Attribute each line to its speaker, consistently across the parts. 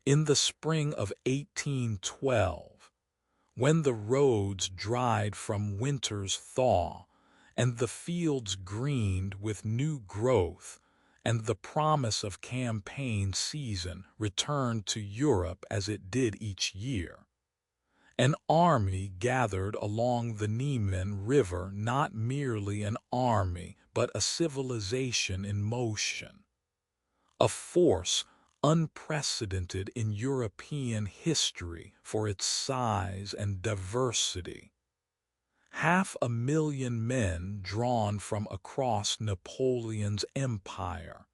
Speaker 1: In the spring of 1812, when the roads dried from winter's thaw, and the fields greened with new growth, and the promise of campaign season returned to Europe as it did each year, an army gathered along the Niemen River, not merely an army, but a civilization in motion, a force unprecedented in European history for its size and diversity. 500,000 men drawn from across Napoleon's empire,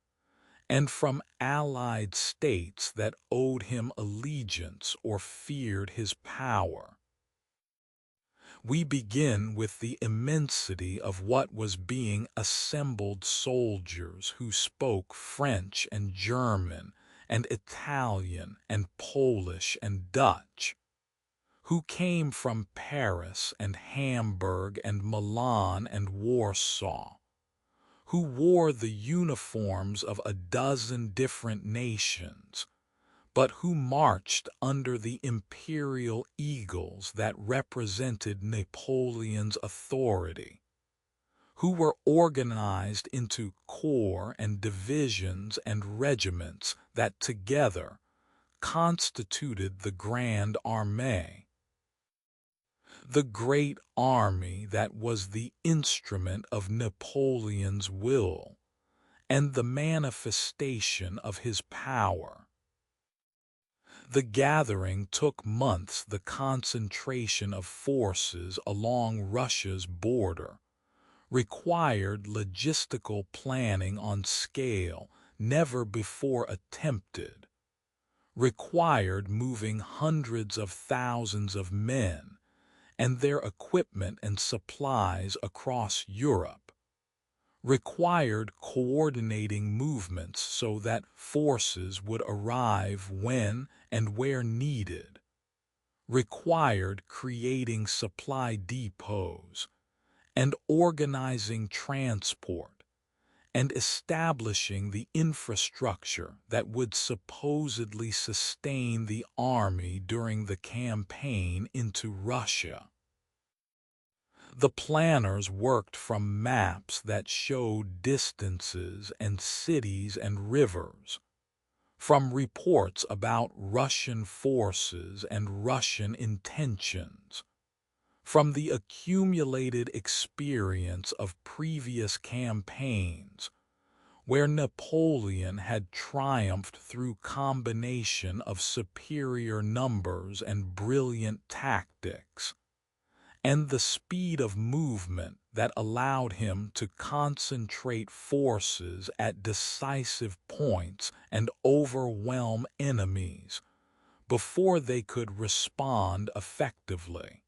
Speaker 1: and from allied states that owed him allegiance or feared his power. We begin with the immensity of what was being assembled: soldiers who spoke French and German and Italian and Polish and Dutch, who came from Paris and Hamburg and Milan and Warsaw, who wore the uniforms of a dozen different nations, but who marched under the imperial eagles that represented Napoleon's authority, who were organized into corps and divisions and regiments that together constituted the Grande Armée, the great army that was the instrument of Napoleon's will and the manifestation of his power. The gathering took months. The concentration of forces along Russia's border required logistical planning on scale never before attempted, required moving hundreds of thousands of men and their equipment and supplies across Europe, required coordinating movements so that forces would arrive when and where needed, required creating supply depots and organizing transport and establishing the infrastructure that would supposedly sustain the army during the campaign into Russia. The planners worked from maps that showed distances and cities and rivers, from reports about Russian forces and Russian intentions, from the accumulated experience of previous campaigns, where Napoleon had triumphed through combination of superior numbers and brilliant tactics, and the speed of movement that allowed him to concentrate forces at decisive points and overwhelm enemies before they could respond effectively.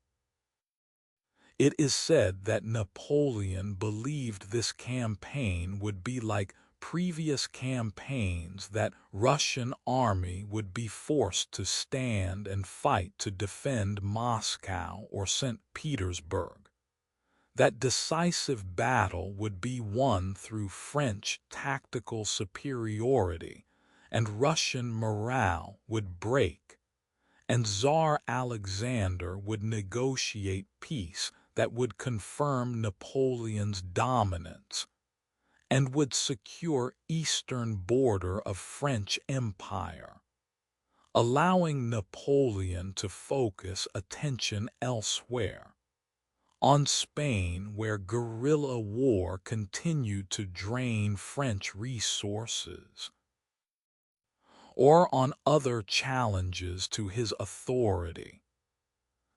Speaker 1: It is said that Napoleon believed this campaign would be like previous campaigns, that Russian army would be forced to stand and fight to defend Moscow or St. Petersburg, that decisive battle would be won through French tactical superiority, and Russian morale would break, and Tsar Alexander would negotiate peace that would confirm Napoleon's dominance and would secure eastern border of French Empire, allowing Napoleon to focus attention elsewhere, on Spain, where guerrilla war continued to drain French resources, or on other challenges to his authority.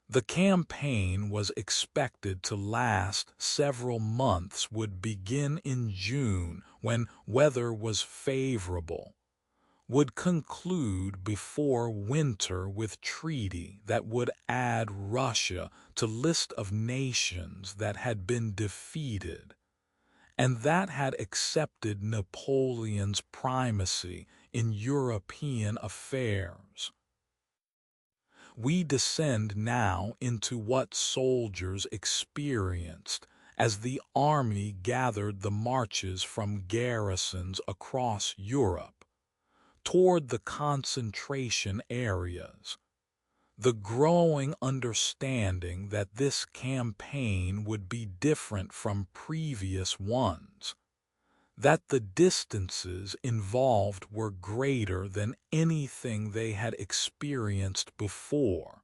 Speaker 1: The campaign was expected to last several months, would begin in June when weather was favorable, would conclude before winter with treaty that would add Russia to list of nations that had been defeated and that had accepted Napoleon's primacy in European affairs. We descend now into what soldiers experienced as the army gathered the marches from garrisons across Europe toward the concentration areas. The growing understanding that this campaign would be different from previous ones, that the distances involved were greater than anything they had experienced before,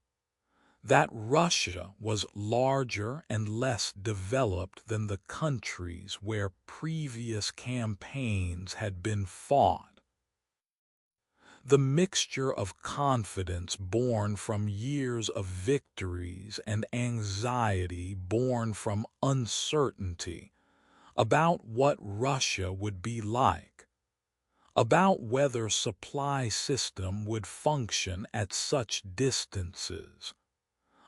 Speaker 1: that Russia was larger and less developed than the countries where previous campaigns had been fought. The mixture of confidence born from years of victories and anxiety born from uncertainty about what Russia would be like, about whether supply system would function at such distances,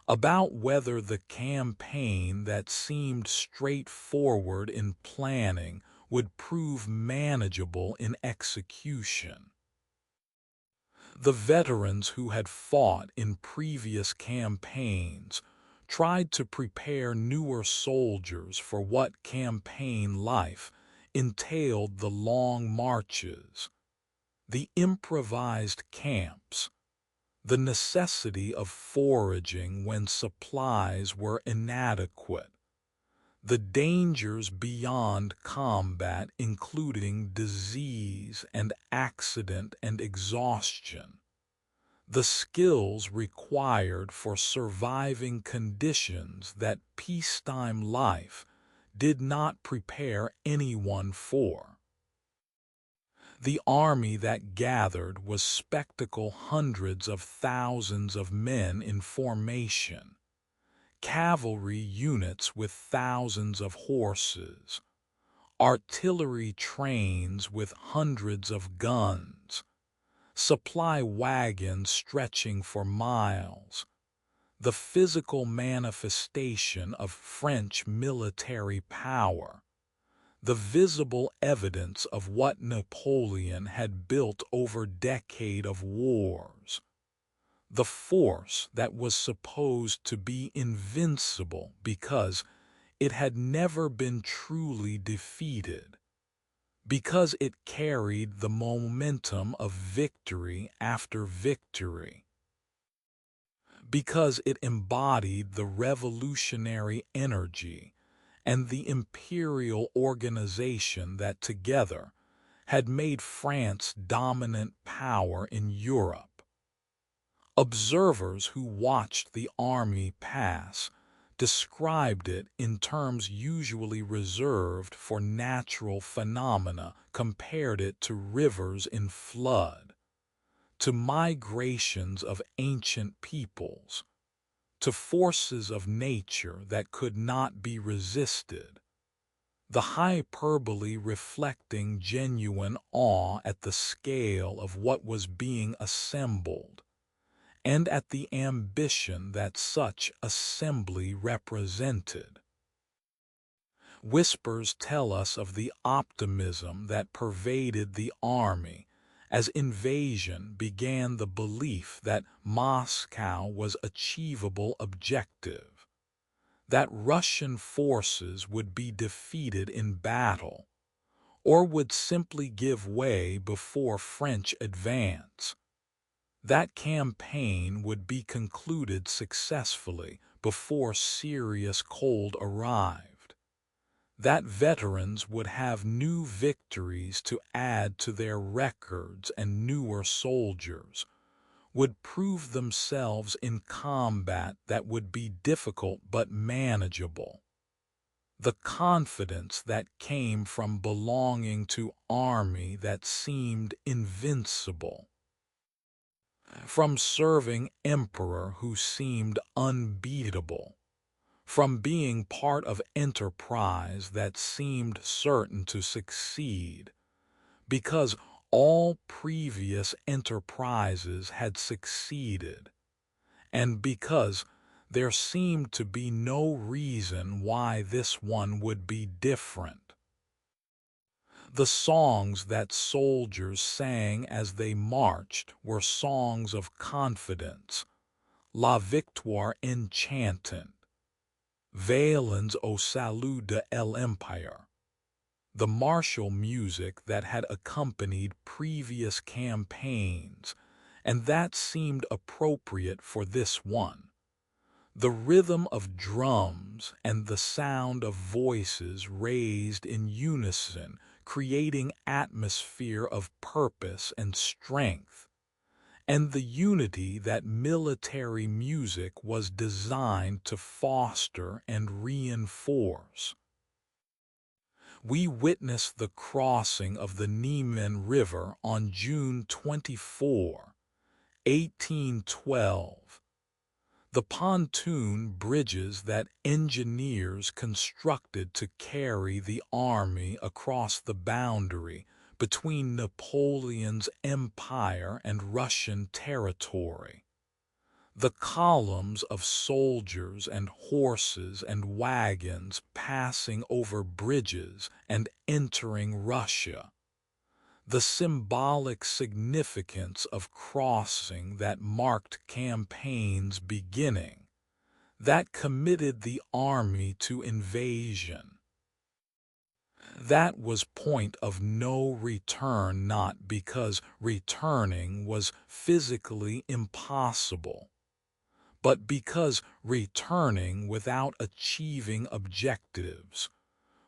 Speaker 1: about whether the campaign that seemed straightforward in planning would prove manageable in execution. The veterans who had fought in previous campaigns tried to prepare newer soldiers for what campaign life entailed: the long marches, the improvised camps, the necessity of foraging when supplies were inadequate, the dangers beyond combat, including disease and accident and exhaustion, the skills required for surviving conditions that peacetime life did not prepare anyone for. The army that gathered was spectacle: hundreds of thousands of men in formation, cavalry units with thousands of horses, artillery trains with hundreds of guns, supply wagons stretching for miles, the physical manifestation of French military power, the visible evidence of what Napoleon had built over decades of wars, the force that was supposed to be invincible because it had never been truly defeated, because it carried the momentum of victory after victory, because it embodied the revolutionary energy and the imperial organization that together had made France dominant power in Europe. Observers who watched the army pass described it in terms usually reserved for natural phenomena, compared it to rivers in flood, to migrations of ancient peoples, to forces of nature that could not be resisted, the hyperbole reflecting genuine awe at the scale of what was being assembled, and at the ambition that such assembly represented. Whispers tell us of the optimism that pervaded the army as invasion began, the belief that Moscow was achievable objective, that Russian forces would be defeated in battle, or would simply give way before French advance. That campaign would be concluded successfully before serious cold arrived, that veterans would have new victories to add to their records, and newer soldiers would prove themselves in combat that would be difficult but manageable. The confidence that came from belonging to army that seemed invincible, from serving emperor who seemed unbeatable, from being part of enterprise that seemed certain to succeed, because all previous enterprises had succeeded, and because there seemed to be no reason why this one would be different. The songs that soldiers sang as they marched were songs of confidence: La victoire enchantante, Valens au salut de l'Empire. the martial music that had accompanied previous campaigns, and that seemed appropriate for this one. The rhythm of drums and the sound of voices raised in unison, creating atmosphere of purpose and strength, and the unity that military music was designed to foster and reinforce. We witnessed the crossing of the Niemen River on June 24, 1812. The pontoon bridges that engineers constructed to carry the army across the boundary between Napoleon's empire and Russian territory. The columns of soldiers and horses and wagons passing over bridges and entering Russia. The symbolic significance of crossing that marked campaigns beginning, that committed the army to invasion. That was point of no return, not because returning was physically impossible, but because returning without achieving objectives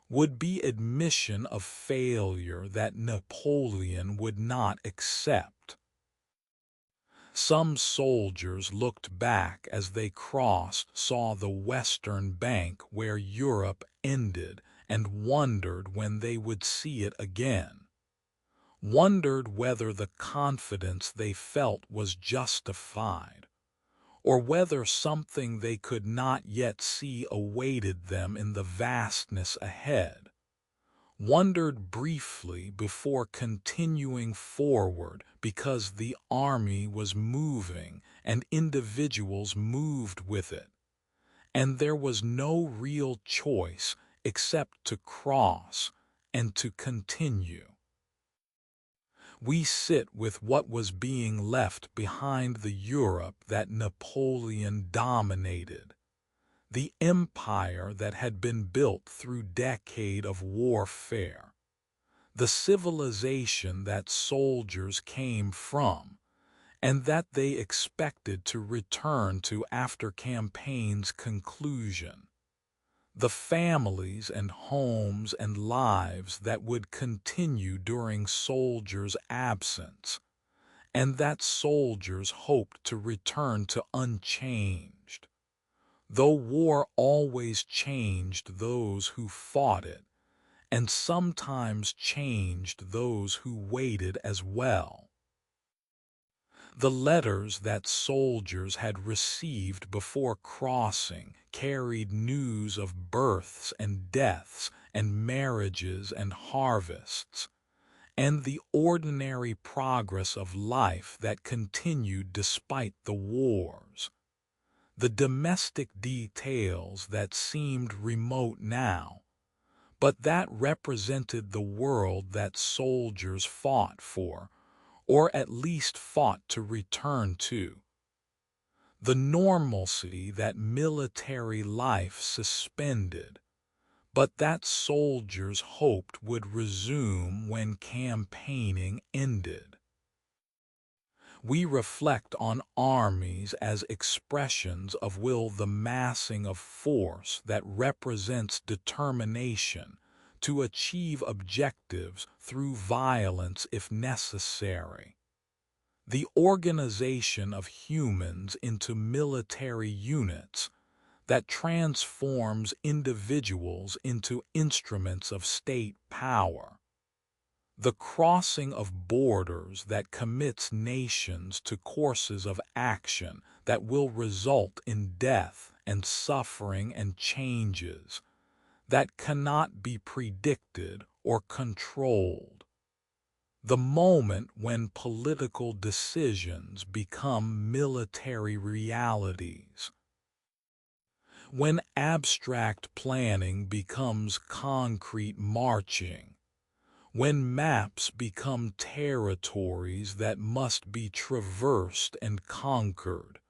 Speaker 1: would be admission of failure that Napoleon would not accept. Some soldiers looked back as they crossed, saw the western bank where Europe ended, and wondered when they would see it again. Wondered whether the confidence they felt was justified, or whether something they could not yet see awaited them in the vastness ahead. Wondered briefly before continuing forward, because the army was moving and individuals moved with it, and there was no real choice except to cross and to continue. We sit with what was being left behind, the Europe that Napoleon dominated, the empire that had been built through decade of warfare, the civilization that soldiers came from, and that they expected to return to after campaign's conclusion, the families and homes and lives that would continue during soldiers' absence, and that soldiers hoped to return to unchanged. Though war always changed those who fought it, and sometimes changed those who waited as well. The letters that soldiers had received before crossing carried news of births and deaths and marriages and harvests, and the ordinary progress of life that continued despite the wars. The domestic details that seemed remote now, but that represented the world that soldiers fought for, or at least fought to return to. The normalcy that military life suspended, but that soldiers hoped would resume when campaigning ended. We reflect on armies as expressions of will, the massing of force that represents determination to achieve objectives through violence if necessary. The organization of humans into military units that transforms individuals into instruments of state power. The crossing of borders that commits nations to courses of action that will result in death and suffering and changes that cannot be predicted or controlled. The moment when political decisions become military realities. When abstract planning becomes concrete marching. When maps become territories that must be traversed and conquered.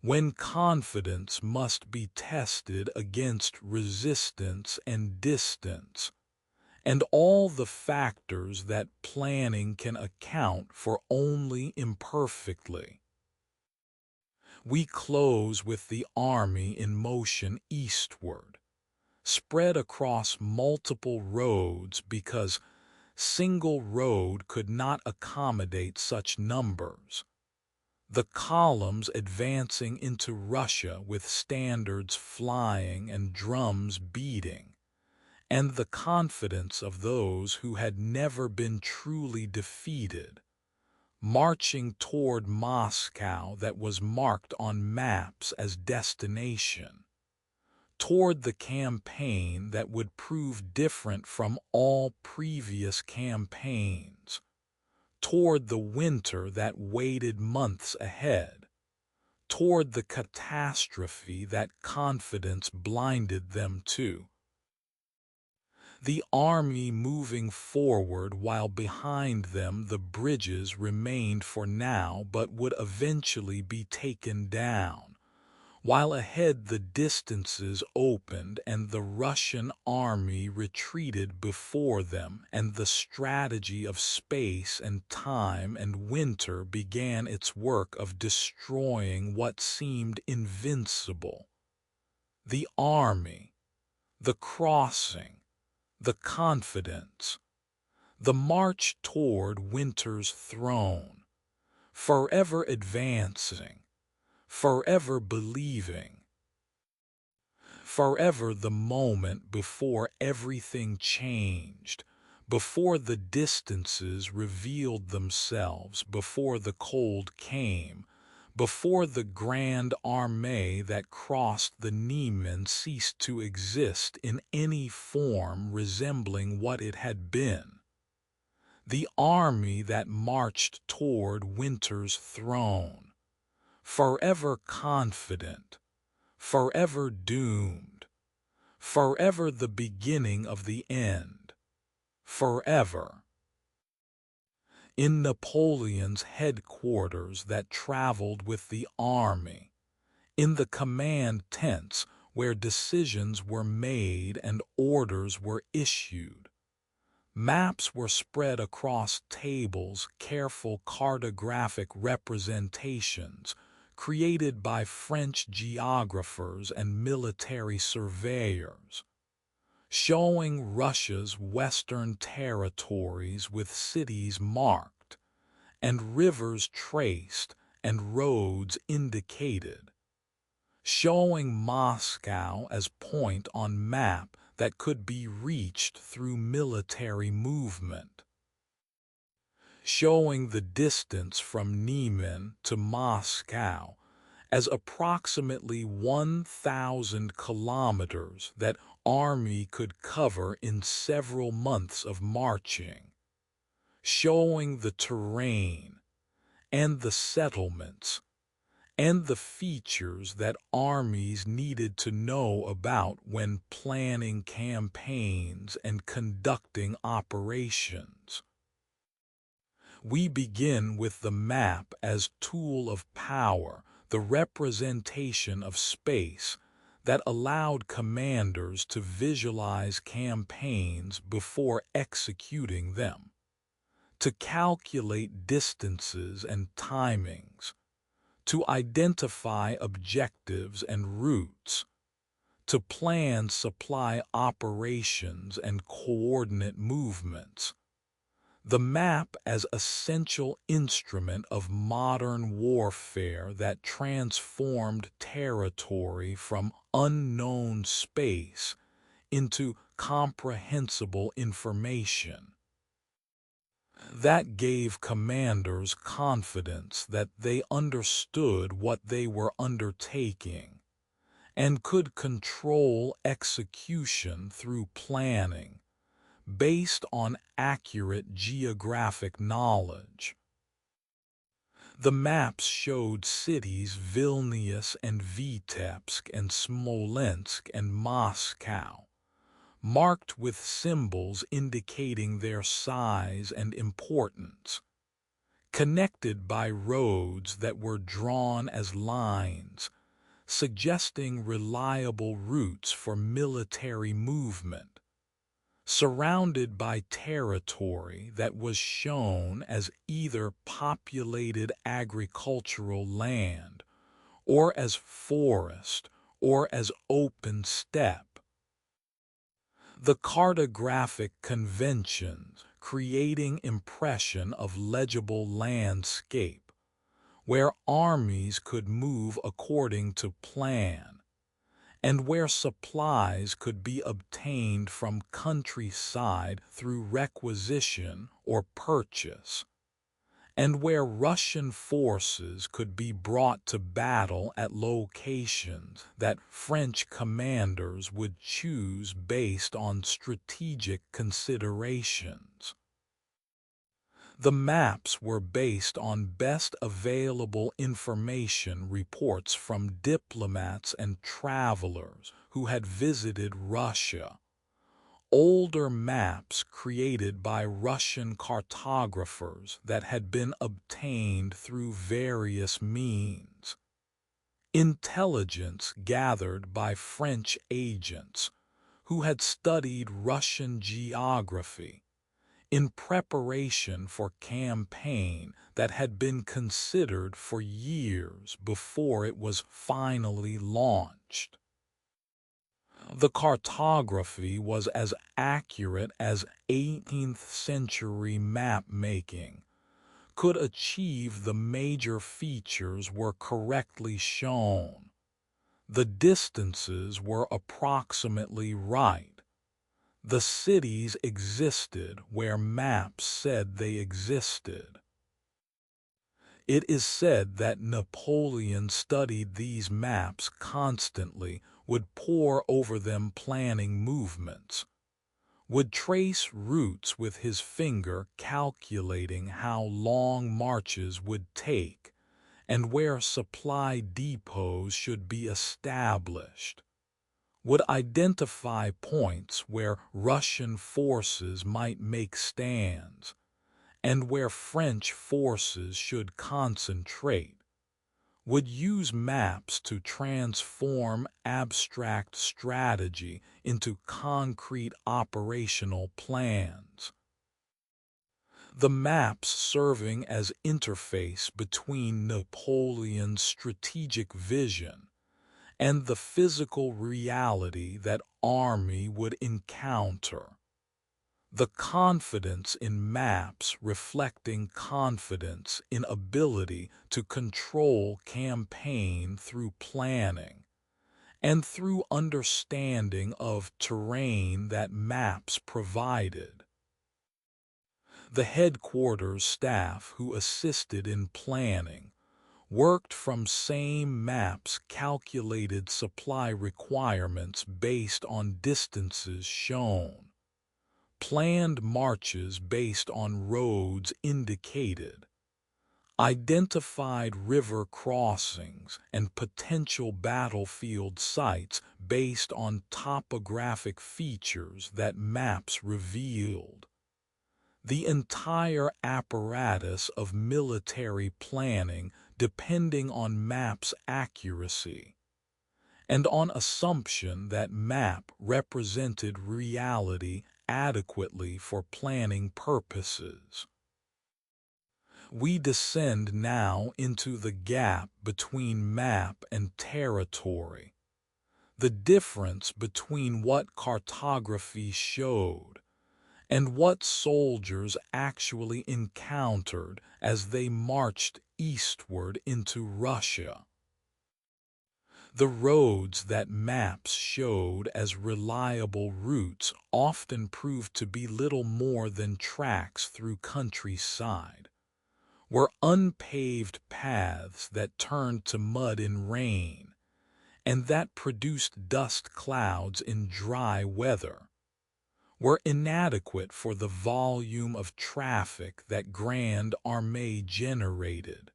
Speaker 1: When confidence must be tested against resistance and distance, and all the factors that planning can account for only imperfectly. We close with the army in motion eastward, spread across multiple roads because single road could not accommodate such numbers. The columns advancing into Russia with standards flying and drums beating, and the confidence of those who had never been truly defeated, marching toward Moscow that was marked on maps as destination, toward the campaign that would prove different from all previous campaigns, toward the winter that waited months ahead, toward the catastrophe that confidence blinded them to. The army moving forward while behind them the bridges remained for now but would eventually be taken down, while ahead the distances opened and the Russian army retreated before them and the strategy of space and time and winter began its work of destroying what seemed invincible. The army, the crossing, the confidence, the march toward winter's throne, forever advancing, forever believing, forever the moment before everything changed, before the distances revealed themselves, before the cold came, before the grand armée that crossed the Niemen ceased to exist in any form resembling what it had been. The army that marched toward winter's throne, forever confident, forever doomed, forever the beginning of the end, forever. In Napoleon's headquarters that traveled with the army, in the command tents where decisions were made and orders were issued, maps were spread across tables, careful cartographic representations created by French geographers and military surveyors, showing Russia's western territories with cities marked, and rivers traced and roads indicated, showing Moscow as point on map that could be reached through military movement, showing the distance from Niemen to Moscow as approximately 1,000 kilometers that army could cover in several months of marching, showing the terrain and the settlements and the features that armies needed to know about when planning campaigns and conducting operations. We begin with the map as tool of power, the representation of space that allowed commanders to visualize campaigns before executing them, to calculate distances and timings, to identify objectives and routes, to plan supply operations and coordinate movements. The map as essential instrument of modern warfare that transformed territory from unknown space into comprehensible information. That gave commanders confidence that they understood what they were undertaking and could control execution through planning based on accurate geographic knowledge. The maps showed cities Vilnius and Vitebsk and Smolensk and Moscow, marked with symbols indicating their size and importance, connected by roads that were drawn as lines, suggesting reliable routes for military movement. surrounded by territory that was shown as either populated agricultural land or as forest or as open steppe. The cartographic conventions creating impression of legible landscape, where armies could move according to plan, and where supplies could be obtained from countryside through requisition or purchase, and where Russian forces could be brought to battle at locations that French commanders would choose based on strategic considerations. The maps were based on best available information reports from diplomats and travelers who had visited Russia. Older maps created by Russian cartographers that had been obtained through various means. Intelligence gathered by French agents who had studied Russian geography in preparation for campaign that had been considered for years before it was finally launched. The cartography was as accurate as 18th century map making could achieve. The major features were correctly shown. The distances were approximately right. The cities existed where maps said they existed. It is said that Napoleon studied these maps constantly, would pore over them planning movements, would trace routes with his finger calculating how long marches would take, and where supply depots should be established, would identify points where Russian forces might make stands, and where French forces should concentrate, would use maps to transform abstract strategy into concrete operational plans. The maps serving as interface between Napoleon's strategic vision and the physical reality that army would encounter. The confidence in maps reflecting confidence in ability to control campaign through planning and through understanding of terrain that maps provided. The headquarters staff who assisted in planning worked from same maps, calculated supply requirements based on distances shown, planned marches based on roads indicated, identified river crossings and potential battlefield sites based on topographic features that maps revealed. The entire apparatus of military planning depending on maps' accuracy, and on assumption that map represented reality adequately for planning purposes. We descend now into the gap between map and territory, the difference between what cartography showed and what soldiers actually encountered as they marched eastward into Russia. The roads that maps showed as reliable routes often proved to be little more than tracks through countryside, were unpaved paths that turned to mud in rain, and that produced dust clouds in dry weather, were inadequate for the volume of traffic that Grande Armée generated,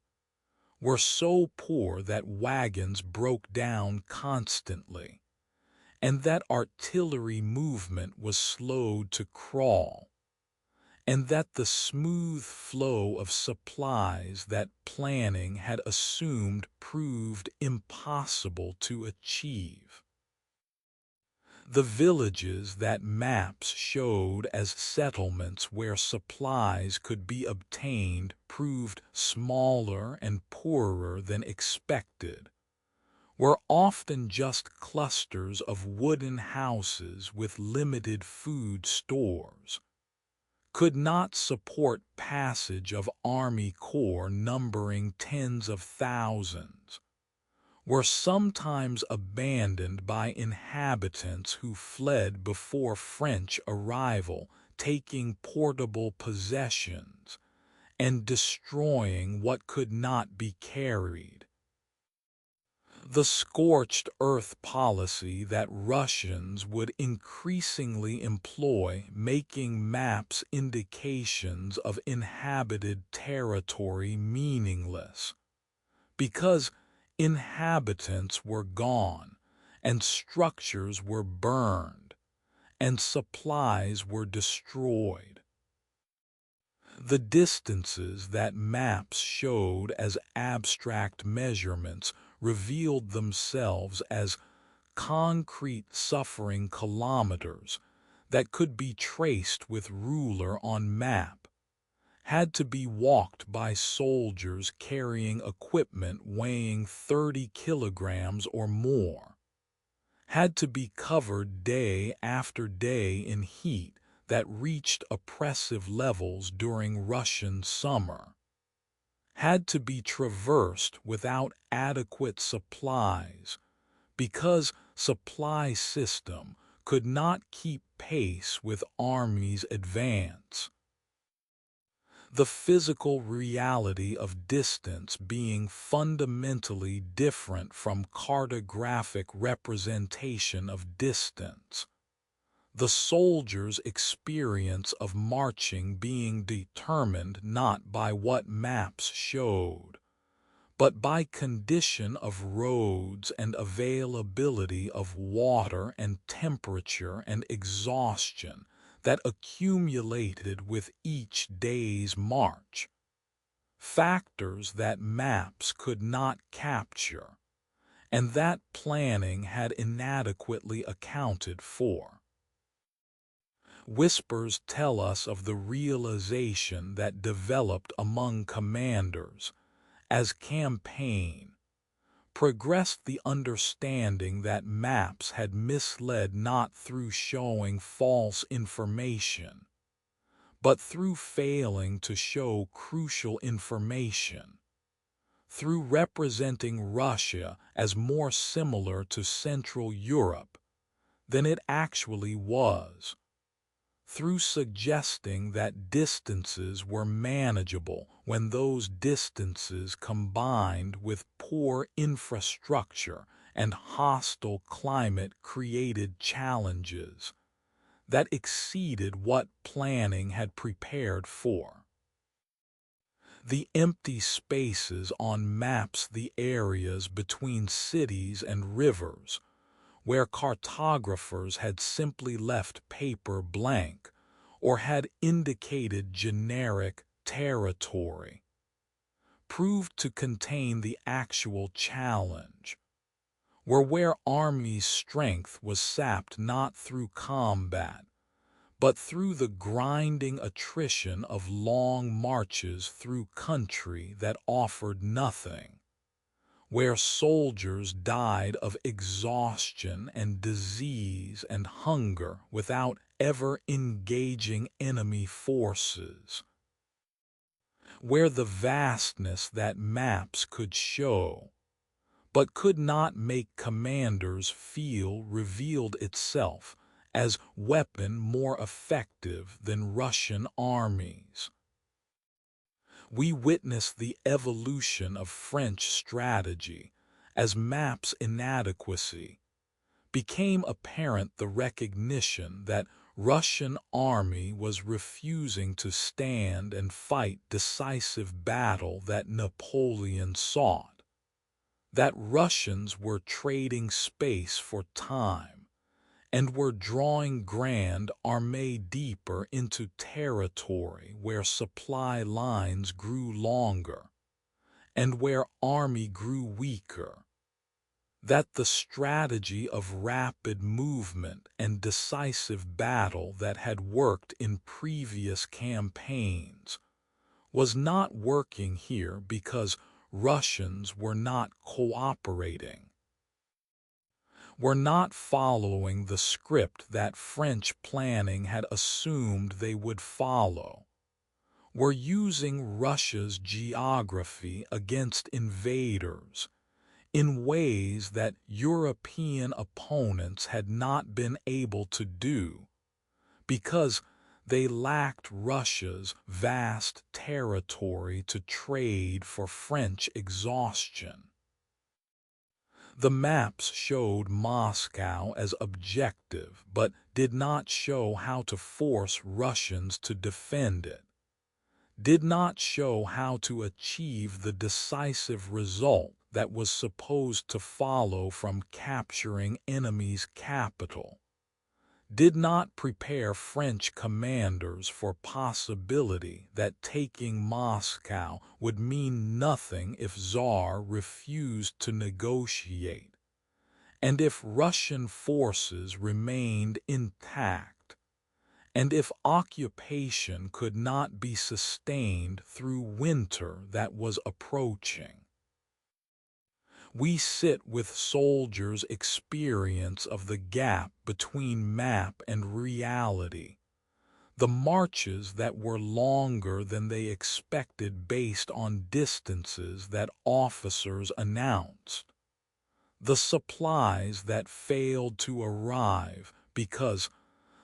Speaker 1: were so poor that wagons broke down constantly, and that artillery movement was slowed to crawl, and that the smooth flow of supplies that planning had assumed proved impossible to achieve. The villages that maps showed as settlements where supplies could be obtained proved smaller and poorer than expected, were often just clusters of wooden houses with limited food stores, could not support passage of army corps numbering tens of thousands, were sometimes abandoned by inhabitants who fled before French arrival, taking portable possessions and destroying what could not be carried. The scorched earth policy that Russians would increasingly employ, making maps indications of inhabited territory meaningless, because inhabitants were gone, and structures were burned, and supplies were destroyed. The distances that maps showed as abstract measurements revealed themselves as concrete suffering kilometers that could be traced with ruler on map, had to be walked by soldiers carrying equipment weighing 30 kilograms or more, had to be covered day after day in heat that reached oppressive levels during Russian summer, had to be traversed without adequate supplies because supply system could not keep pace with armies' advance. The physical reality of distance being fundamentally different from cartographic representation of distance. The soldier's experience of marching being determined not by what maps showed, but by condition of roads and availability of water and temperature and exhaustion that accumulated with each day's march, factors that maps could not capture, and that planning had inadequately accounted for. Whispers tell us of the realization that developed among commanders as campaign progressed, the understanding that maps had misled not through showing false information, but through failing to show crucial information, through representing Russia as more similar to Central Europe than it actually was, through suggesting that distances were manageable when those distances combined with poor infrastructure and hostile climate created challenges that exceeded what planning had prepared for. The empty spaces on maps, the areas between cities and rivers, where cartographers had simply left paper blank or had indicated generic territory, proved to contain the actual challenge, were where armies' strength was sapped not through combat, but through the grinding attrition of long marches through country that offered nothing, where soldiers died of exhaustion and disease and hunger without ever engaging enemy forces, where the vastness that maps could show, but could not make commanders feel, revealed itself as weapon more effective than Russian armies. We witness the evolution of French strategy as maps' inadequacy became apparent, the recognition that Russian army was refusing to stand and fight decisive battle that Napoleon sought, that Russians were trading space for time, and were drawing Grande Armée deeper into territory where supply lines grew longer, and where army grew weaker. that the strategy of rapid movement and decisive battle that had worked in previous campaigns was not working here because Russians were not cooperating, were not following the script that French planning had assumed they would follow, were using Russia's geography against invaders in ways that European opponents had not been able to do because they lacked Russia's vast territory to trade for French exhaustion. The maps showed Moscow as objective but did not show how to force Russians to defend it, did not show how to achieve the decisive result that was supposed to follow from capturing enemy's capital, did not prepare French commanders for possibility that taking Moscow would mean nothing if Tsar refused to negotiate, and if Russian forces remained intact, and if occupation could not be sustained through winter that was approaching. We sit with soldiers' experience of the gap between map and reality, the marches that were longer than they expected based on distances that officers announced, the supplies that failed to arrive because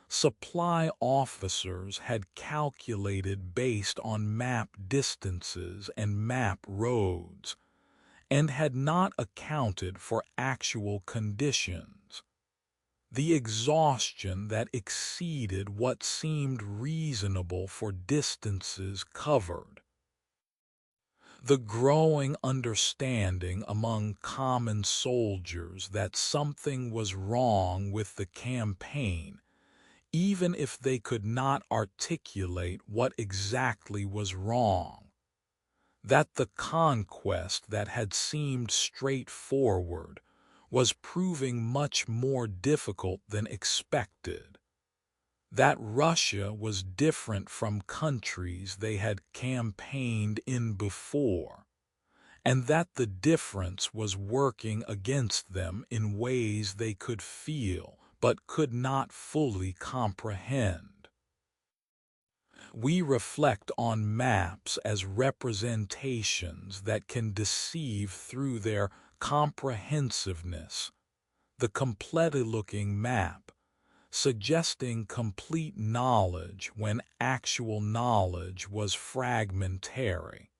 Speaker 1: supply officers had calculated based on map distances and map roads, and had not accounted for actual conditions. The exhaustion that exceeded what seemed reasonable for distances covered. The growing understanding among common soldiers that something was wrong with the campaign, even if they could not articulate what exactly was wrong, that the conquest that had seemed straightforward was proving much more difficult than expected, that Russia was different from countries they had campaigned in before, and that the difference was working against them in ways they could feel but could not fully comprehend. We reflect on maps as representations that can deceive through their comprehensiveness, the complete-looking map, suggesting complete knowledge when actual knowledge was fragmentary.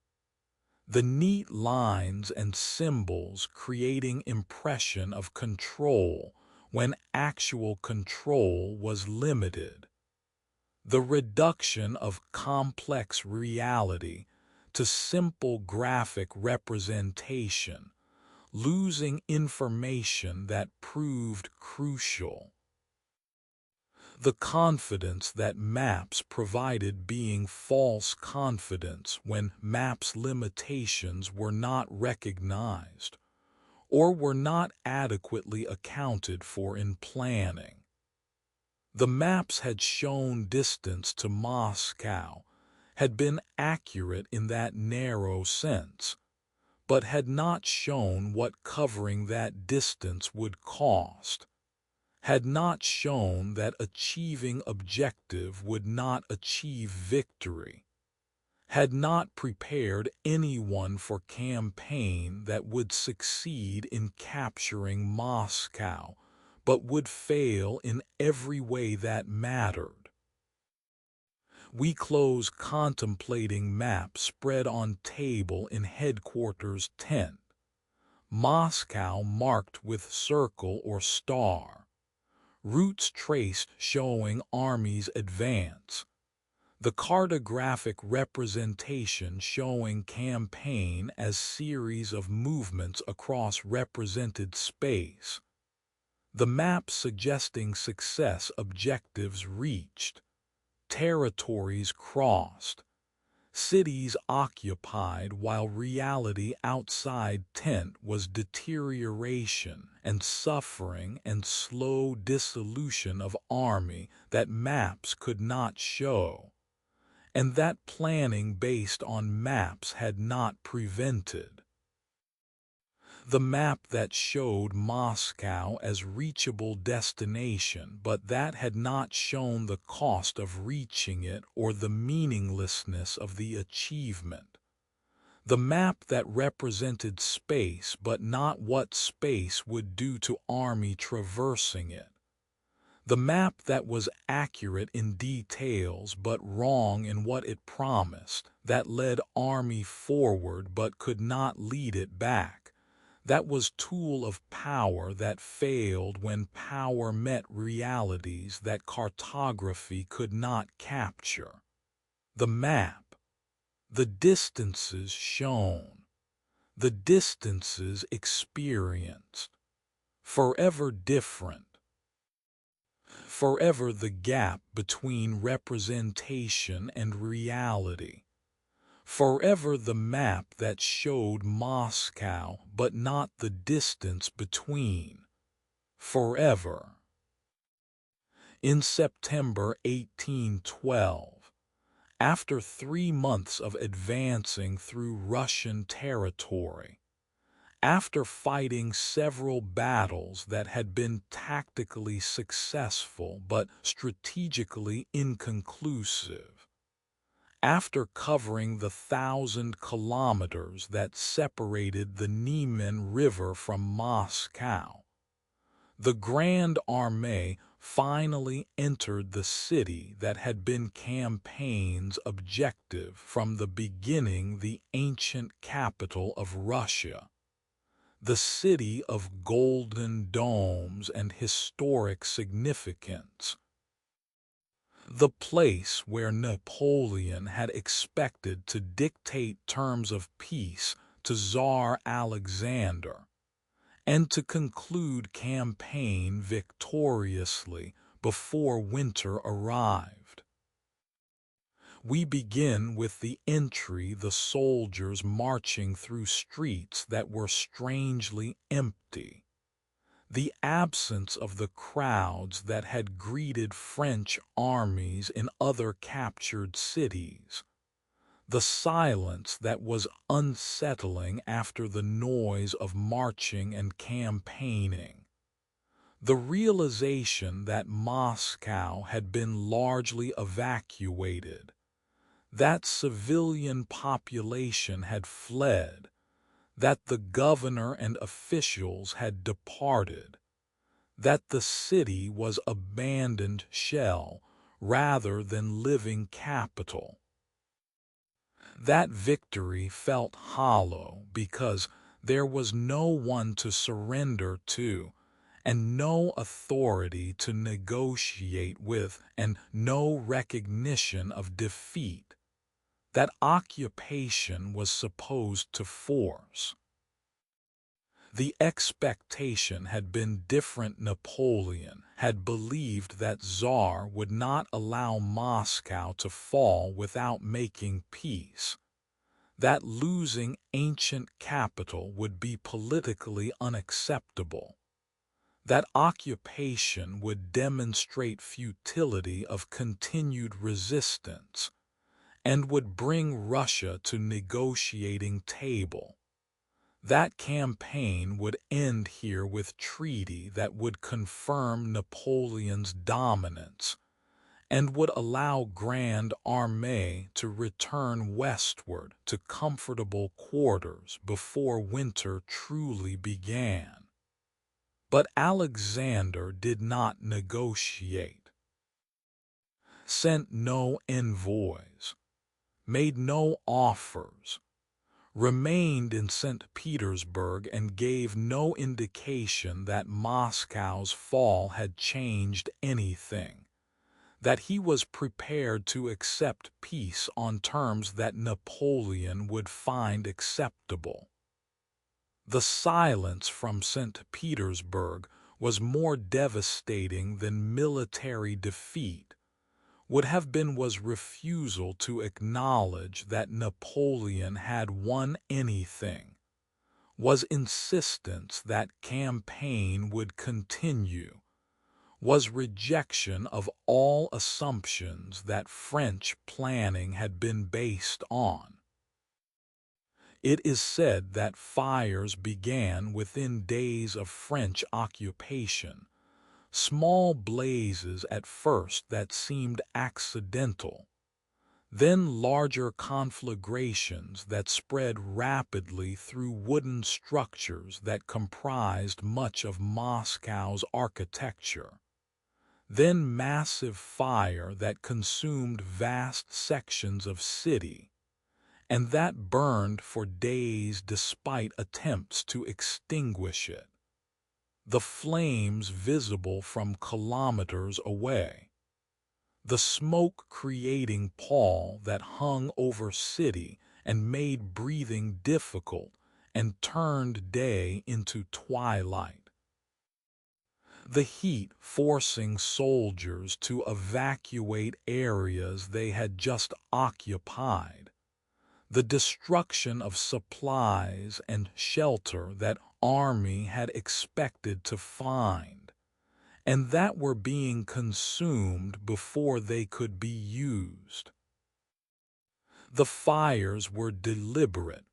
Speaker 1: The neat lines and symbols creating impression of control when actual control was limited. The reduction of complex reality to simple graphic representation, losing information that proved crucial. The confidence that maps provided being false confidence when maps' limitations were not recognized or were not adequately accounted for in planning. The maps had shown distance to Moscow, had been accurate in that narrow sense, but had not shown what covering that distance would cost, had not shown that achieving objective would not achieve victory, had not prepared anyone for campaign that would succeed in capturing Moscow, but would fail in every way that mattered. We close contemplating map spread on table in headquarters tent, Moscow marked with circle or star, routes traced showing armies advance, the cartographic representation showing campaign as series of movements across represented space, the map suggesting success objectives reached, territories crossed, cities occupied while reality outside tent was deterioration and suffering and slow dissolution of army that maps could not show, and that planning based on maps had not prevented. The map that showed Moscow as reachable destination, but that had not shown the cost of reaching it or the meaninglessness of the achievement. The map that represented space, but not what space would do to army traversing it. The map that was accurate in details but wrong in what it promised, that led army forward but could not lead it back. That was tool of power that failed when power met realities that cartography could not capture. The map, the distances shown, the distances experienced, forever different. Forever the gap between representation and reality. Forever the map that showed Moscow but not the distance between. Forever. In September 1812, after 3 months of advancing through Russian territory, after fighting several battles that had been tactically successful but strategically inconclusive, after covering the 1,000 kilometers that separated the Niemen River from Moscow, the Grand Armée finally entered the city that had been campaign's objective from the beginning, the ancient capital of Russia, the city of golden domes and historic significance. The place where Napoleon had expected to dictate terms of peace to Tsar Alexander, and to conclude campaign victoriously before winter arrived. We begin with the entry, the soldiers marching through streets that were strangely empty, the absence of the crowds that had greeted French armies in other captured cities, the silence that was unsettling after the noise of marching and campaigning, the realization that Moscow had been largely evacuated, that civilian population had fled, that the governor and officials had departed, that the city was abandoned shell rather than living capital. That victory felt hollow because there was no one to surrender to, and no authority to negotiate with, and no recognition of defeat that occupation was supposed to force. The expectation had been different. Napoleon had believed that Tsar would not allow Moscow to fall without making peace, that losing ancient capital would be politically unacceptable, that occupation would demonstrate futility of continued resistance, and would bring Russia to negotiating table. That campaign would end here with treaty that would confirm Napoleon's dominance and would allow Grand Armée to return westward to comfortable quarters before winter truly began. But Alexander did not negotiate, sent no envoys, made no offers, remained in St. Petersburg, and gave no indication that Moscow's fall had changed anything, that he was prepared to accept peace on terms that Napoleon would find acceptable. The silence from St. Petersburg was more devastating than military defeat, would have been was refusal to acknowledge that Napoleon had won anything, was insistence that campaign would continue, was rejection of all assumptions that French planning had been based on. It is said that fires began within days of French occupation, small blazes at first that seemed accidental, then larger conflagrations that spread rapidly through wooden structures that comprised much of Moscow's architecture, then massive fire that consumed vast sections of city, and that burned for days despite attempts to extinguish it, the flames visible from kilometers away, the smoke creating pall that hung over city and made breathing difficult and turned day into twilight, the heat forcing soldiers to evacuate areas they had just occupied, the destruction of supplies and shelter that army had expected to find, and that were being consumed before they could be used. The fires were deliberate,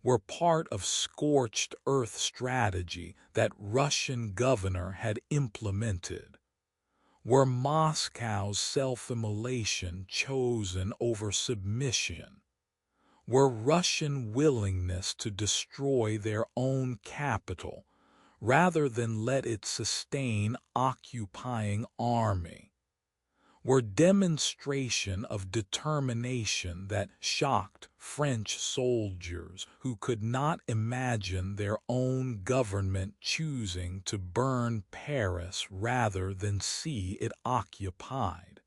Speaker 1: were part of scorched earth strategy that Russian governor had implemented, were Moscow's self-immolation chosen over submission, were Russian willingness to destroy their own capital rather than let it sustain occupying army, were demonstration of determination that shocked French soldiers who could not imagine their own government choosing to burn Paris rather than see it occupied.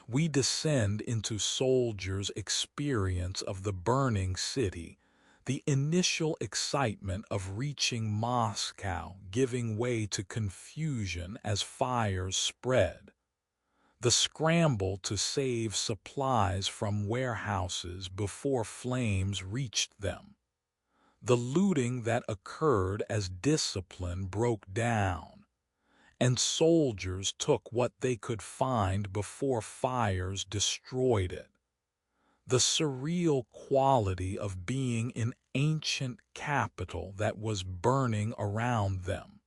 Speaker 1: We descend into soldiers' experience of the burning city, the initial excitement of reaching Moscow giving way to confusion as fires spread, the scramble to save supplies from warehouses before flames reached them, the looting that occurred as discipline broke down, and soldiers took what they could find before fires destroyed it, the surreal quality of being in ancient capital that was burning around them,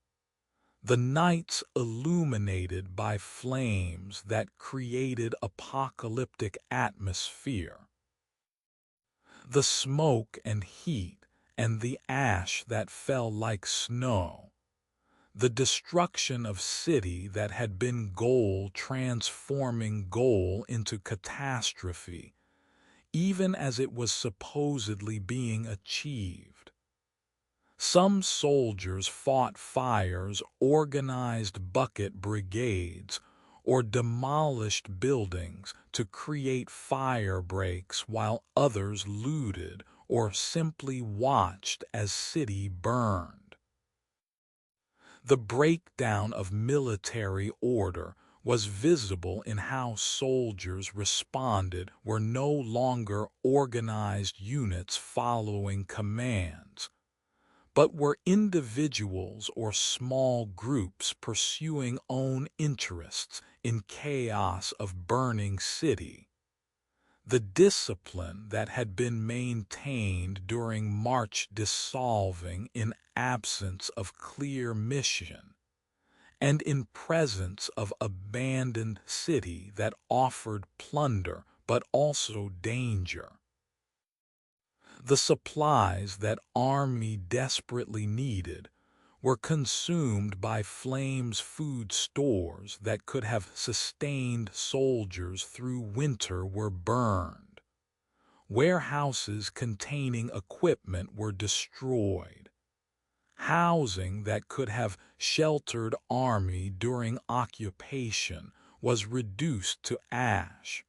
Speaker 1: the nights illuminated by flames that created apocalyptic atmosphere, the smoke and heat and the ash that fell like snow, the destruction of city that had been goal transforming goal into catastrophe, even as it was supposedly being achieved. Some soldiers fought fires, organized bucket brigades, or demolished buildings to create fire breaks while others looted or simply watched as city burned. The breakdown of military order was visible in how soldiers responded were no longer organized units following commands, but were individuals or small groups pursuing own interests in chaos of burning city. The discipline that had been maintained during march dissolving in absence of clear mission, and in presence of abandoned city that offered plunder but also danger. The supplies that army desperately needed were consumed by flames. Food stores that could have sustained soldiers through winter were burned. Warehouses containing equipment were destroyed. Housing that could have sheltered army during occupation was reduced to ash.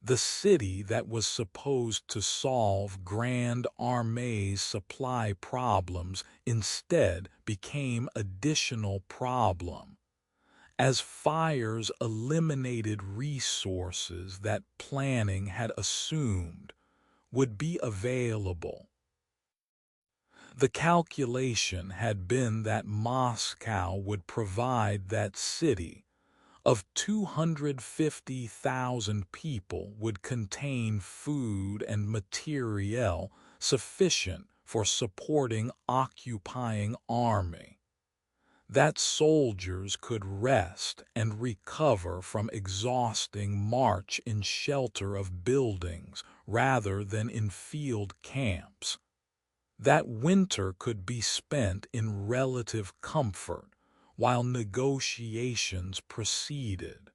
Speaker 1: The city that was supposed to solve Grand Armée's supply problems instead became additional problem, as fires eliminated resources that planning had assumed would be available. The calculation had been that Moscow would provide that city of 250,000 people would contain food and materiel sufficient for supporting occupying army, that soldiers could rest and recover from exhausting march in shelter of buildings rather than in field camps, that winter could be spent in relative comfort while negotiations proceeded.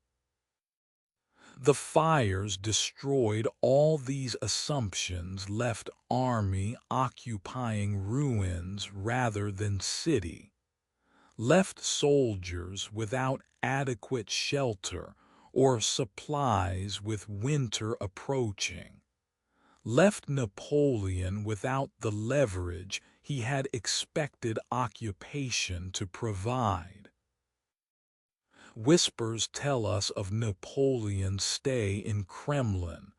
Speaker 1: The fires destroyed all these assumptions, left army occupying ruins rather than city, left soldiers without adequate shelter or supplies with winter approaching, left Napoleon without the leverage he had expected occupation to provide. Whispers tell us of Napoleon's stay in Kremlin,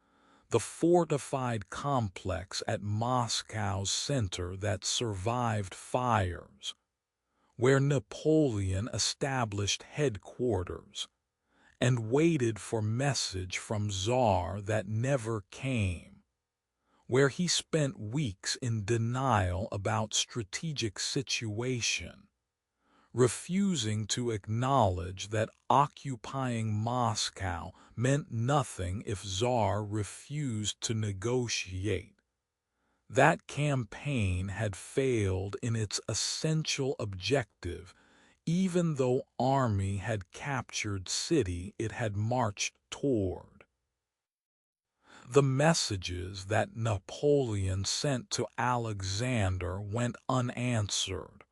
Speaker 1: the fortified complex at Moscow's center that survived fires, where Napoleon established headquarters and waited for message from Tsar that never came, where he spent weeks in denial about strategic situation, refusing to acknowledge that occupying Moscow meant nothing if Tsar refused to negotiate. That campaign had failed in its essential objective, even though army had captured city it had marched toward. The messages that Napoleon sent to Alexander went unanswered,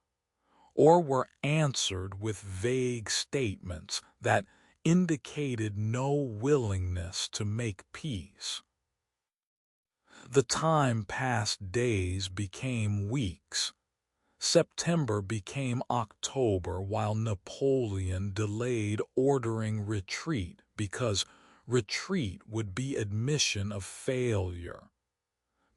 Speaker 1: or were answered with vague statements that indicated no willingness to make peace. The time past days became weeks. September became October while Napoleon delayed ordering retreat because retreat would be admission of failure,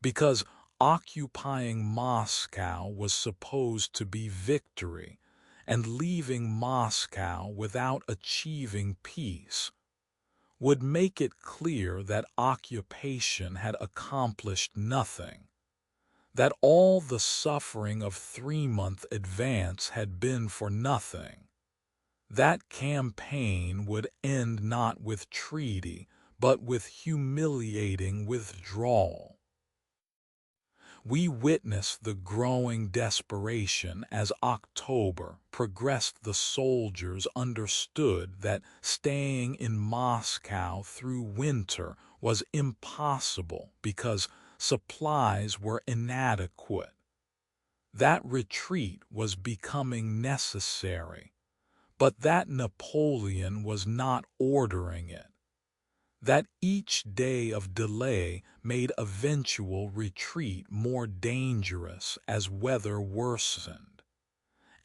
Speaker 1: because occupying Moscow was supposed to be victory, and leaving Moscow without achieving peace would make it clear that occupation had accomplished nothing, that all the suffering of 3-month advance had been for nothing. That campaign would end not with treaty, but with humiliating withdrawal. We witnessed the growing desperation as October progressed. The soldiers understood that staying in Moscow through winter was impossible because supplies were inadequate. That retreat was becoming necessary, but that Napoleon was not ordering it, that each day of delay made eventual retreat more dangerous as weather worsened,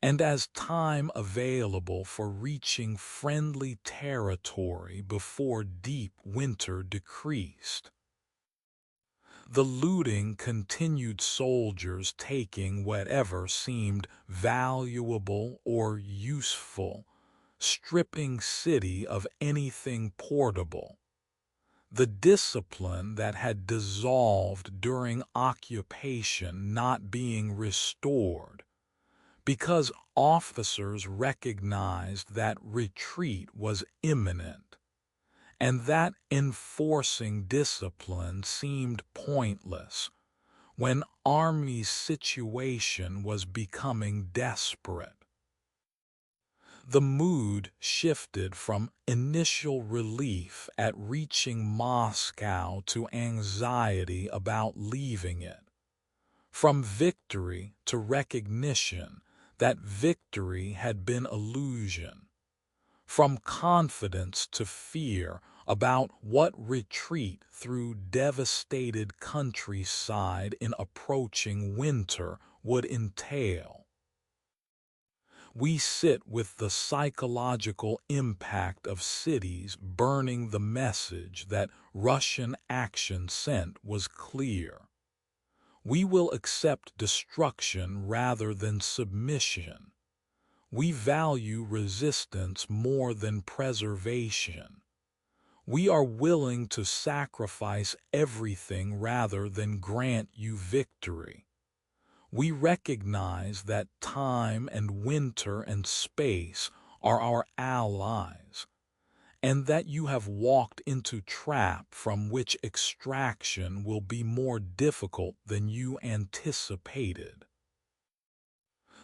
Speaker 1: and as time available for reaching friendly territory before deep winter decreased. The looting continued, soldiers taking whatever seemed valuable or useful, stripping city of anything portable. The discipline that had dissolved during occupation not being restored, because officers recognized that retreat was imminent, and that enforcing discipline seemed pointless when army's situation was becoming desperate. The mood shifted from initial relief at reaching Moscow to anxiety about leaving it, from victory to recognition that victory had been illusion, from confidence to fear about what retreat through devastated countryside in approaching winter would entail. We sit with the psychological impact of cities burning. The message that Russian action sent was clear. We will accept destruction rather than submission. We value resistance more than preservation. We are willing to sacrifice everything rather than grant you victory. We recognize that time and winter and space are our allies, and that you have walked into trap from which extraction will be more difficult than you anticipated.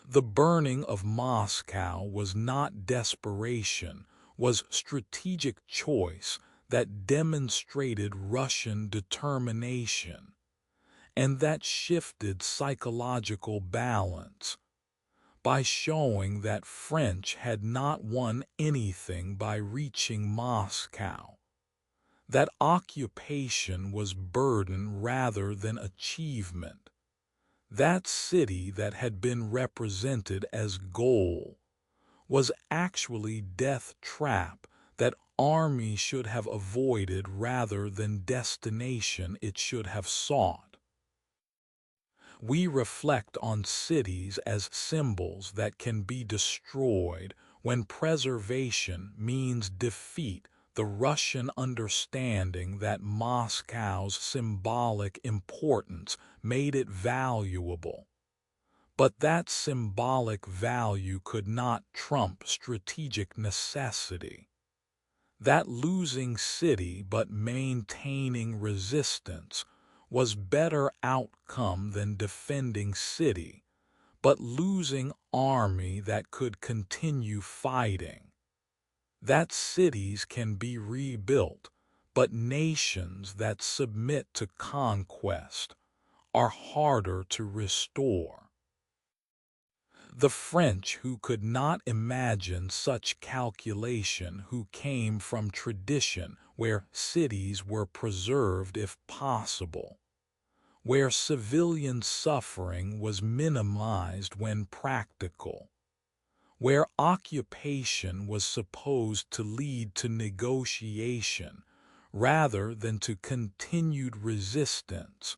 Speaker 1: The burning of Moscow was not desperation, was strategic choice that demonstrated Russian determination, and that shifted psychological balance by showing that French had not won anything by reaching Moscow, that occupation was burden rather than achievement. That city that had been represented as goal was actually death trap that army should have avoided rather than destination it should have sought. We reflect on cities as symbols that can be destroyed when preservation means defeat. The Russian understanding that Moscow's symbolic importance made it valuable. But that symbolic value could not trump strategic necessity. That losing city but maintaining resistance was better outcome than defending city, but losing army that could continue fighting. That cities can be rebuilt, but nations that submit to conquest are harder to restore. The French, who could not imagine such calculation, who came from tradition where cities were preserved if possible, where civilian suffering was minimized when practical, where occupation was supposed to lead to negotiation rather than to continued resistance,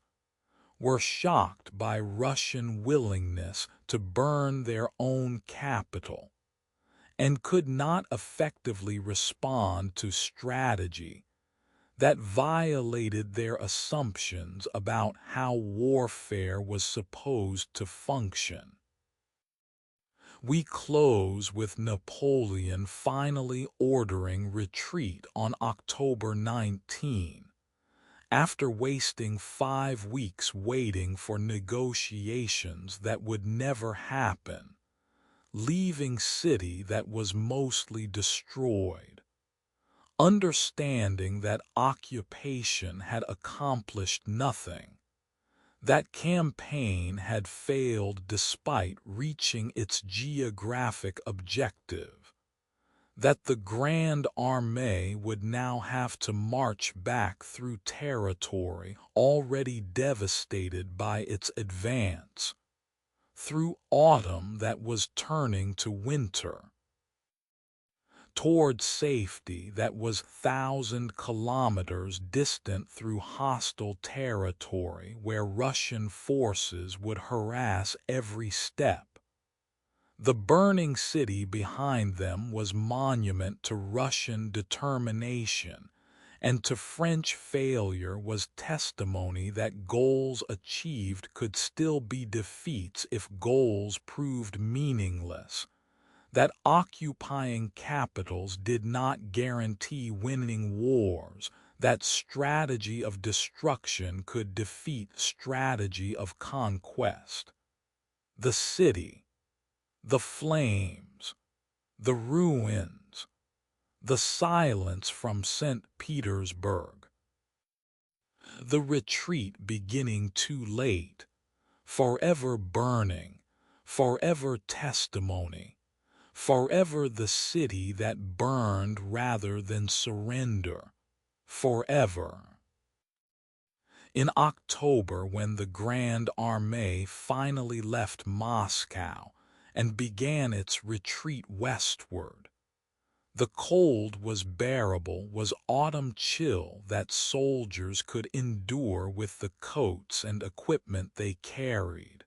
Speaker 1: were shocked by Russian willingness to burn their own capital, and could not effectively respond to strategy that violated their assumptions about how warfare was supposed to function. We close with Napoleon finally ordering retreat on October 19, after wasting 5 weeks waiting for negotiations that would never happen, leaving city that was mostly destroyed. Understanding that occupation had accomplished nothing, that campaign had failed despite reaching its geographic objective, that the Grande Armée would now have to march back through territory already devastated by its advance, through autumn that was turning to winter, toward safety that was 1,000 kilometers distant, through hostile territory where Russian forces would harass every step. The burning city behind them was monument to Russian determination, and to French failure was testimony that goals achieved could still be defeats if goals proved meaningless, that occupying capitals did not guarantee winning wars, that strategy of destruction could defeat strategy of conquest. The city, the flames, the ruins, the silence from St. Petersburg. The retreat beginning too late, forever burning, forever testimony, forever the city that burned rather than surrender, forever. In October, when the Grande Armée finally left Moscow, and began its retreat westward. The cold was bearable, was autumn chill that soldiers could endure with the coats and equipment they carried,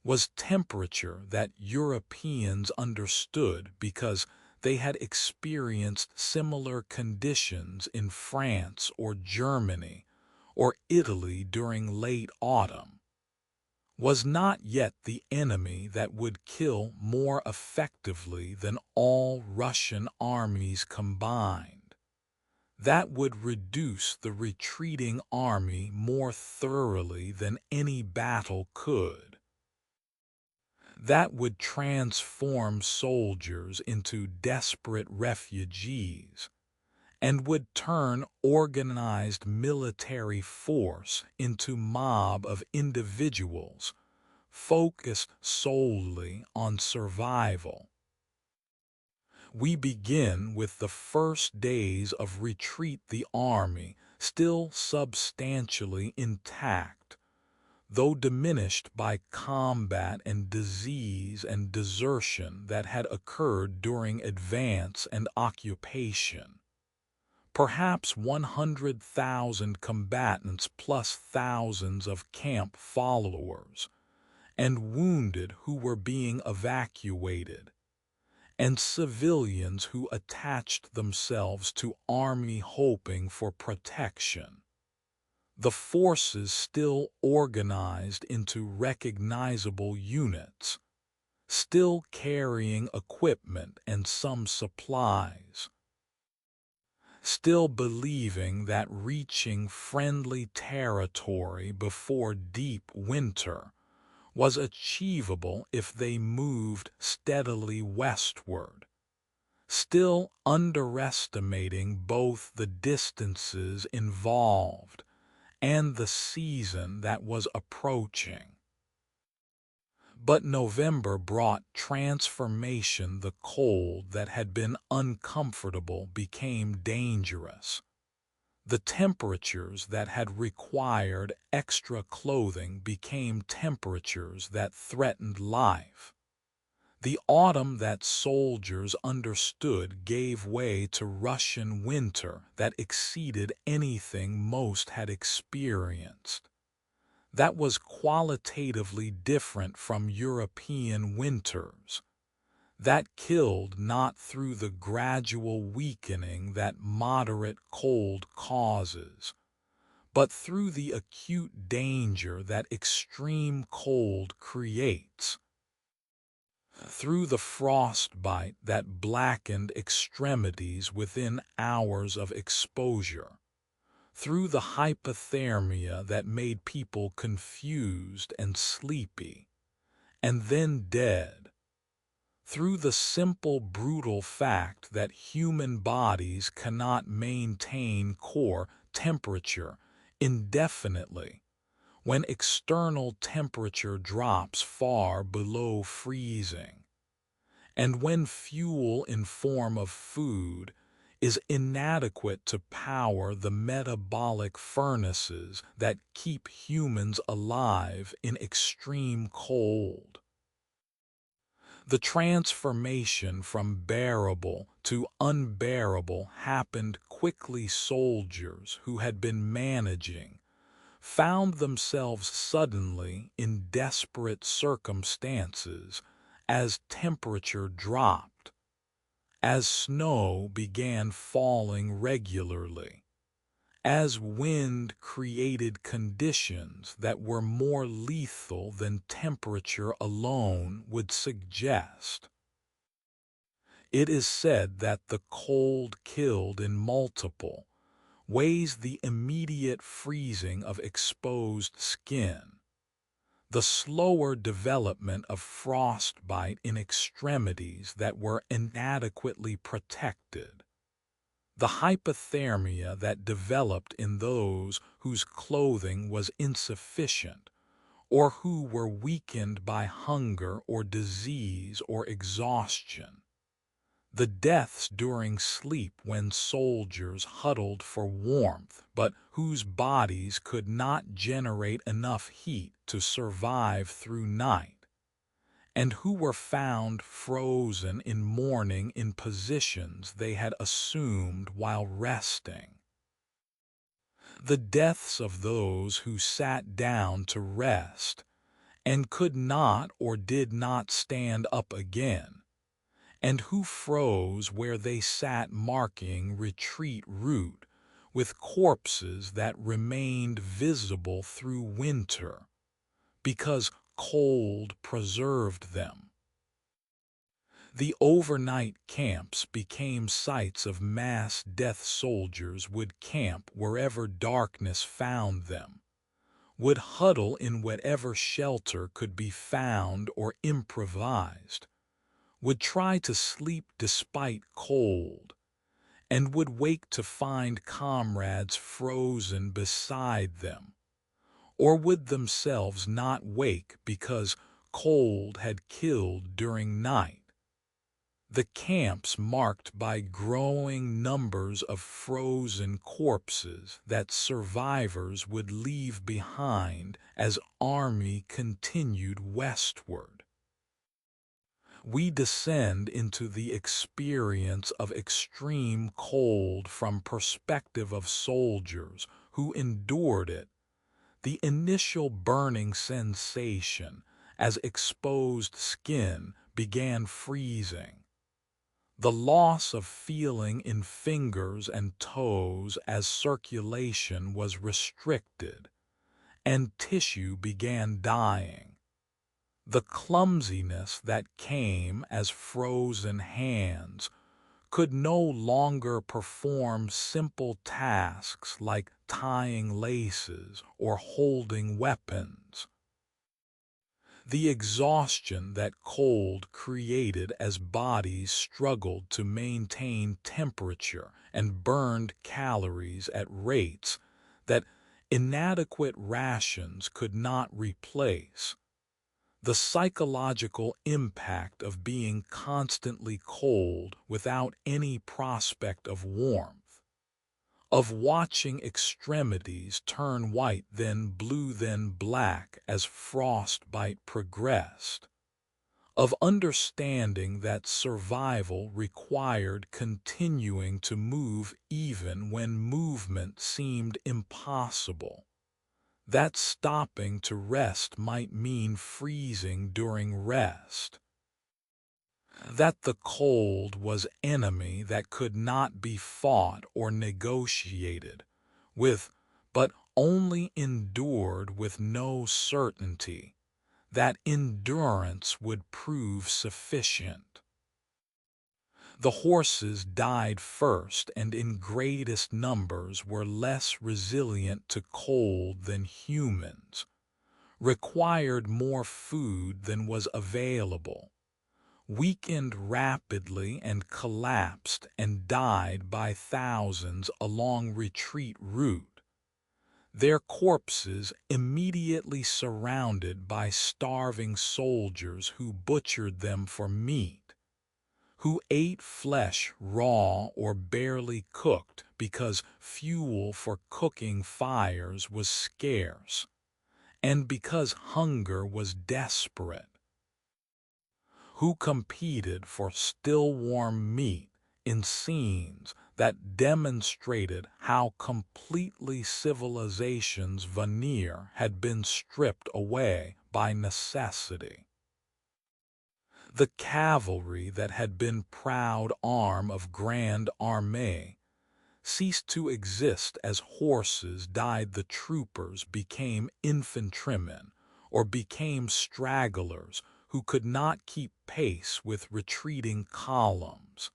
Speaker 1: was temperature that Europeans understood because they had experienced similar conditions in France or Germany or Italy during late autumn, was not yet the enemy that would kill more effectively than all Russian armies combined, that would reduce the retreating army more thoroughly than any battle could, that would transform soldiers into desperate refugees, and would turn organized military force into mob of individuals focused solely on survival. We begin with the first days of retreat, the army still substantially intact, though diminished by combat and disease and desertion that had occurred during advance and occupation. Perhaps 100,000 combatants plus thousands of camp followers, and wounded who were being evacuated, and civilians who attached themselves to army hoping for protection. The forces still organized into recognizable units, still carrying equipment and some supplies, still believing that reaching friendly territory before deep winter was achievable if they moved steadily westward, still underestimating both the distances involved and the season that was approaching. But November brought transformation. The cold that had been uncomfortable became dangerous. The temperatures that had required extra clothing became temperatures that threatened life. The autumn that soldiers understood gave way to Russian winter that exceeded anything most had experienced. That was qualitatively different from European winters, that killed not through the gradual weakening that moderate cold causes, but through the acute danger that extreme cold creates, through the frostbite that blackened extremities within hours of exposure, through the hypothermia that made people confused and sleepy, and then dead, through the simple brutal fact that human bodies cannot maintain core temperature indefinitely when external temperature drops far below freezing, and when fuel in form of food is inadequate to power the metabolic furnaces that keep humans alive in extreme cold. The transformation from bearable to unbearable happened quickly. Soldiers who had been managing found themselves suddenly in desperate circumstances as temperature dropped, as snow began falling regularly, as wind created conditions that were more lethal than temperature alone would suggest. It is said that the cold killed in multiple ways: the immediate freezing of exposed skin, the slower development of frostbite in extremities that were inadequately protected, the hypothermia that developed in those whose clothing was insufficient or who were weakened by hunger or disease or exhaustion, the deaths during sleep when soldiers huddled for warmth but whose bodies could not generate enough heat to survive through night, and who were found frozen in mourning in positions they had assumed while resting. The deaths of those who sat down to rest and could not or did not stand up again, and who froze where they sat marking retreat route, with corpses that remained visible through winter, because cold preserved them. The overnight camps became sites of mass death. Soldiers would camp wherever darkness found them, would huddle in whatever shelter could be found or improvised, would try to sleep despite cold, and would wake to find comrades frozen beside them, or would themselves not wake because cold had killed during night. The camps marked by growing numbers of frozen corpses that survivors would leave behind as army continued westward. We descend into the experience of extreme cold from perspective of soldiers who endured it. The initial burning sensation as exposed skin began freezing. The loss of feeling in fingers and toes as circulation was restricted, and tissue began dying. The clumsiness that came as frozen hands could no longer perform simple tasks like tying laces or holding weapons. The exhaustion that cold created as bodies struggled to maintain temperature and burned calories at rates that inadequate rations could not replace. The psychological impact of being constantly cold without any prospect of warmth, of watching extremities turn white then blue then black as frostbite progressed, of understanding that survival required continuing to move even when movement seemed impossible, that stopping to rest might mean freezing during rest, that the cold was enemy that could not be fought or negotiated with, but only endured with no certainty that endurance would prove sufficient. The horses died first and in greatest numbers were less resilient to cold than humans, required more food than was available, weakened rapidly and collapsed and died by thousands along retreat route, their corpses immediately surrounded by starving soldiers who butchered them for meat, who ate flesh raw or barely cooked because fuel for cooking fires was scarce, and because hunger was desperate, who competed for still warm meat in scenes that demonstrated how completely civilization's veneer had been stripped away by necessity. The cavalry that had been proud arm of Grand Armée ceased to exist as horses died. The troopers became infantrymen or became stragglers who could not keep pace with retreating columns.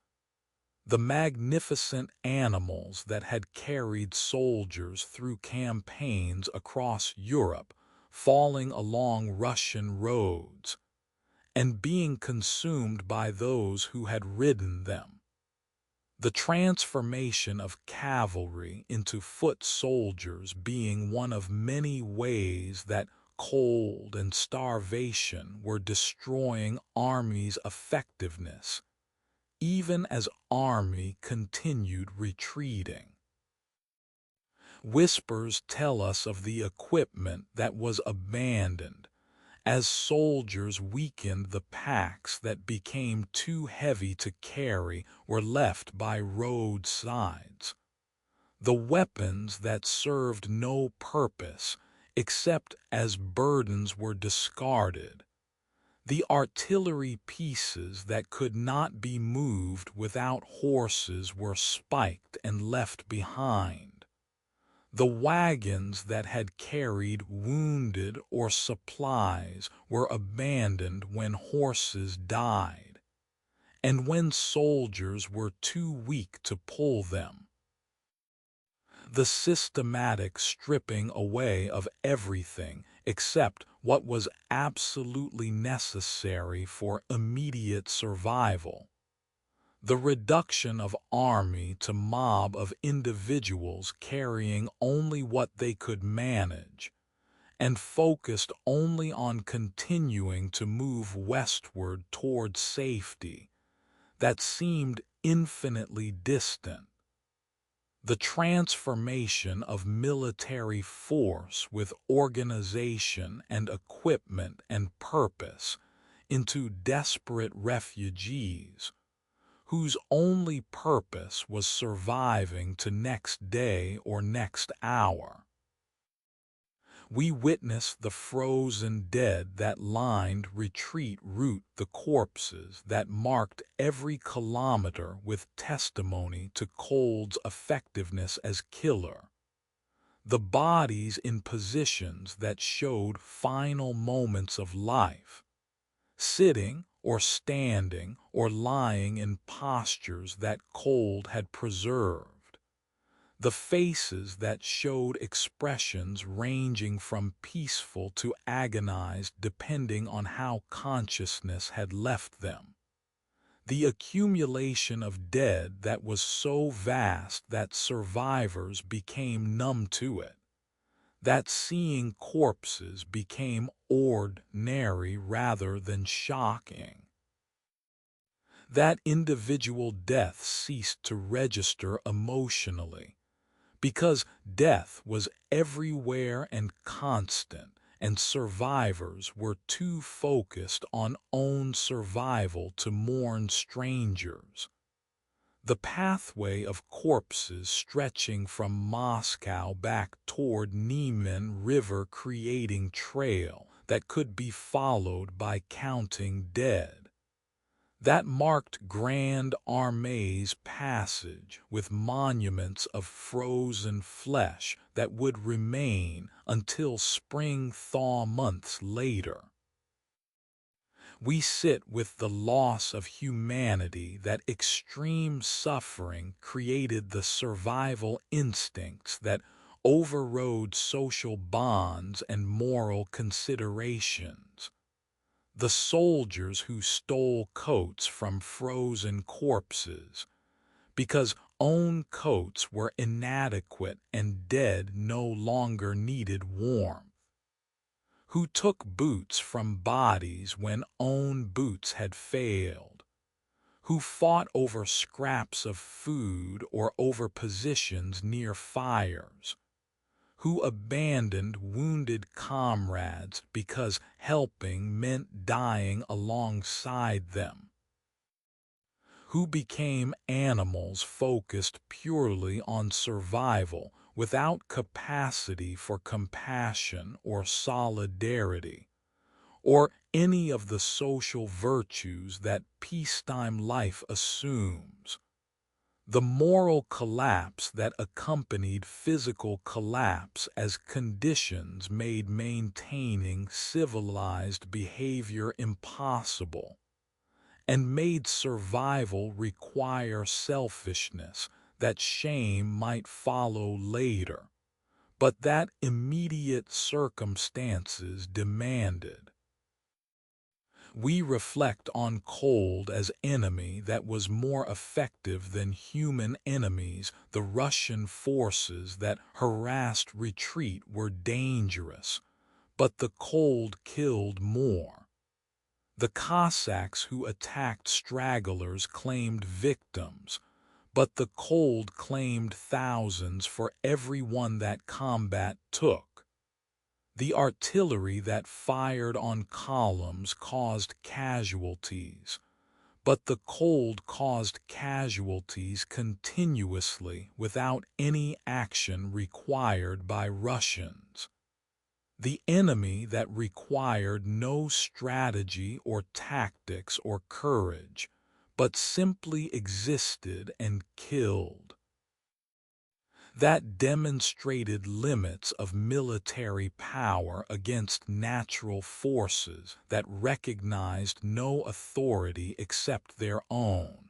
Speaker 1: The magnificent animals that had carried soldiers through campaigns across Europe, falling along Russian roads, and being consumed by those who had ridden them. The transformation of cavalry into foot soldiers being one of many ways that cold and starvation were destroying armies' effectiveness, even as army continued retreating. Whispers tell us of the equipment that was abandoned as soldiers weakened, the packs that became too heavy to carry were left by roadsides. The weapons that served no purpose except as burdens were discarded. The artillery pieces that could not be moved without horses were spiked and left behind. The wagons that had carried wounded or supplies were abandoned when horses died, and when soldiers were too weak to pull them. The systematic stripping away of everything except what was absolutely necessary for immediate survival. The reduction of army to mob of individuals carrying only what they could manage, and focused only on continuing to move westward toward safety, that seemed infinitely distant. The transformation of military force with organization and equipment and purpose into desperate refugees, whose only purpose was surviving to next day or next hour. We witnessed the frozen dead that lined retreat route, the corpses that marked every kilometer with testimony to cold's effectiveness as killer, the bodies in positions that showed final moments of life, sitting or standing or lying in postures that cold had preserved, the faces that showed expressions ranging from peaceful to agonized depending on how consciousness had left them. The accumulation of dead that was so vast that survivors became numb to it, that seeing corpses became ordinary rather than shocking. That individual death ceased to register emotionally, because death was everywhere and constant, and survivors were too focused on own survival to mourn strangers. The pathway of corpses stretching from Moscow back toward Niemen River, creating trail that could be followed by counting dead, that marked Grand Armée's passage with monuments of frozen flesh that would remain until spring thaw months later. We sit with the loss of humanity, that extreme suffering created the survival instincts that overrode social bonds and moral considerations. The soldiers who stole coats from frozen corpses, because own coats were inadequate and dead no longer needed warmth. Who took boots from bodies when own boots had failed. Who fought over scraps of food or over positions near fires. Who abandoned wounded comrades because helping meant dying alongside them. Who became animals focused purely on survival without capacity for compassion or solidarity, or any of the social virtues that peacetime life assumes. The moral collapse that accompanied physical collapse as conditions made maintaining civilized behavior impossible, and made survival require selfishness that shame might follow later, but that immediate circumstances demanded. We reflect on cold as enemy that was more effective than human enemies. The Russian forces that harassed retreat were dangerous, but the cold killed more. The Cossacks who attacked stragglers claimed victims, but the cold claimed thousands for every one that combat took. The artillery that fired on columns caused casualties, but the cold caused casualties continuously without any action required by Russians. The enemy that required no strategy or tactics or courage, but simply existed and killed. That demonstrated limits of military power against natural forces that recognized no authority except their own.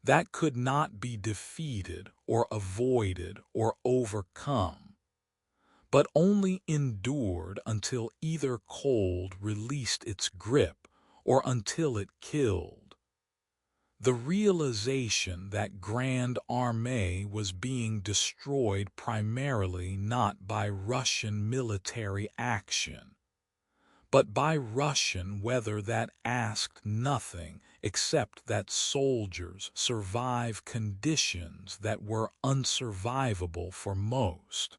Speaker 1: That could not be defeated or avoided or overcome, but only endured until either cold released its grip or until it killed. The realization that Grande Armée was being destroyed primarily not by Russian military action, but by Russian weather that asked nothing except that soldiers survive conditions that were unsurvivable for most.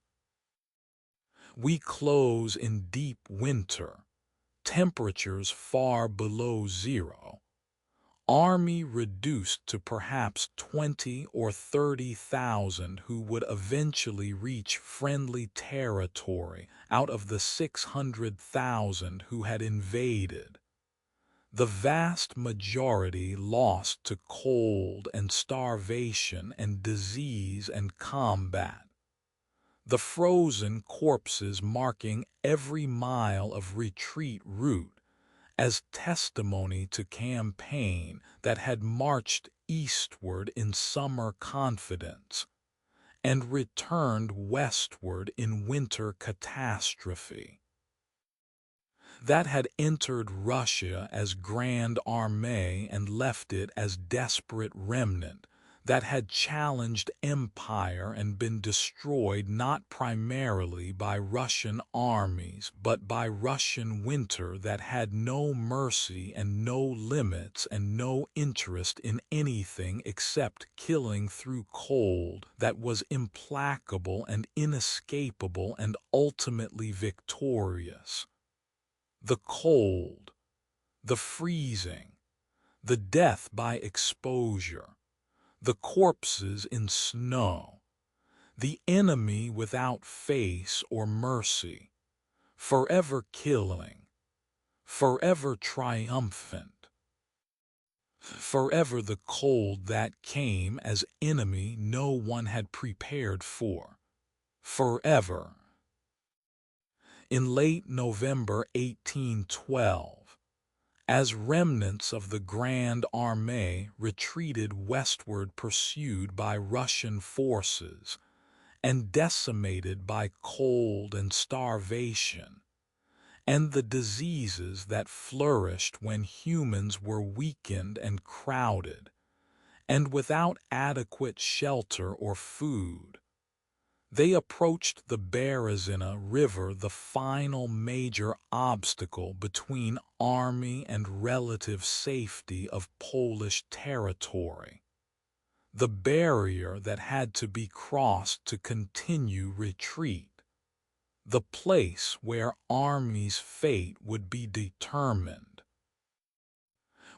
Speaker 1: We close in deep winter, temperatures far below zero. Army reduced to perhaps 20 or 30,000 who would eventually reach friendly territory out of the 600,000 who had invaded. The vast majority lost to cold and starvation and disease and combat. The frozen corpses marking every mile of retreat route as testimony to campaign that had marched eastward in summer confidence and returned westward in winter catastrophe, that had entered Russia as Grande Armée and left it as desperate remnant, that had challenged empire and been destroyed not primarily by Russian armies but by Russian winter that had no mercy and no limits and no interest in anything except killing through cold, that was implacable and inescapable and ultimately victorious. The cold, the freezing, the death by exposure, the corpses in snow, the enemy without face or mercy, forever killing, forever triumphant, forever the cold that came as enemy no one had prepared for, forever. In late November 1812, as remnants of the Grande Armée retreated westward pursued by Russian forces and decimated by cold and starvation, and the diseases that flourished when humans were weakened and crowded, and without adequate shelter or food, they approached the Berezina River, the final major obstacle between army and relative safety of Polish territory, the barrier that had to be crossed to continue retreat, the place where army's fate would be determined,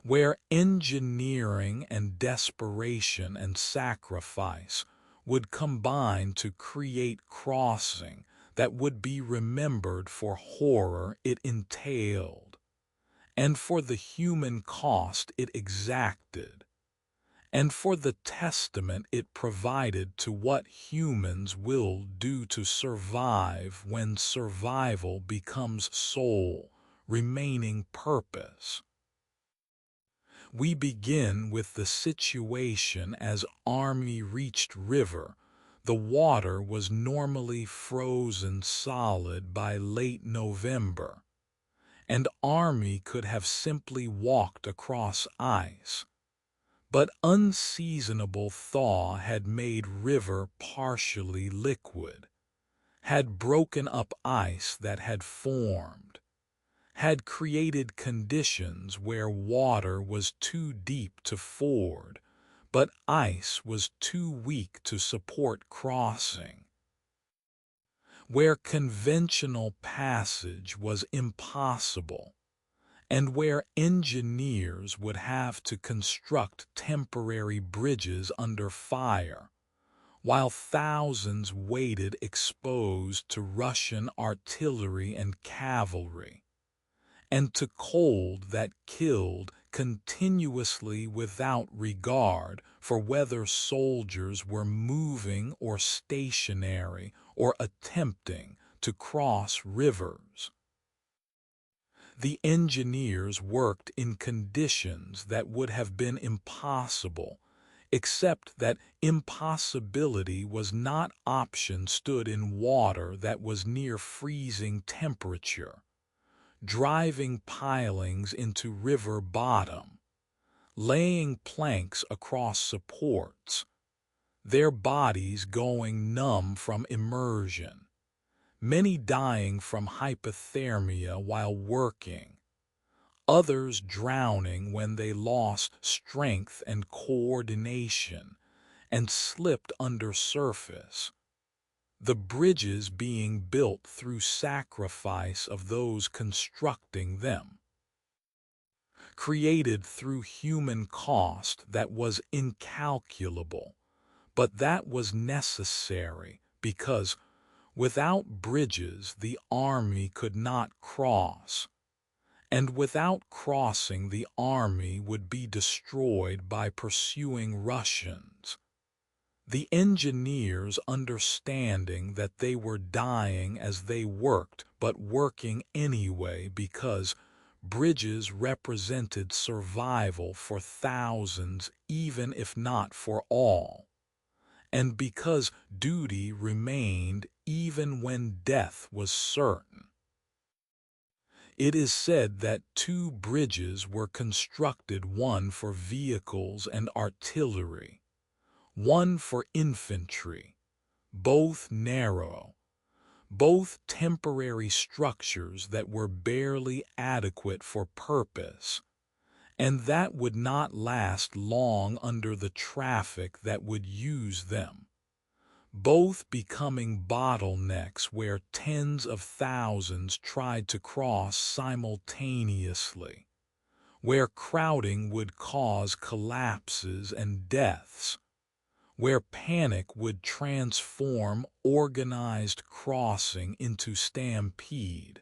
Speaker 1: where engineering and desperation and sacrifice would combine to create crossing that would be remembered for horror it entailed, and for the human cost it exacted, and for the testament it provided to what humans will do to survive when survival becomes sole, remaining purpose. We begin with the situation as army reached river. The water was normally frozen solid by late November, and army could have simply walked across ice. But unseasonable thaw had made river partially liquid, had broken up ice that had formed, had created conditions where water was too deep to ford, but ice was too weak to support crossing. where conventional passage was impossible, and where engineers would have to construct temporary bridges under fire, while thousands waited exposed to Russian artillery and cavalry, and to cold that killed continuously without regard for whether soldiers were moving or stationary or attempting to cross rivers. The engineers worked in conditions that would have been impossible, except that impossibility was not option stood in water that was near freezing temperature, driving pilings into river bottom, laying planks across supports, their bodies going numb from immersion, many dying from hypothermia while working, others drowning when they lost strength and coordination and slipped under surface, the bridges being built through sacrifice of those constructing them, created through human cost that was incalculable, but that was necessary because without bridges the army could not cross, and without crossing the army would be destroyed by pursuing Russians. The engineers, understanding that they were dying as they worked, but working anyway because bridges represented survival for thousands even if not for all, and because duty remained even when death was certain. It is said that 2 bridges were constructed, one for vehicles and artillery, one for infantry, both narrow, both temporary structures that were barely adequate for purpose, and that would not last long under the traffic that would use them, both becoming bottlenecks where tens of thousands tried to cross simultaneously, where crowding would cause collapses and deaths, where panic would transform organized crossing into stampede,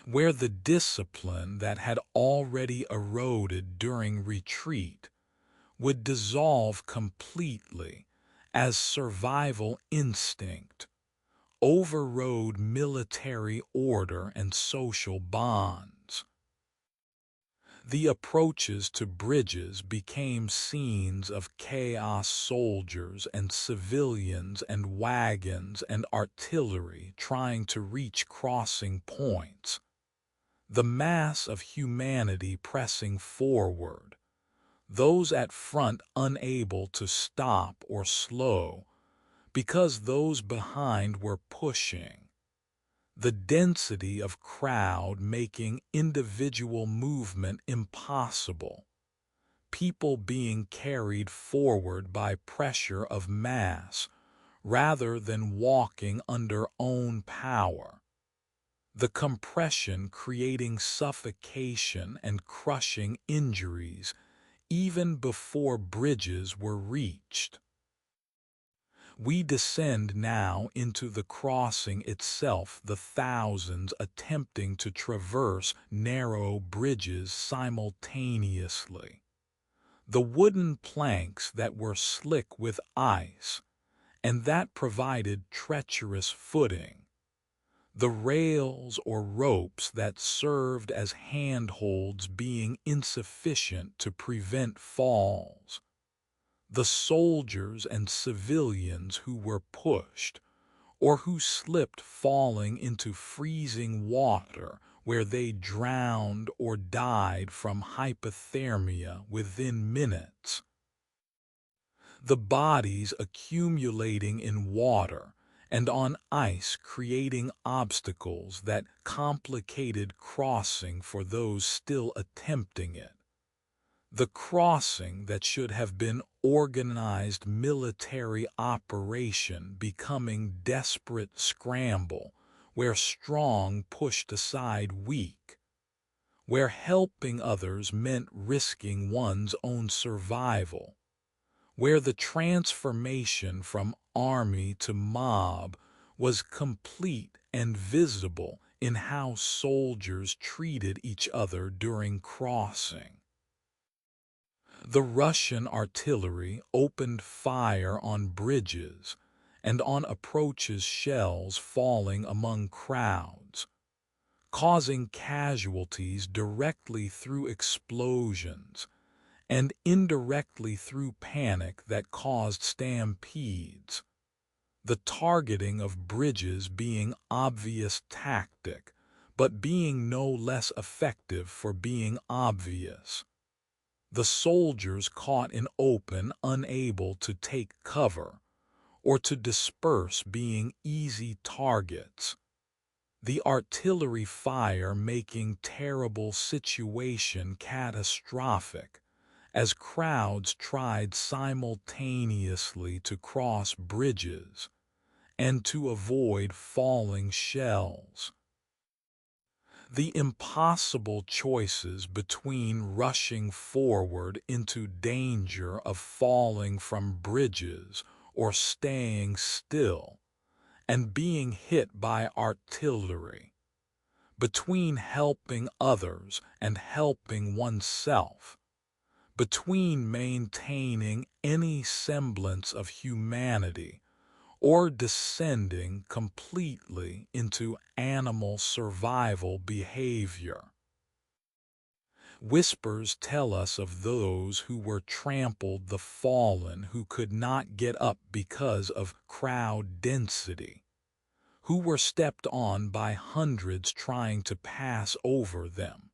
Speaker 1: where the discipline that had already eroded during retreat would dissolve completely as survival instinct overrode military order and social bonds. The approaches to bridges became scenes of chaos, soldiers and civilians and wagons and artillery trying to reach crossing points, the mass of humanity pressing forward, those at front unable to stop or slow because those behind were pushing, the density of crowd making individual movement impossible, people being carried forward by pressure of mass rather than walking under own power, the compression creating suffocation and crushing injuries even before bridges were reached. We descend now into the crossing itself, the thousands attempting to traverse narrow bridges simultaneously, the wooden planks that were slick with ice and that provided treacherous footing, the rails or ropes that served as handholds being insufficient to prevent falls, the soldiers and civilians who were pushed, or who slipped falling into freezing water where they drowned or died from hypothermia within minutes, the bodies accumulating in water and on ice creating obstacles that complicated crossing for those still attempting it, The crossing that should have been organized military operation becoming desperate scramble, where strong pushed aside weak, where helping others meant risking one's own survival, where the transformation from army to mob was complete and visible in how soldiers treated each other during crossing. The Russian artillery opened fire on bridges and on approaches, shells falling among crowds, causing casualties directly through explosions and indirectly through panic that caused stampedes. The targeting of bridges being obvious tactic, but being no less effective for being obvious. The soldiers caught in open unable to take cover or to disperse being easy targets. The artillery fire making terrible situation catastrophic as crowds tried simultaneously to cross bridges and to avoid falling shells. The impossible choices between rushing forward into danger of falling from bridges or staying still and being hit by artillery, between helping others and helping oneself, between maintaining any semblance of humanity or descending completely into animal survival behavior. Whispers tell us of those who were trampled, the fallen who could not get up because of crowd density, who were stepped on by hundreds trying to pass over them,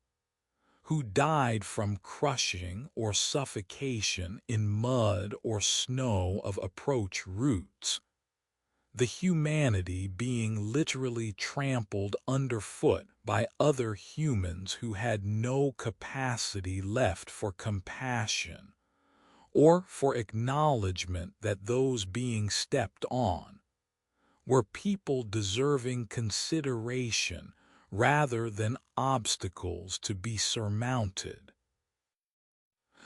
Speaker 1: who died from crushing or suffocation in mud or snow of approach routes, the humanity being literally trampled underfoot by other humans who had no capacity left for compassion or for acknowledgement that those being stepped on were people deserving consideration rather than obstacles to be surmounted.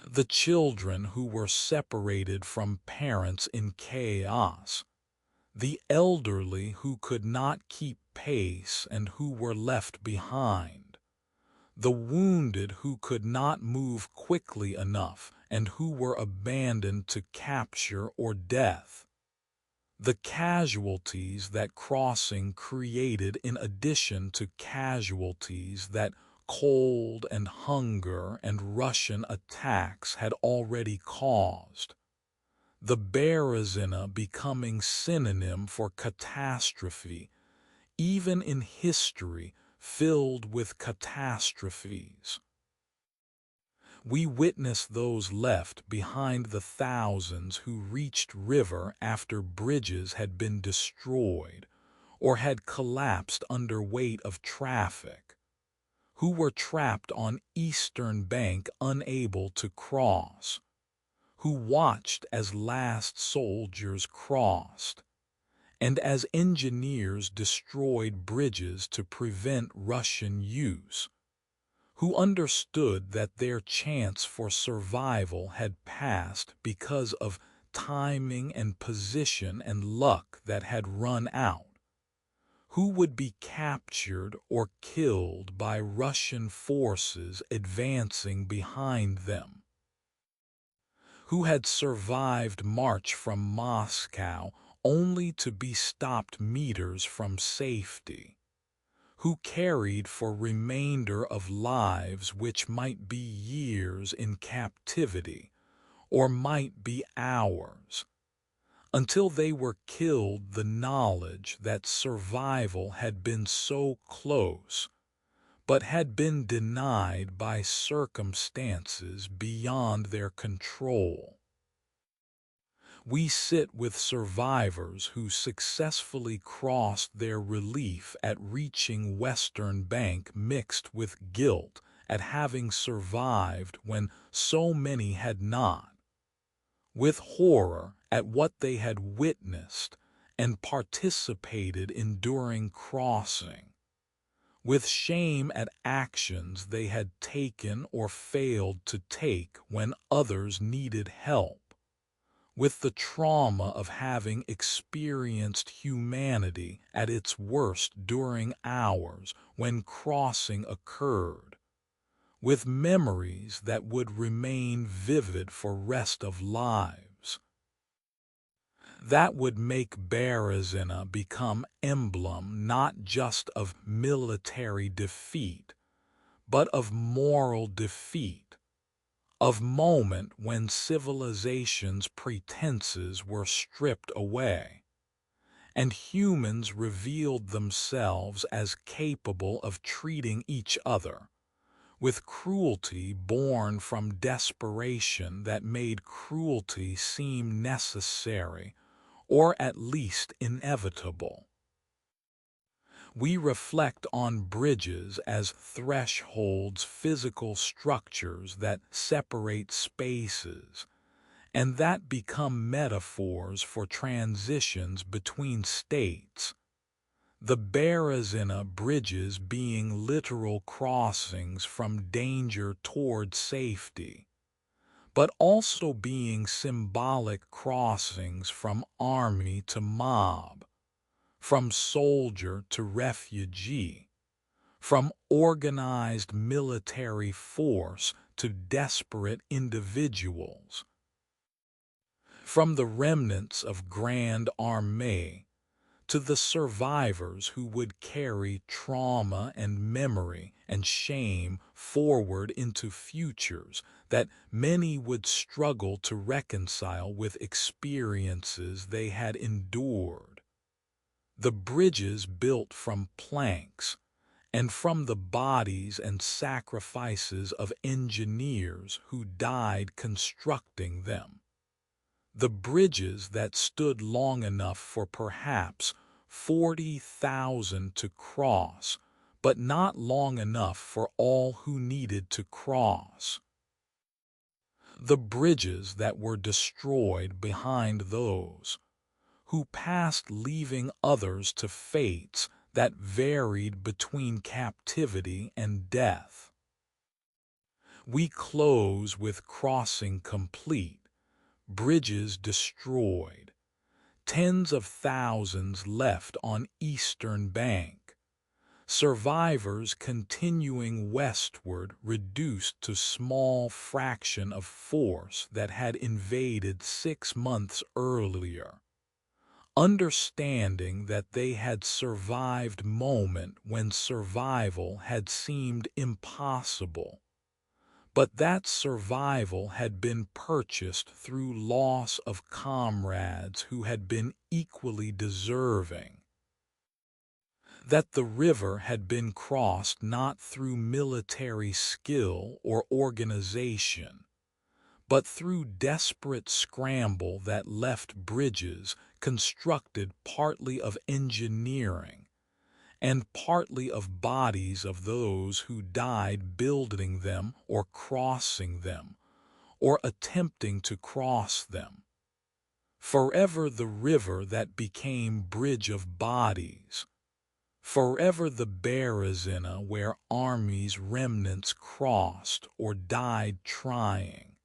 Speaker 1: The children who were separated from parents in chaos, the elderly who could not keep pace and who were left behind, the wounded who could not move quickly enough and who were abandoned to capture or death, the casualties that crossing created in addition to casualties that cold and hunger and Russian attacks had already caused, the Berezina becoming synonym for catastrophe, even in history filled with catastrophes. We witness those left behind, the thousands who reached river after bridges had been destroyed or had collapsed under weight of traffic, who were trapped on eastern bank unable to cross, who watched as last soldiers crossed, and as engineers destroyed bridges to prevent Russian use, who understood that their chance for survival had passed because of timing and position and luck that had run out, who would be captured or killed by Russian forces advancing behind them, who had survived march from Moscow only to be stopped meters from safety, who carried for remainder of lives which might be years in captivity or might be hours, until they were killed the knowledge that survival had been so close but had been denied by circumstances beyond their control. We sit with survivors who successfully crossed their relief at reaching Western Bank mixed with guilt at having survived when so many had not, with horror at what they had witnessed and participated in during crossing, with shame at actions they had taken or failed to take when others needed help, with the trauma of having experienced humanity at its worst during hours when crossing occurred, with memories that would remain vivid for rest of lives. That would make Berezina become emblem not just of military defeat, but of moral defeat, of moment when civilization's pretenses were stripped away, and humans revealed themselves as capable of treating each other with cruelty born from desperation that made cruelty seem necessary or at least inevitable. We reflect on bridges as thresholds, physical structures that separate spaces, and that become metaphors for transitions between states. The Berezina bridges being literal crossings from danger toward safety, but also being symbolic crossings from army to mob, from soldier to refugee, from organized military force to desperate individuals, from the remnants of Grand Armée to the survivors who would carry trauma and memory and shame forward into futures that many would struggle to reconcile with experiences they had endured. The bridges built from planks and from the bodies and sacrifices of engineers who died constructing them. The bridges that stood long enough for perhaps 40,000 to cross, but not long enough for all who needed to cross. The bridges that were destroyed behind those who passed, leaving others to fates that varied between captivity and death. We close with crossing complete, bridges destroyed, tens of thousands left on eastern bank, survivors continuing westward reduced to small fraction of force that had invaded 6 months earlier, understanding that they had survived moment when survival had seemed impossible, but that survival had been purchased through loss of comrades who had been equally deserving, that the river had been crossed not through military skill or organization, but through desperate scramble that left bridges constructed partly of engineering and partly of bodies of those who died building them or crossing them, or attempting to cross them. Forever the river that became bridge of bodies, forever the Berezina where armies' remnants crossed or died trying,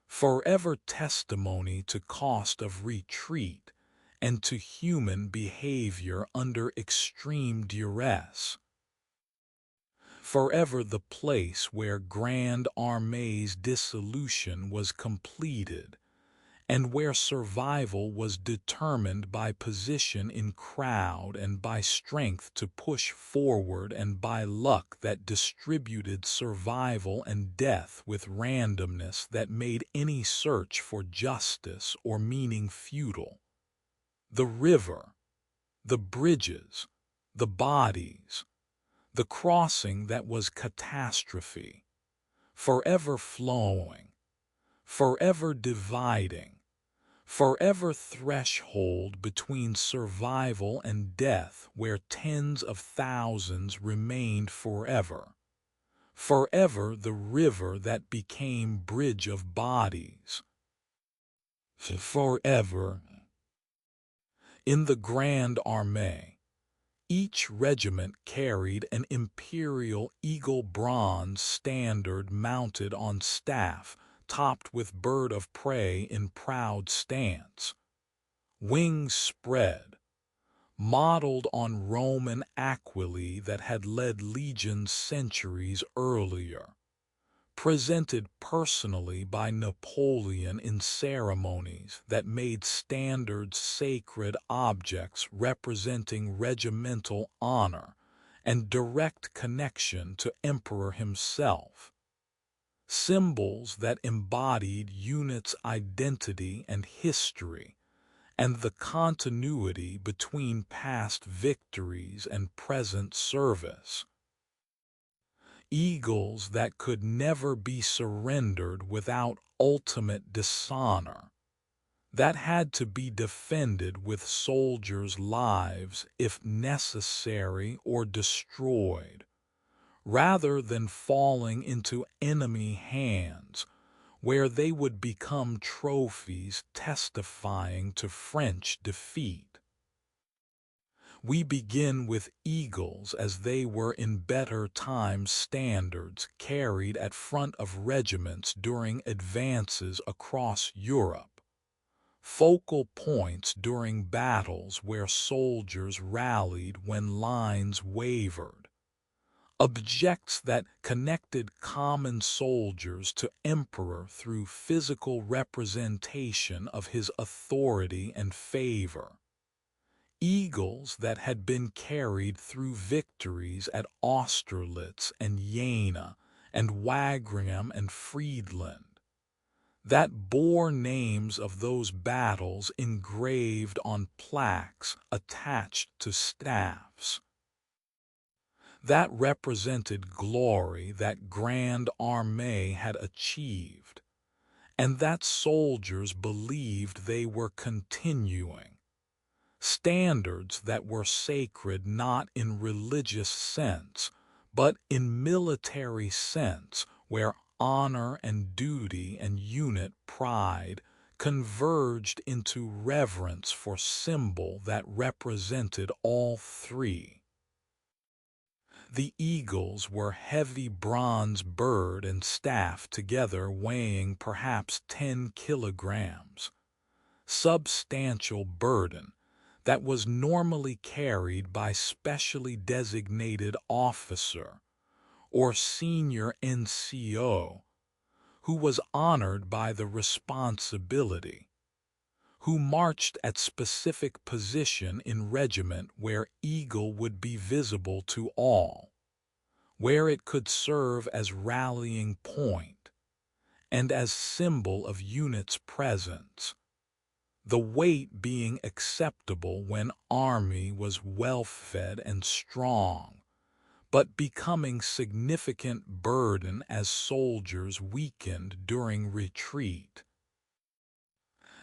Speaker 1: forever testimony to cost of retreat and to human behavior under extreme duress. Forever the place where Grand Armée's dissolution was completed, and where survival was determined by position in crowd and by strength to push forward and by luck that distributed survival and death with randomness that made any search for justice or meaning futile. The river, the bridges, the bodies, the crossing that was catastrophe, forever flowing, forever dividing, forever threshold between survival and death where tens of thousands remained forever, forever the river that became bridge of bodies. Forever. In the Grande Armée, each regiment carried an imperial eagle bronze standard mounted on staff, topped with bird of prey in proud stance. Wings spread, modeled on Roman aquili that had led legions centuries earlier, presented personally by Napoleon in ceremonies that made standards sacred objects representing regimental honor and direct connection to Emperor himself, symbols that embodied units' identity and history, and the continuity between past victories and present service. Eagles that could never be surrendered without ultimate dishonor, that had to be defended with soldiers' lives if necessary or destroyed, rather than falling into enemy hands, where they would become trophies testifying to French defeat. We begin with eagles as they were in better times standards carried at front of regiments during advances across Europe, focal points during battles where soldiers rallied when lines wavered, objects that connected common soldiers to emperor through physical representation of his authority and favor. Eagles that had been carried through victories at Austerlitz and Jena and Wagram and Friedland, that bore names of those battles engraved on plaques attached to staffs, that represented glory that Grande Armée had achieved, and that soldiers believed they were continuing. Standards that were sacred not in religious sense, but in military sense, where honor and duty and unit pride converged into reverence for symbol that represented all three. The eagles were heavy bronze bird and staff together weighing perhaps 10 kilograms, substantial burden that was normally carried by specially designated officer or senior NCO, who was honored by the responsibility, who marched at specific position in regiment where eagle would be visible to all, where it could serve as rallying point and as symbol of unit's presence, the weight being acceptable when army was well-fed and strong, but becoming significant burden as soldiers weakened during retreat.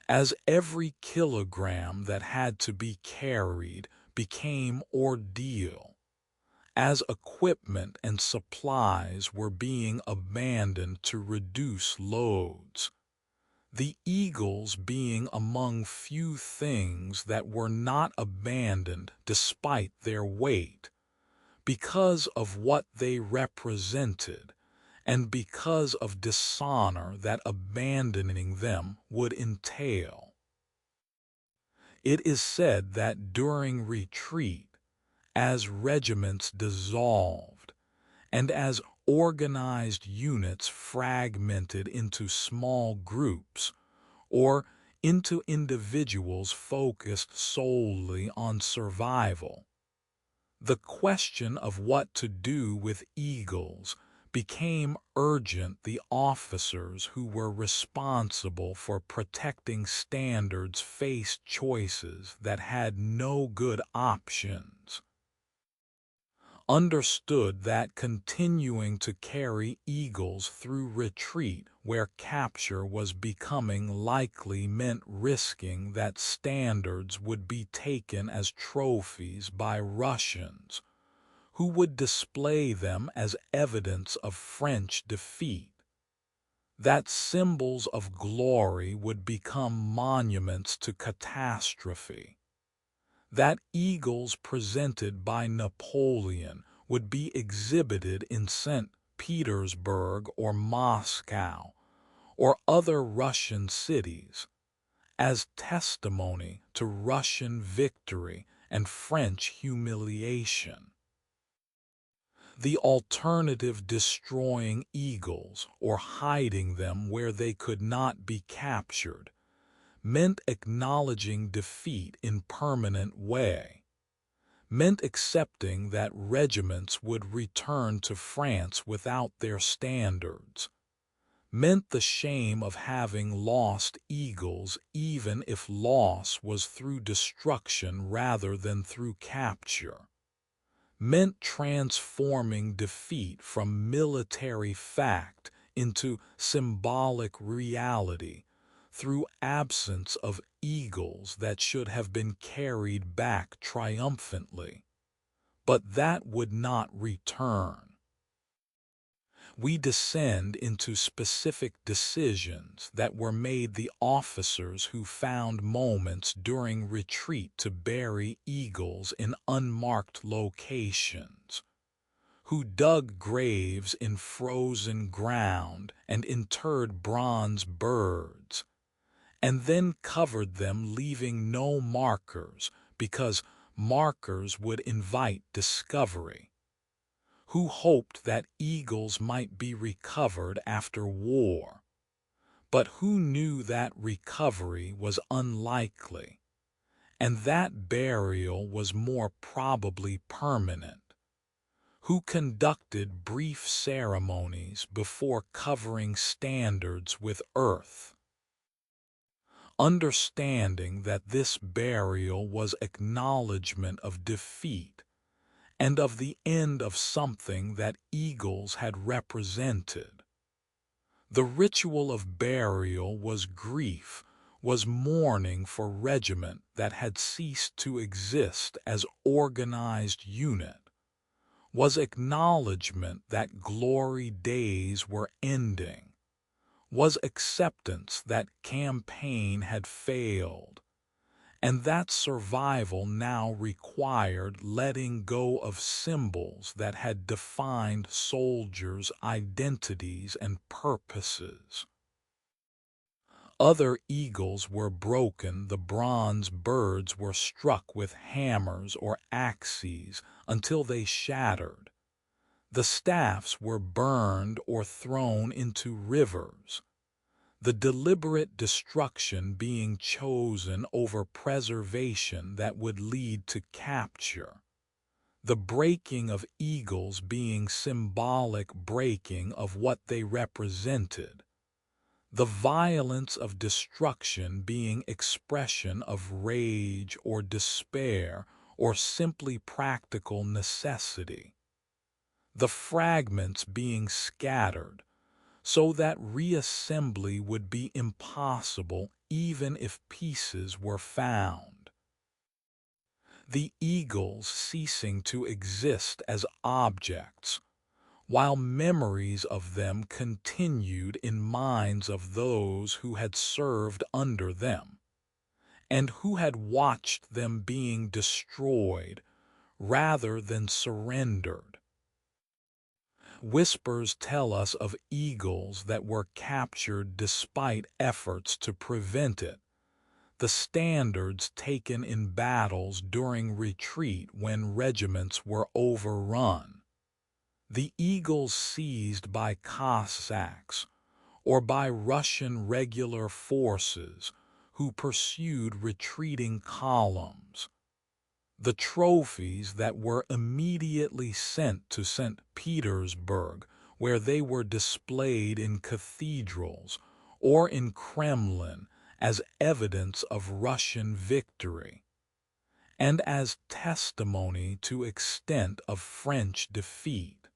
Speaker 1: As every kilogram that had to be carried became ordeal, as equipment and supplies were being abandoned to reduce loads, the eagles being among few things that were not abandoned despite their weight, because of what they represented, and because of dishonor that abandoning them would entail. It is said that during retreat, as regiments dissolved, and as organized units fragmented into small groups, or into individuals focused solely on survival, the question of what to do with eagles became urgent. The officers who were responsible for protecting standards faced choices that had no good options. Understood that continuing to carry eagles through retreat where capture was becoming likely meant risking that standards would be taken as trophies by Russians, who would display them as evidence of French defeat. That symbols of glory would become monuments to catastrophe. That eagles presented by Napoleon would be exhibited in St. Petersburg or Moscow or other Russian cities as testimony to Russian victory and French humiliation. The alternative, destroying eagles or hiding them where they could not be captured, meant acknowledging defeat in permanent way, meant accepting that regiments would return to France without their standards, meant the shame of having lost eagles even if loss was through destruction rather than through capture, meant transforming defeat from military fact into symbolic reality through absence of eagles that should have been carried back triumphantly, but that would not return. We descend into specific decisions that were made the officers who found moments during retreat to bury eagles in unmarked locations, who dug graves in frozen ground and interred bronze birds, and then covered them, leaving no markers because markers would invite discovery, who hoped that eagles might be recovered after war, but who knew that recovery was unlikely, and that burial was more probably permanent, who conducted brief ceremonies before covering standards with earth, understanding that this burial was acknowledgment of defeat and of the end of something that eagles had represented. The ritual of burial was grief, was mourning for regiment that had ceased to exist as organized unit, was acknowledgment that glory days were ending, was acceptance that campaign had failed, and that survival now required letting go of symbols that had defined soldiers' identities and purposes. Other eagles were broken, the bronze birds were struck with hammers or axes until they shattered. The staffs were burned or thrown into rivers, the deliberate destruction being chosen over preservation that would lead to capture, the breaking of eagles being symbolic breaking of what they represented, the violence of destruction being expression of rage or despair or simply practical necessity, the fragments being scattered, so that reassembly would be impossible even if pieces were found. The eagles ceasing to exist as objects, while memories of them continued in minds of those who had served under them, and who had watched them being destroyed rather than surrendered. Whispers tell us of eagles that were captured despite efforts to prevent it, the standards taken in battles during retreat when regiments were overrun, the eagles seized by Cossacks or by Russian regular forces who pursued retreating columns, the trophies that were immediately sent to St. Petersburg, where they were displayed in cathedrals or in Kremlin as evidence of Russian victory, and as testimony to extent of French defeat.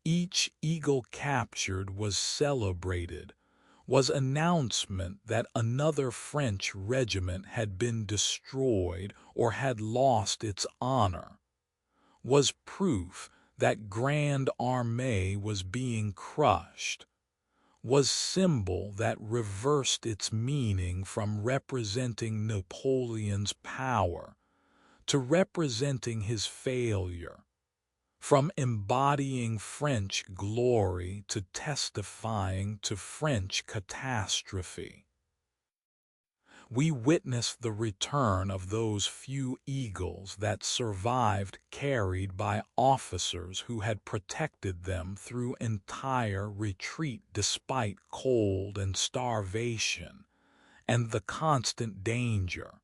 Speaker 1: Each eagle captured was celebrated, was announcement that another French regiment had been destroyed or had lost its honor, was proof that Grande Armée was being crushed, was symbol that reversed its meaning from representing Napoleon's power to representing his failure, from embodying French glory to testifying to French catastrophe. We witness the return of those few eagles that survived, carried by officers who had protected them through entire retreat despite cold and starvation and the constant danger,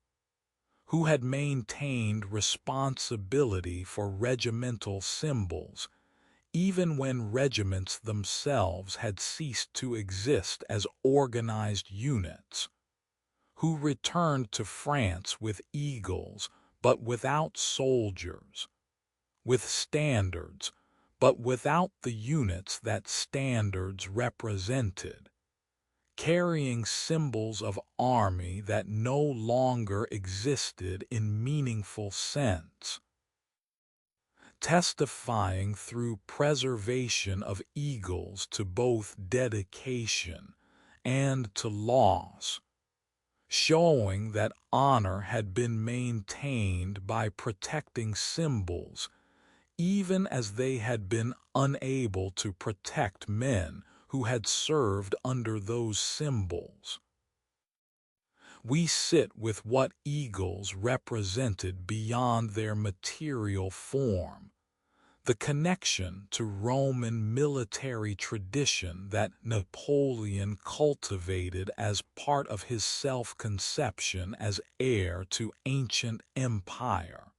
Speaker 1: who had maintained responsibility for regimental symbols even when regiments themselves had ceased to exist as organized units, who returned to France with eagles but without soldiers, with standards but without the units that standards represented, carrying symbols of army that no longer existed in meaningful sense, testifying through preservation of eagles to both dedication and to loss, showing that honor had been maintained by protecting symbols even as they had been unable to protect men who had served under those symbols. We sit with what eagles represented beyond their material form, the connection to Roman military tradition that Napoleon cultivated as part of his self-conception as heir to ancient empire,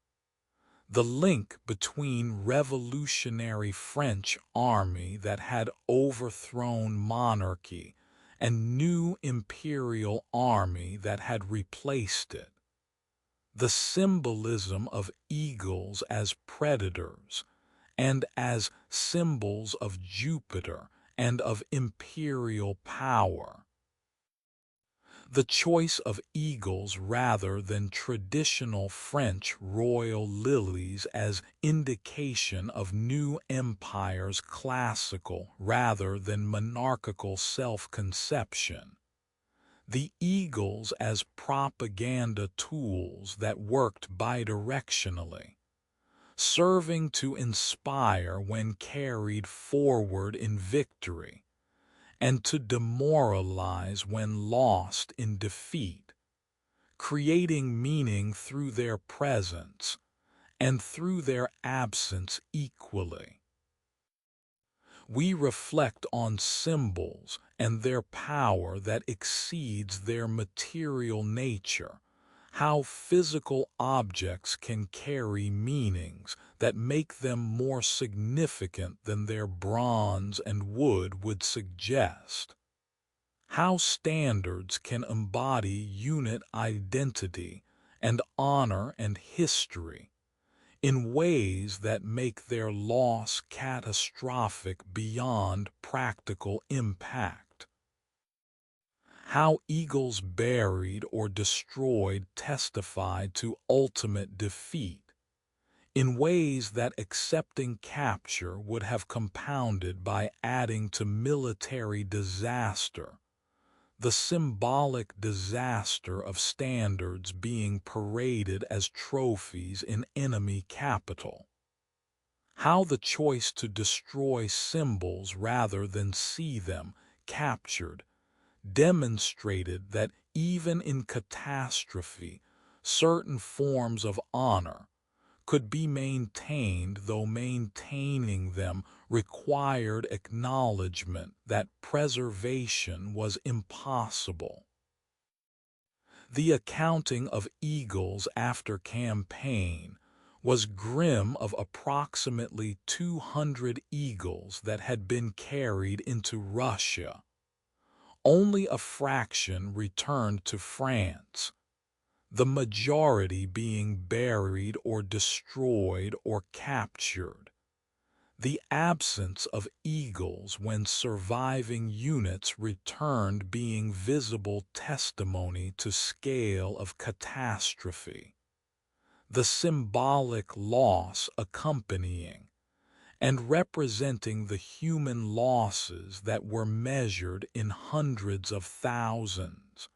Speaker 1: the link between revolutionary French army that had overthrown monarchy and new imperial army that had replaced it, the symbolism of eagles as predators and as symbols of Jupiter and of imperial power, the choice of eagles rather than traditional French royal lilies as indication of new empire's classical rather than monarchical self-conception, the eagles as propaganda tools that worked bidirectionally, serving to inspire when carried forward in victory, and to demoralize when lost in defeat, creating meaning through their presence and through their absence equally. We reflect on symbols and their power that exceeds their material nature, how physical objects can carry meanings that make them more significant than their bronze and wood would suggest, how standards can embody unit identity and honor and history in ways that make their loss catastrophic beyond practical impact. How eagles buried or destroyed testified to ultimate defeat, in ways that accepting capture would have compounded by adding to military disaster, the symbolic disaster of standards being paraded as trophies in enemy capital. How the choice to destroy symbols rather than see them captured demonstrated that even in catastrophe, certain forms of honor could be maintained, though maintaining them required acknowledgement that preservation was impossible. The accounting of eagles after campaign was grim of approximately 200 eagles that had been carried into Russia. Only a fraction returned to France, the majority being buried or destroyed or captured. The absence of eagles when surviving units returned being visible testimony to scale of catastrophe. the symbolic loss accompanying and representing the human losses that were measured in hundreds of thousands.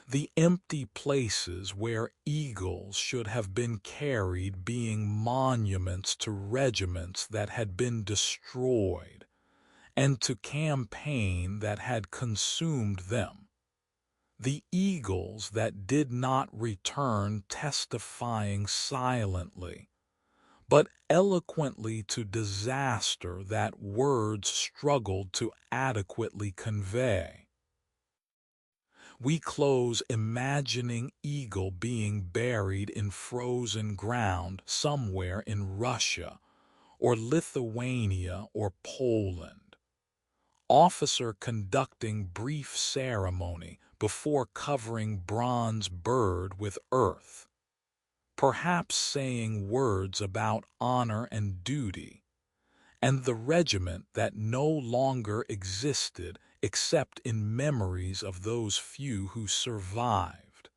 Speaker 1: The empty places where eagles should have been carried being monuments to regiments that had been destroyed and to campaign that had consumed them. The eagles that did not return testifying silently, but eloquently to disaster that words struggled to adequately convey. We close imagining eagle being buried in frozen ground somewhere in Russia or Lithuania or Poland. Officer conducting brief ceremony before covering bronze bird with earth, perhaps saying words about honor and duty, and the regiment that no longer existed except in memories of those few who survived.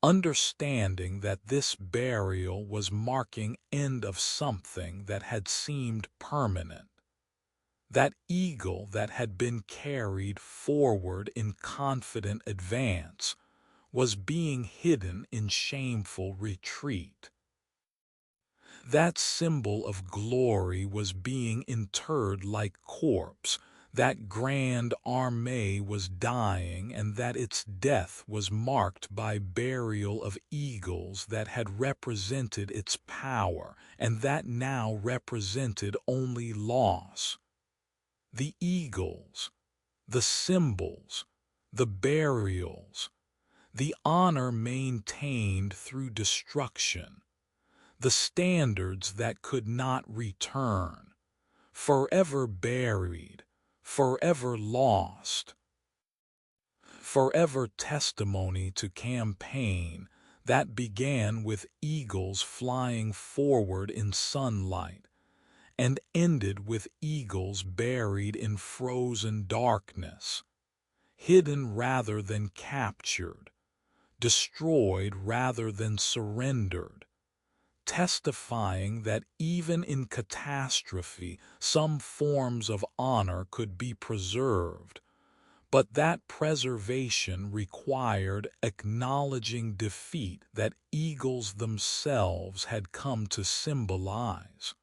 Speaker 1: Understanding that this burial was marking end of something that had seemed permanent. That eagle that had been carried forward in confident advance was being hidden in shameful retreat. That symbol of glory was being interred like corpse, that grand armée was dying, and that its death was marked by burial of eagles that had represented its power, and that now represented only loss. The eagles, the symbols, the burials, the honor maintained through destruction, the standards that could not return, forever buried, forever lost, forever testimony to campaign that began with eagles flying forward in sunlight and ended with eagles buried in frozen darkness, hidden rather than captured, destroyed rather than surrendered, testifying that even in catastrophe some forms of honor could be preserved, but that preservation required acknowledging defeat that eagles themselves had come to symbolize.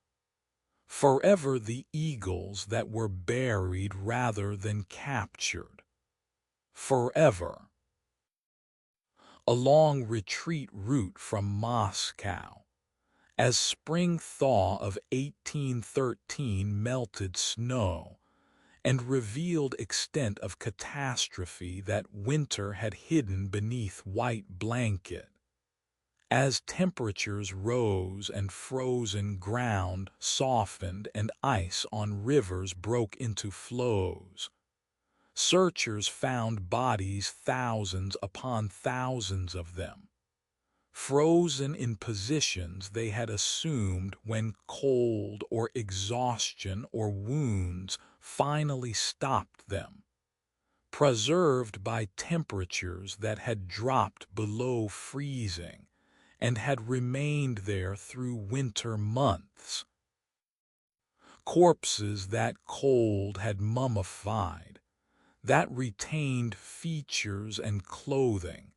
Speaker 1: Forever the eagles that were buried rather than captured. Forever. A long retreat route from Moscow. As spring thaw of 1813 melted snow and revealed extent of catastrophe that winter had hidden beneath white blanket, as temperatures rose and frozen ground softened and ice on rivers broke into flows, searchers found bodies, thousands upon thousands of them, frozen in positions they had assumed when cold or exhaustion or wounds finally stopped them, preserved by temperatures that had dropped below freezing and had remained there through winter months. Corpses that cold had mummified, that retained features and clothing,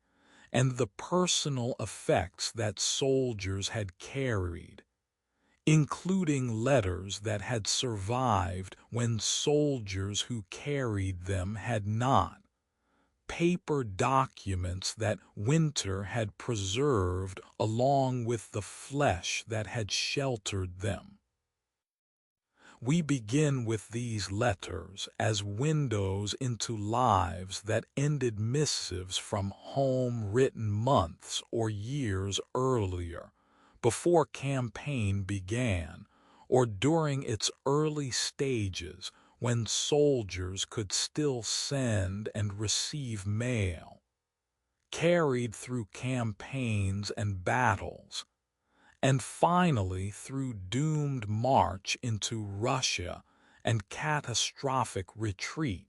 Speaker 1: and the personal effects that soldiers had carried, including letters that had survived when soldiers who carried them had not, paper documents that winter had preserved along with the flesh that had sheltered them. We begin with these letters as windows into lives that ended, missives from home written months or years earlier, before campaign began, or during its early stages when soldiers could still send and receive mail, carried through campaigns and battles, and finally through doomed march into Russia and catastrophic retreat.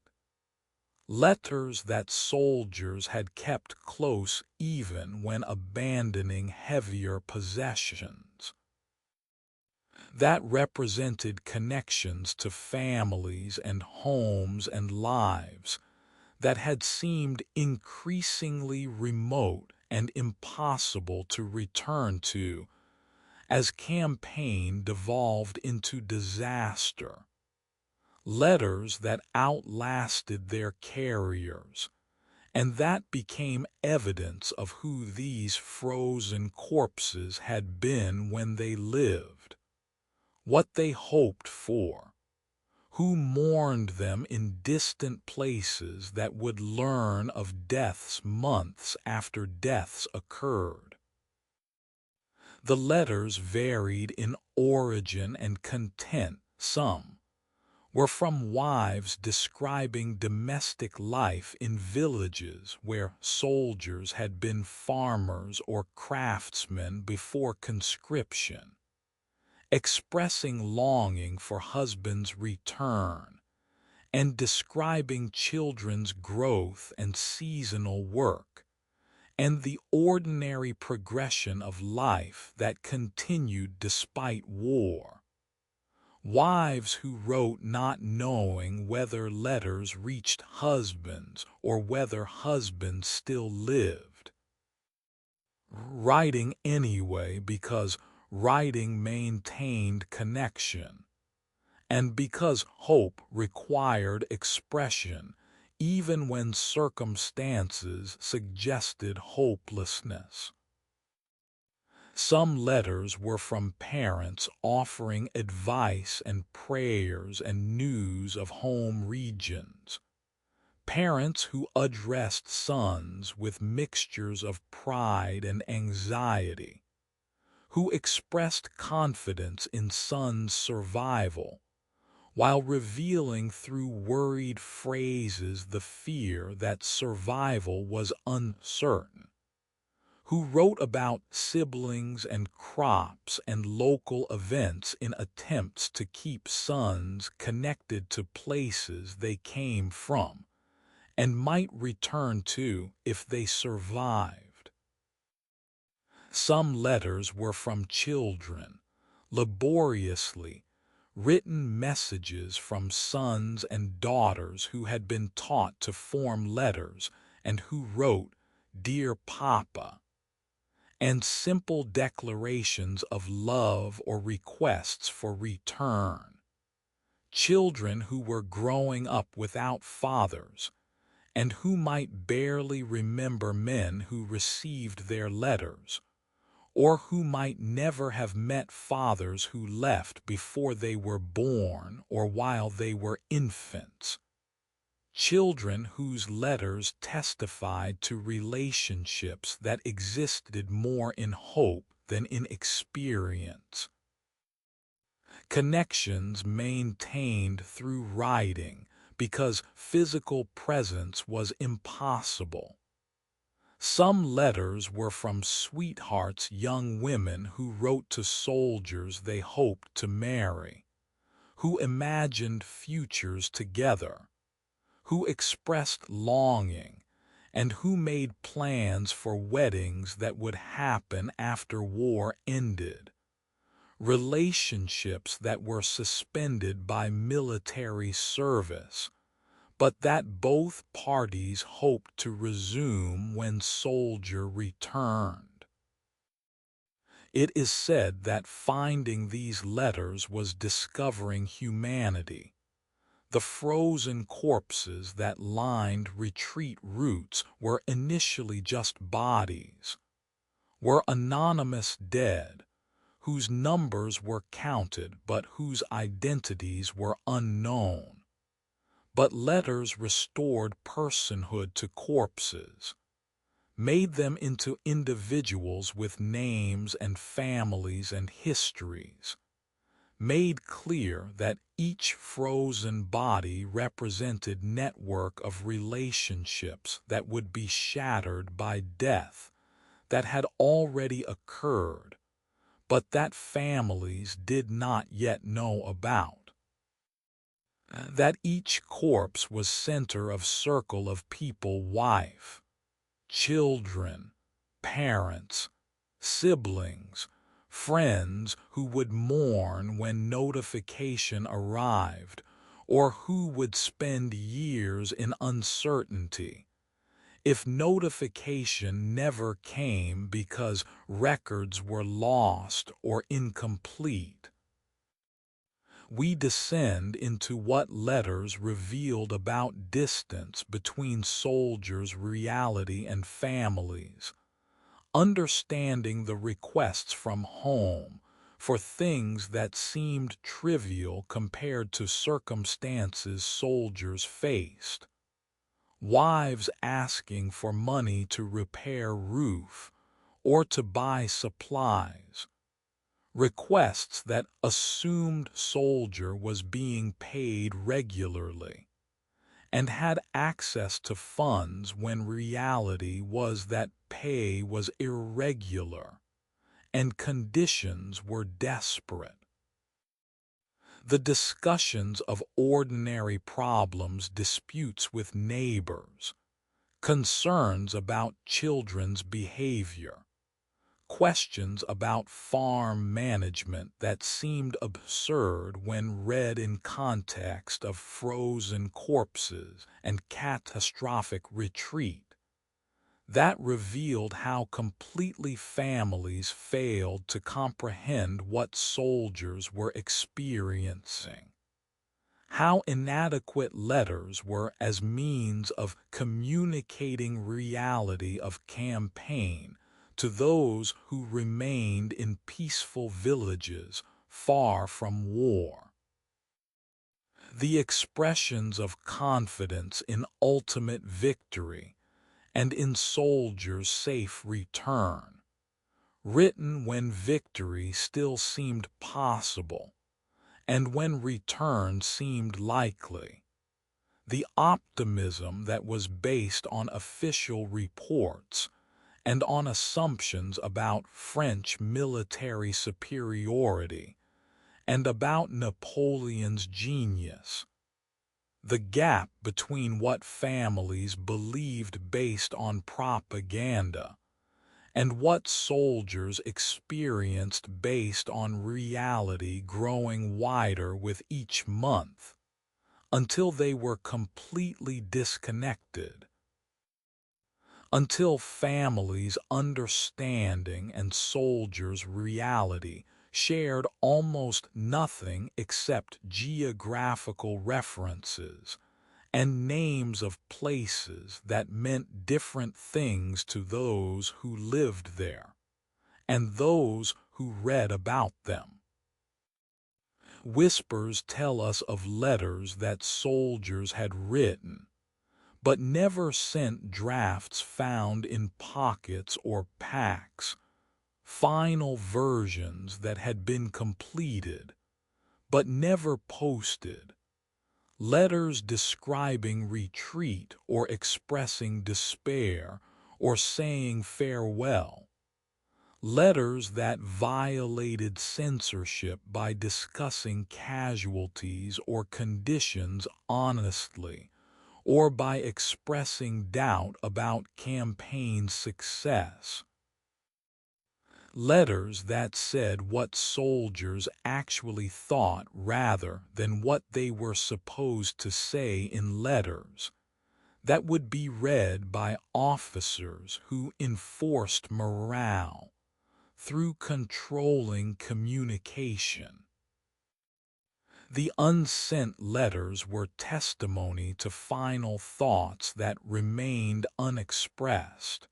Speaker 1: letters that soldiers had kept close even when abandoning heavier possessions, that represented connections to families and homes and lives that had seemed increasingly remote and impossible to return to as campaign devolved into disaster. Letters that outlasted their carriers, and that became evidence of who these frozen corpses had been when they lived, what they hoped for, who mourned them in distant places that would learn of deaths months after deaths occurred. The letters varied in origin and content. Some were from wives describing domestic life in villages where soldiers had been farmers or craftsmen before conscription, expressing longing for husband's return and describing children's growth and seasonal work, and the ordinary progression of life that continued despite war. Wives who wrote not knowing whether letters reached husbands or whether husbands still lived. Writing anyway because writing maintained connection, and because hope required expression even when circumstances suggested hopelessness. Some letters were from parents offering advice and prayers and news of home regions. Parents who addressed sons with mixtures of pride and anxiety, who expressed confidence in sons' survival, while revealing through worried phrases the fear that survival was uncertain, who wrote about siblings and crops and local events in attempts to keep sons connected to places they came from and might return to if they survived. Some letters were from children, laboriously written messages from sons and daughters who had been taught to form letters and who wrote, "Dear Papa," and simple declarations of love or requests for return. Children who were growing up without fathers and who might barely remember men who received their letters, or who might never have met fathers who left before they were born or while they were infants. Children whose letters testified to relationships that existed more in hope than in experience. Connections maintained through writing because physical presence was impossible. Some letters were from sweethearts, young women who wrote to soldiers they hoped to marry, who imagined futures together, who expressed longing, and who made plans for weddings that would happen after war ended, relationships that were suspended by military service, but that both parties hoped to resume when soldier returned. It is said that finding these letters was discovering humanity. The frozen corpses that lined retreat routes were initially just bodies, were anonymous dead, whose numbers were counted but whose identities were unknown. But letters restored personhood to corpses, made them into individuals with names and families and histories, made clear that each frozen body represented network of relationships that would be shattered by death that had already occurred, but that families did not yet know about. that each corpse was center of circle of people, wife, children, parents, siblings, friends who would mourn when notification arrived, or who would spend years in uncertainty. If notification never came because records were lost or incomplete, we descend into what letters revealed about distance between soldiers' reality and families, understanding the requests from home for things that seemed trivial compared to circumstances soldiers faced. Wives asking for money to repair roof or to buy supplies, requests that assumed soldier was being paid regularly and had access to funds when reality was that pay was irregular and conditions were desperate. The discussions of ordinary problems, disputes with neighbors, concerns about children's behavior, questions about farm management that seemed absurd when read in context of frozen corpses and catastrophic retreat, that revealed how completely families failed to comprehend what soldiers were experiencing, how inadequate letters were as means of communicating reality of campaign to those who remained in peaceful villages far from war. The expressions of confidence in ultimate victory and in soldiers' safe return, written when victory still seemed possible and when return seemed likely. The optimism that was based on official reports and on assumptions about French military superiority and about Napoleon's genius. The gap between what families believed based on propaganda and what soldiers experienced based on reality growing wider with each month, until they were completely disconnected, until families' understanding and soldiers' reality shared almost nothing except geographical references and names of places that meant different things to those who lived there and those who read about them. Whispers tell us of letters that soldiers had written, but never sent, drafts found in pockets or packs, final versions that had been completed, but never posted, letters describing retreat or expressing despair or saying farewell, letters that violated censorship by discussing casualties or conditions honestly, or by expressing doubt about campaign success. Letters that said what soldiers actually thought rather than what they were supposed to say in letters, that would be read by officers who enforced morale through controlling communication. The unsent letters were testimony to final thoughts that remained unexpressed,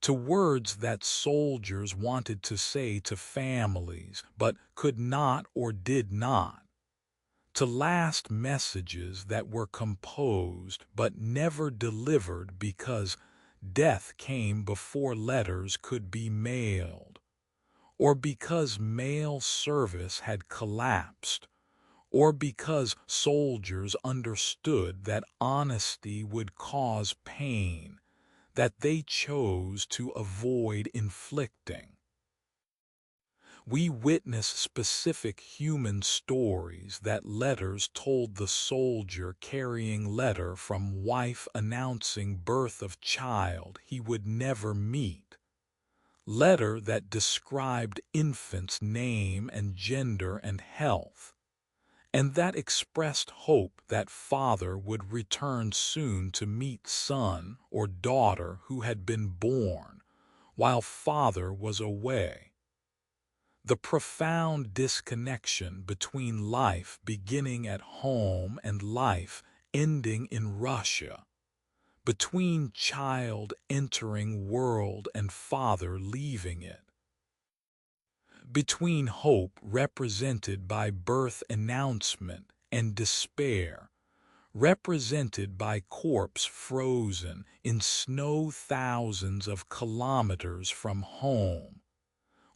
Speaker 1: to words that soldiers wanted to say to families but could not or did not, to last messages that were composed but never delivered because death came before letters could be mailed, or because mail service had collapsed, or because soldiers understood that honesty would cause pain that they chose to avoid inflicting. We witness specific human stories that letters told, the soldier carrying letter from wife announcing birth of child he would never meet, letter that described infant's name and gender and health, and that expressed hope that father would return soon to meet son or daughter who had been born while father was away. The profound disconnection between life beginning at home and life ending in Russia, between child entering world and father leaving it, between hope represented by birth announcement and despair represented by corpse frozen in snow thousands of kilometers from home,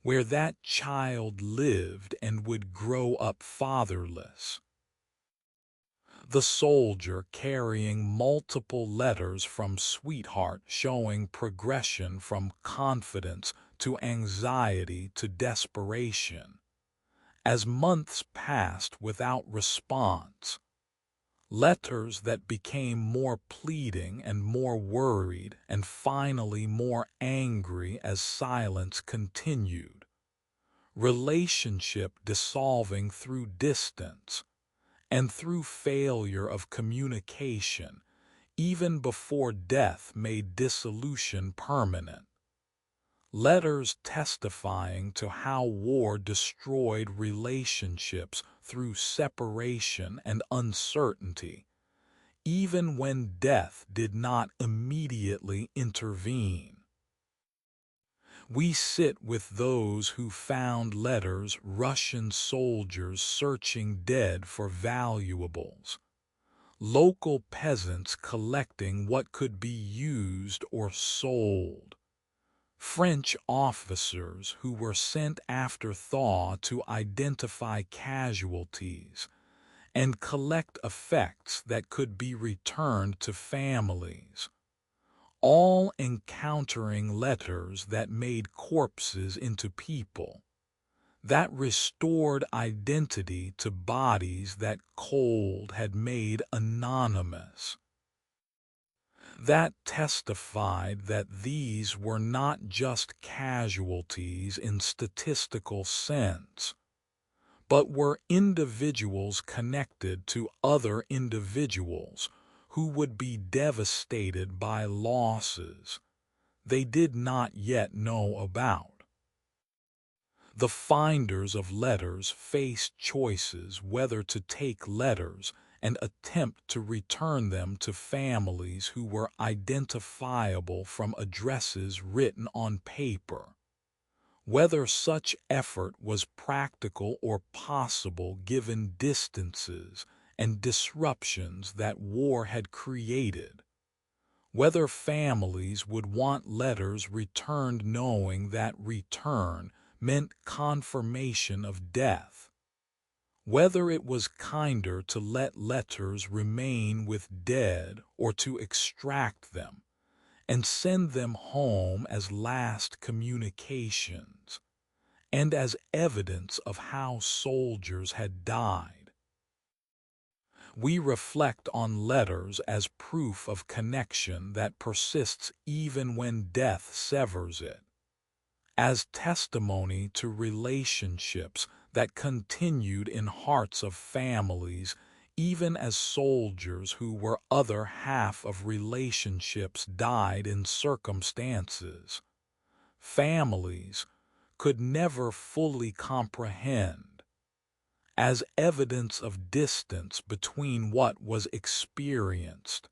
Speaker 1: where that child lived and would grow up fatherless. The soldier carrying multiple letters from sweetheart showing progression from confidence to anxiety to desperation. As months passed without response, letters that became more pleading and more worried and finally more angry as silence continued. Relationship dissolving through distance and through failure of communication, even before death made dissolution permanent. Letters testifying to how war destroyed relationships through separation and uncertainty, even when death did not immediately intervene. We sit with those who found letters, Russian soldiers searching dead for valuables, local peasants collecting what could be used or sold, French officers who were sent after thaw to identify casualties and collect effects that could be returned to families, all encountering letters that made corpses into people, that restored identity to bodies that cold had made anonymous, that testified that these were not just casualties in statistical sense, but were individuals connected to other individuals who would be devastated by losses they did not yet know about. The finders of letters faced choices whether to take letters and attempt to return them to families who were identifiable from addresses written on paper, whether such effort was practical or possible given distances and disruptions that war had created, whether families would want letters returned knowing that return meant confirmation of death, whether it was kinder to let letters remain with dead or to extract them and send them home as last communications and as evidence of how soldiers had died. We reflect on letters as proof of connection that persists even when death severs it, as testimony to relationships that continued in hearts of families even as soldiers who were other half of relationships died in circumstances families could never fully comprehend, as evidence of distance between what was experienced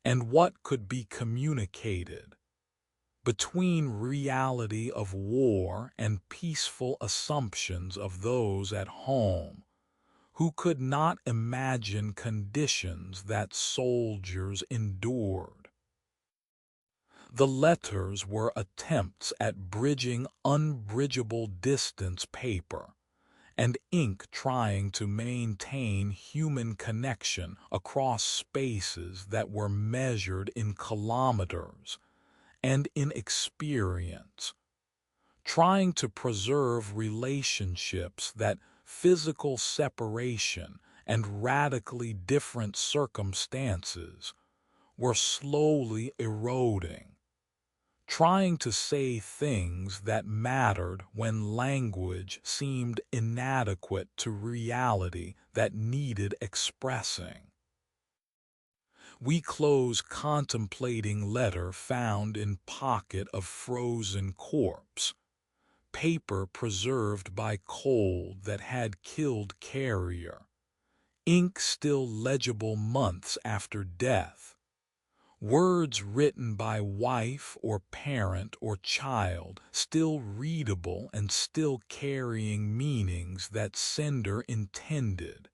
Speaker 1: and what could be communicated, between reality of war and peaceful assumptions of those at home who could not imagine conditions that soldiers endured. The letters were attempts at bridging unbridgeable distance, paper and ink trying to maintain human connection across spaces that were measured in kilometers and in experience, trying to preserve relationships that physical separation and radically different circumstances were slowly eroding, trying to say things that mattered when language seemed inadequate to reality that needed expressing. We close contemplating letter found in pocket of frozen corpse, paper preserved by cold that had killed carrier, ink still legible months after death, words written by wife or parent or child still readable and still carrying meanings that sender intended,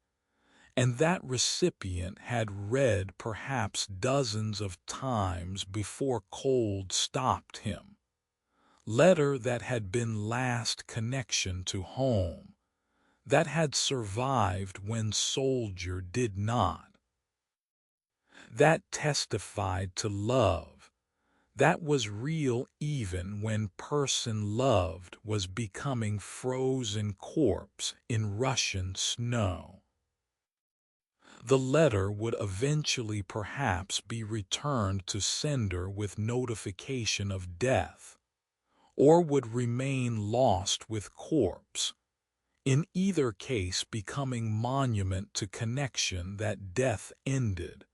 Speaker 1: and that recipient had read perhaps dozens of times before cold stopped him. Letter that had been last connection to home, that had survived when soldier did not, that testified to love, that was real even when person loved was becoming frozen corpse in Russian snow. The letter would eventually perhaps be returned to sender with notification of death, or would remain lost with corpse, in either case becoming monument to connection that death ended,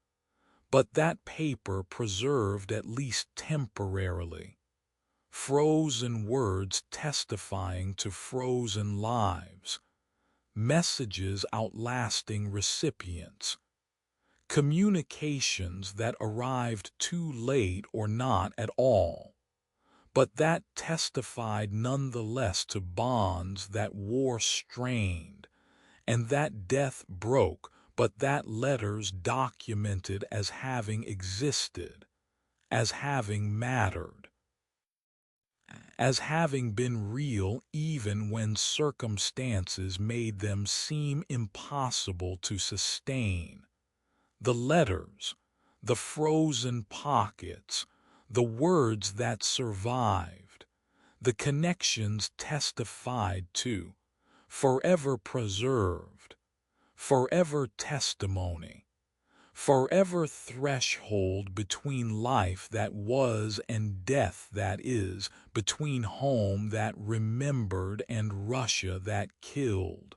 Speaker 1: but that paper preserved at least temporarily, frozen words testifying to frozen lives, messages outlasting recipients, communications that arrived too late or not at all, but that testified nonetheless to bonds that war strained, and that death broke, but that letters documented as having existed, as having mattered, as having been real even when circumstances made them seem impossible to sustain. The letters, the frozen pockets, the words that survived, the connections testified to, forever preserved, forever testimony, forever threshold between life that was and death that is, between home that remembered and Russia that killed.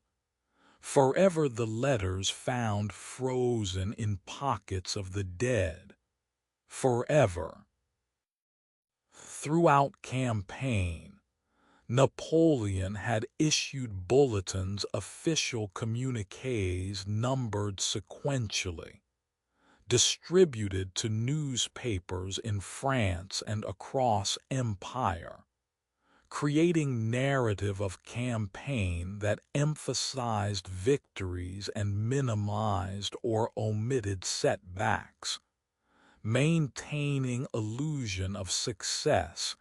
Speaker 1: Forever the letters found frozen in pockets of the dead. Forever. Throughout campaign, Napoleon had issued bulletins, official communiques numbered sequentially, distributed to newspapers in France and across empire, creating narrative of campaign that emphasized victories and minimized or omitted setbacks, maintaining illusion of success,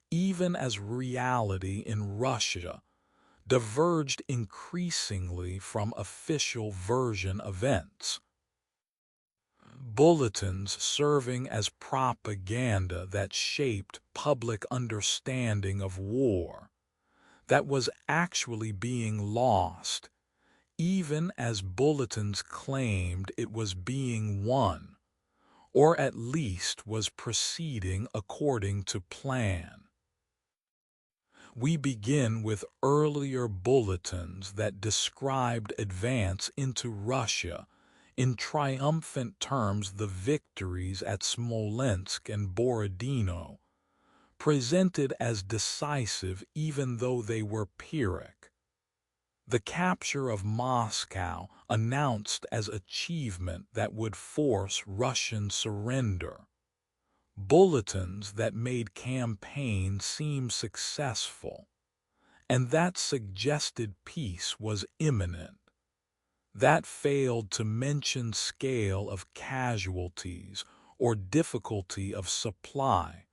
Speaker 1: even as reality in Russia diverged increasingly from official version events. Bulletins serving as propaganda that shaped public understanding of war, that was actually being lost, even as bulletins claimed it was being won, or at least was proceeding according to plan. We begin with earlier bulletins that described advance into Russia, in triumphant terms the victories at Smolensk and Borodino, presented as decisive even though they were Pyrrhic. The capture of Moscow announced as achievement that would force Russian surrender. Bulletins that made campaign seem successful, and that suggested peace was imminent. That failed to mention scale of casualties or difficulty of supply,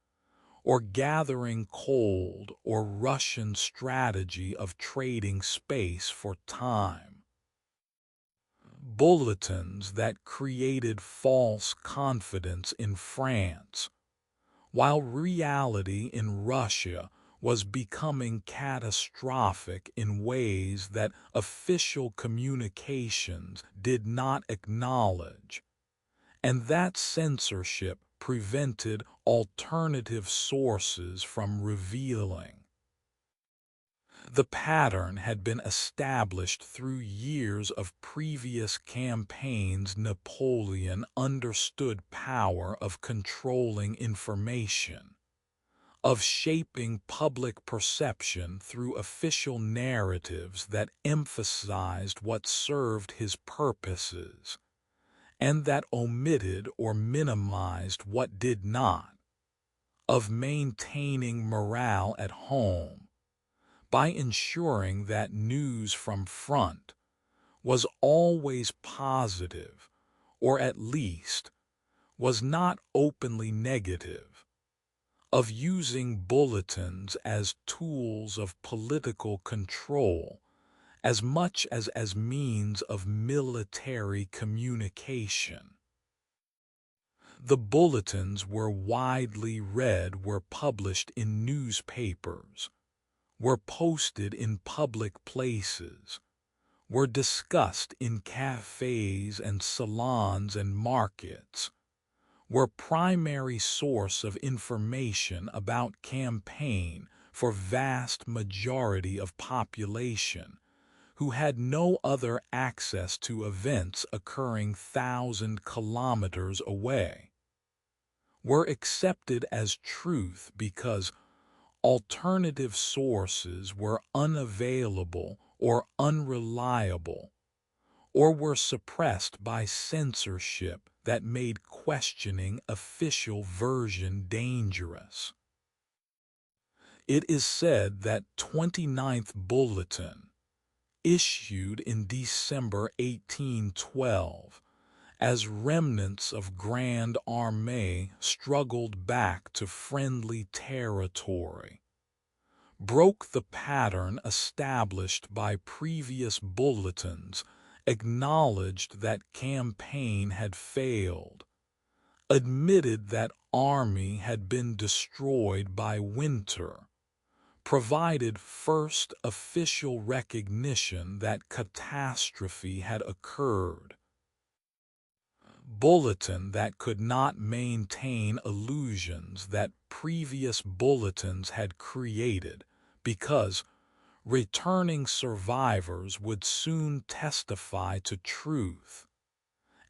Speaker 1: or gathering cold or Russian strategy of trading space for time. Bulletins that created false confidence in France, while reality in Russia was becoming catastrophic in ways that official communications did not acknowledge, and that censorship prevented alternative sources from revealing. The pattern had been established through years of previous campaigns. Napoleon understood power of controlling information, of shaping public perception through official narratives that emphasized what served his purposes, and that omitted or minimized what did not, of maintaining morale at home by ensuring that news from front was always positive, or at least was not openly negative, of using bulletins as tools of political control as much as means of military communication. The bulletins were widely read, were published in newspapers, were posted in public places, were discussed in cafes and salons and markets, were primary source of information about campaign for vast majority of population who had no other access to events occurring 1,000 kilometers away, were accepted as truth because alternative sources were unavailable or unreliable, or were suppressed by censorship that made questioning official version dangerous. It is said that 29th Bulletin, issued in December 1812, as remnants of Grande Armée struggled back to friendly territory, broke the pattern established by previous bulletins, acknowledged that campaign had failed, admitted that army had been destroyed by winter, provided first official recognition that catastrophe had occurred. Bulletin that could not maintain illusions that previous bulletins had created because returning survivors would soon testify to truth,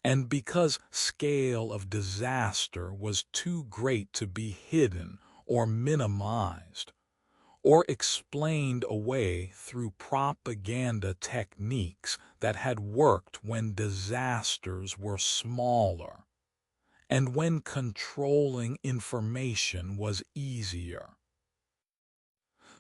Speaker 1: and because scale of disaster was too great to be hidden or minimized, or explained away through propaganda techniques that had worked when disasters were smaller, and when controlling information was easier.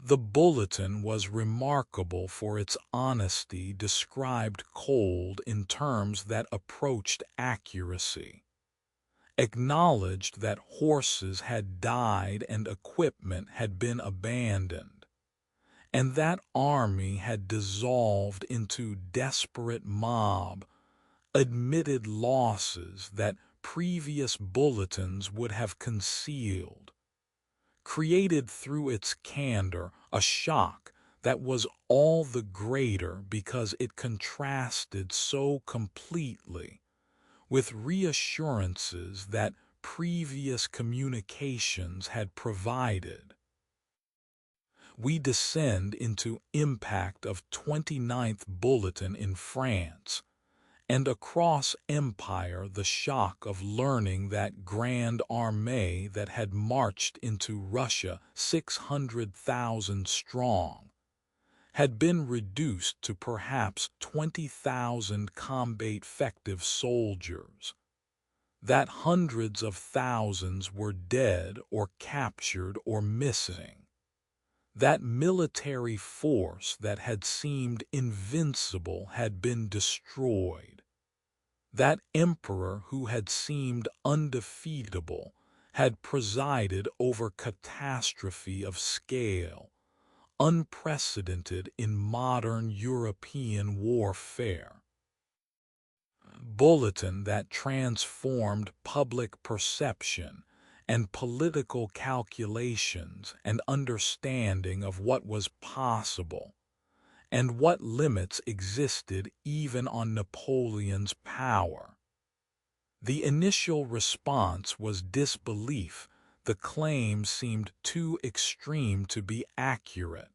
Speaker 1: The bulletin was remarkable for its honesty, described cold in terms that approached accuracy, acknowledged that horses had died and equipment had been abandoned, and that army had dissolved into desperate mob, admitted losses that previous bulletins would have concealed, created through its candor a shock that was all the greater because it contrasted so completely with reassurances that previous communications had provided. We descend into impact of 29th Bulletin in France, and across empire the shock of learning that Grande Armée that had marched into Russia 600,000 strong had been reduced to perhaps 20,000 combat-effective soldiers, that hundreds of thousands were dead or captured or missing, that military force that had seemed invincible had been destroyed, that emperor who had seemed undefeatable had presided over catastrophe of scale, unprecedented in modern European warfare. Bulletin that transformed public perception and political calculations and understanding of what was possible, and what limits existed even on Napoleon's power. The initial response was disbelief. The claims seemed too extreme to be accurate,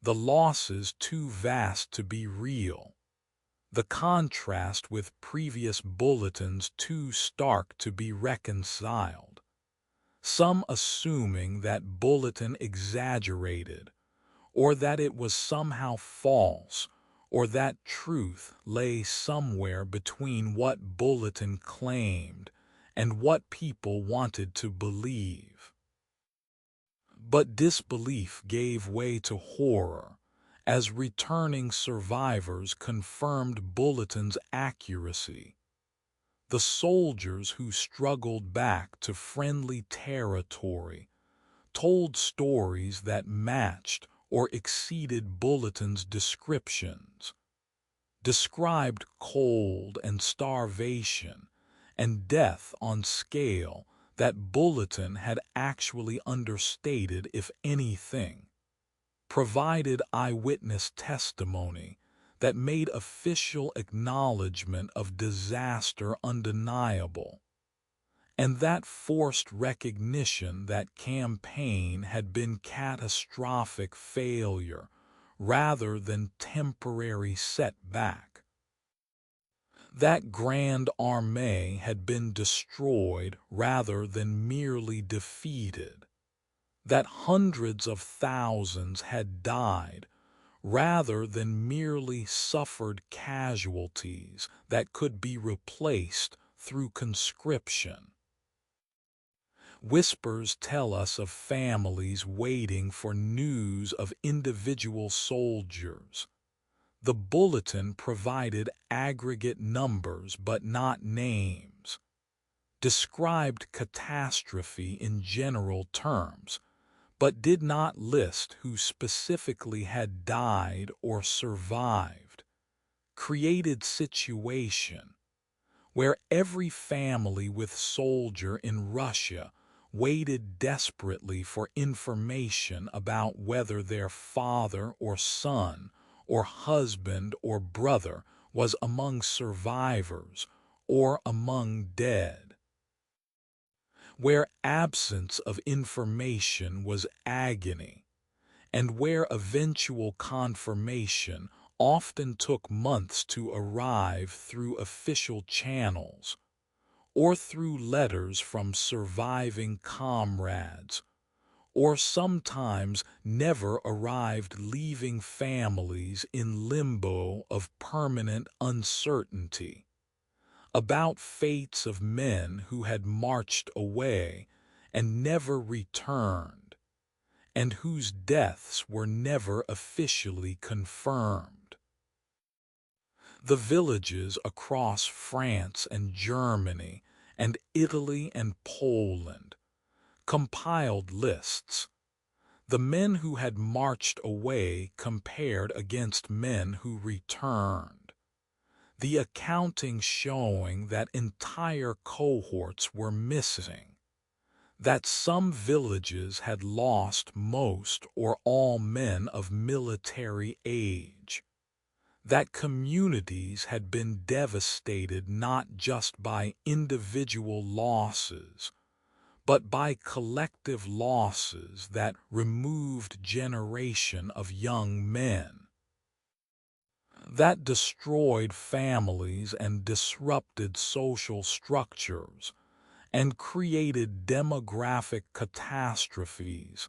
Speaker 1: the losses too vast to be real, the contrast with previous bulletins too stark to be reconciled. Some assuming that bulletin exaggerated, or that it was somehow false, or that truth lay somewhere between what bulletin claimed and what people wanted to believe. But disbelief gave way to horror as returning survivors confirmed bulletin's accuracy. The soldiers who struggled back to friendly territory told stories that matched or exceeded bulletins' descriptions, described cold and starvation and death on scale that bulletin had actually understated, if anything, provided eyewitness testimony that made official acknowledgement of disaster undeniable, and that forced recognition that campaign had been catastrophic failure rather than temporary setback. That Grande Armée had been destroyed rather than merely defeated. That hundreds of thousands had died rather than merely suffered casualties that could be replaced through conscription. Whispers tell us of families waiting for news of individual soldiers. The bulletin provided aggregate numbers but not names, described catastrophe in general terms, but did not list who specifically had died or survived, created situation where every family with soldier in Russia waited desperately for information about whether their father or son or husband or brother was among survivors or among dead, where absence of information was agony, and where eventual confirmation often took months to arrive through official channels, or through letters from surviving comrades, or sometimes never arrived, leaving families in limbo of permanent uncertainty about fates of men who had marched away and never returned, and whose deaths were never officially confirmed. The villages across France and Germany and Italy and Poland compiled lists. The men who had marched away compared against men who returned. The accounting showing that entire cohorts were missing, that some villages had lost most or all men of military age, that communities had been devastated not just by individual losses, but by collective losses that removed generation of young men, that destroyed families and disrupted social structures, and created demographic catastrophes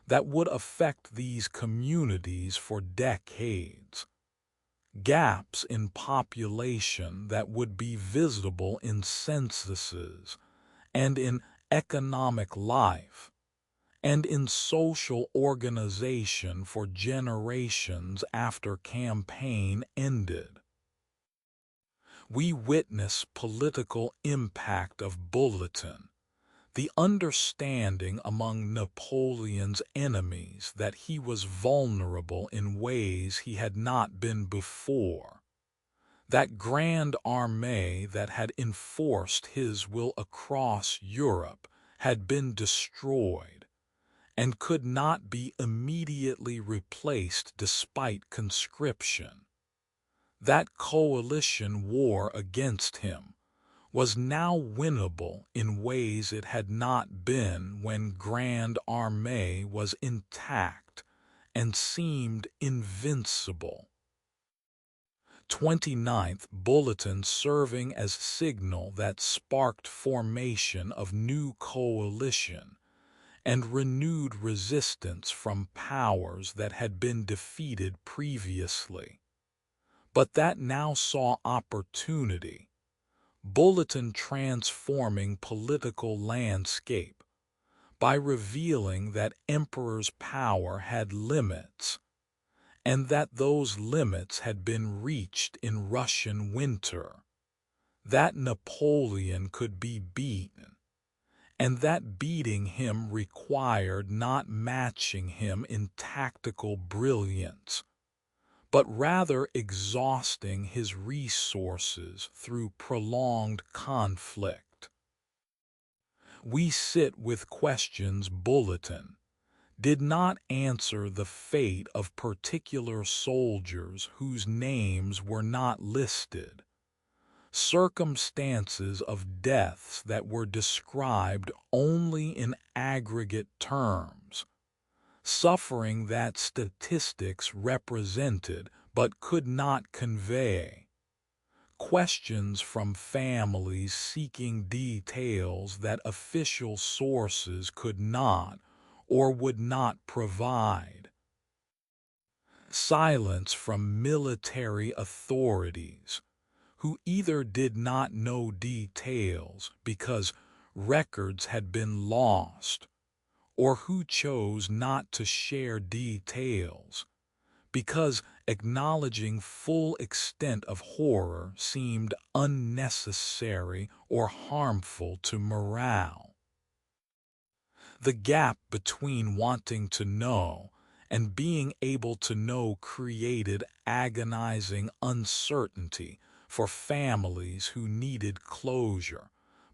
Speaker 1: that would affect these communities for decades. Gaps in population that would be visible in censuses and in economic life and in social organization for generations after campaign ended. We witness political impact of Bulletin, the understanding among Napoleon's enemies that he was vulnerable in ways he had not been before, that Grande Armée that had enforced his will across Europe had been destroyed and could not be immediately replaced despite conscription. That coalition war against him was now winnable in ways it had not been when Grande Armée was intact and seemed invincible. 29th Bulletin serving as signal that sparked formation of new coalition and renewed resistance from powers that had been defeated previously, but that now saw opportunity. Bulletin transforming political landscape by revealing that emperor's power had limits, and that those limits had been reached in Russian winter, that Napoleon could be beaten, and that beating him required not matching him in tactical brilliance, but rather exhausting his resources through prolonged conflict. We sit with questions Bulletin did not answer the fate of particular soldiers whose names were not listed, circumstances of deaths that were described only in aggregate terms, suffering that statistics represented but could not convey, questions from families seeking details that official sources could not or would not provide, silence from military authorities who either did not know details because records had been lost, or who chose not to share details because acknowledging full extent of horror seemed unnecessary or harmful to morale. The gap between wanting to know and being able to know created agonizing uncertainty for families who needed closure,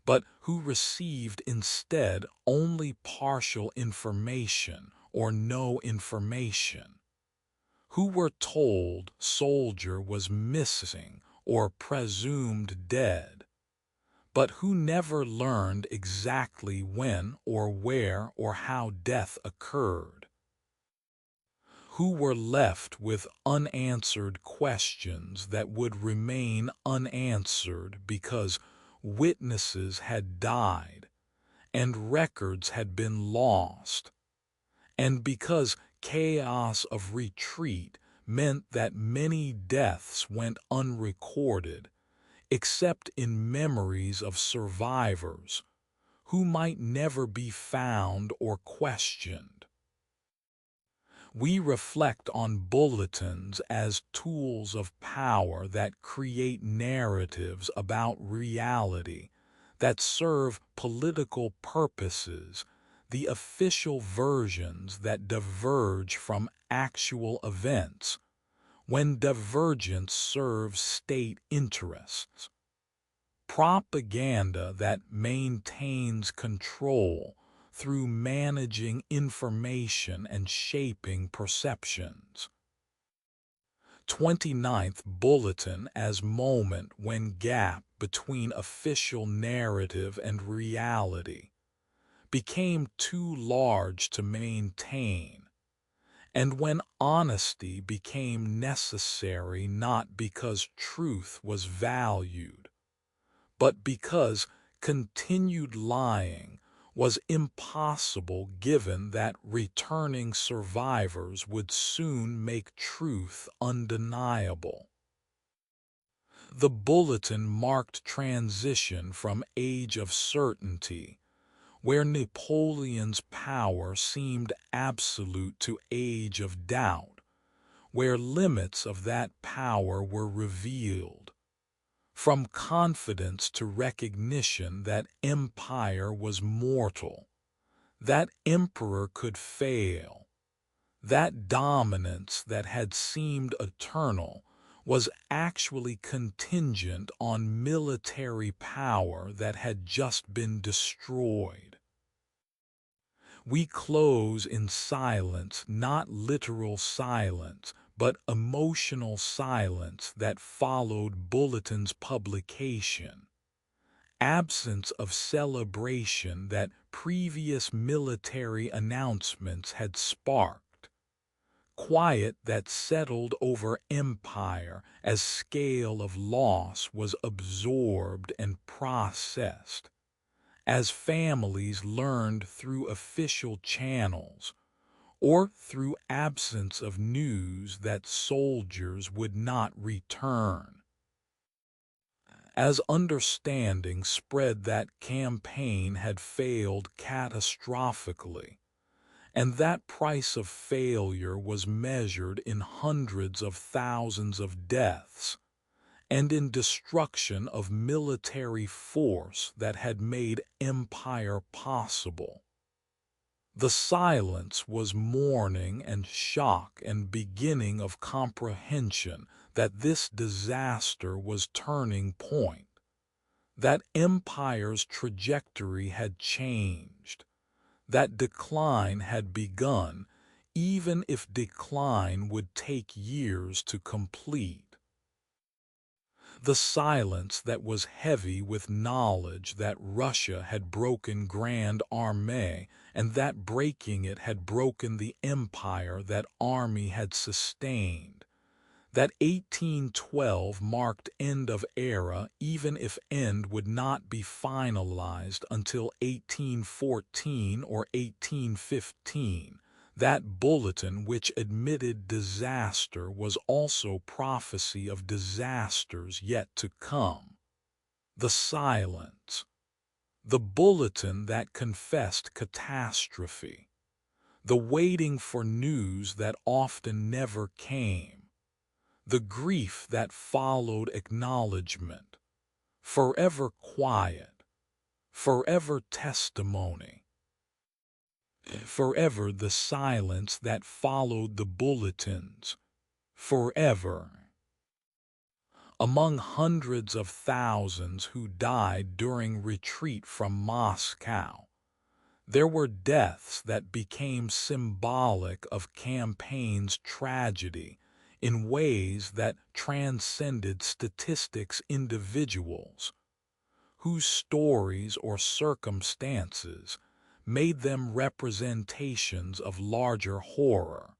Speaker 1: but who received instead only partial information or no information, who were told soldier was missing or presumed dead, but who never learned exactly when or where or how death occurred, who were left with unanswered questions that would remain unanswered because witnesses had died and records had been lost, and because chaos of retreat meant that many deaths went unrecorded, except in memories of survivors who might never be found or questioned. We reflect on bulletins as tools of power that create narratives about reality, that serve political purposes, the official versions that diverge from actual events, when divergence serves state interests, propaganda that maintains control through managing information and shaping perceptions. 29th Bulletin as moment when gap between official narrative and reality became too large to maintain, and when honesty became necessary not because truth was valued, but because continued lying was impossible given that returning survivors would soon make truth undeniable. The bulletin marked transition from age of certainty, where Napoleon's power seemed absolute, to age of doubt, where limits of that power were revealed, from confidence to recognition that empire was mortal, that emperor could fail, that dominance that had seemed eternal was actually contingent on military power that had just been destroyed. We close in silence, not literal silence, but emotional silence that followed Bulletin's publication. Absence of celebration that previous military announcements had sparked. Quiet that settled over empire as scale of loss was absorbed and processed. As families learned through official channels, or through absence of news that soldiers would not return. As understanding spread that campaign had failed catastrophically, and that price of failure was measured in hundreds of thousands of deaths, and in destruction of military force that had made empire possible. The silence was mourning and shock and beginning of comprehension that this disaster was turning point, that empire's trajectory had changed, that decline had begun, even if decline would take years to complete. The silence that was heavy with knowledge that Russia had broken Grande Armée and that breaking it had broken the empire that army had sustained. That 1812 marked end of era even if end would not be finalized until 1814 or 1815. That bulletin which admitted disaster was also prophecy of disasters yet to come. The silence. The bulletin that confessed catastrophe. The waiting for news that often never came. The grief that followed acknowledgement. Forever quiet. Forever testimony. Forever the silence that followed the bulletins. Forever. Among hundreds of thousands who died during retreat from Moscow, there were deaths that became symbolic of campaign's tragedy in ways that transcended statistics. Individuals whose stories or circumstances made them representations of larger horror,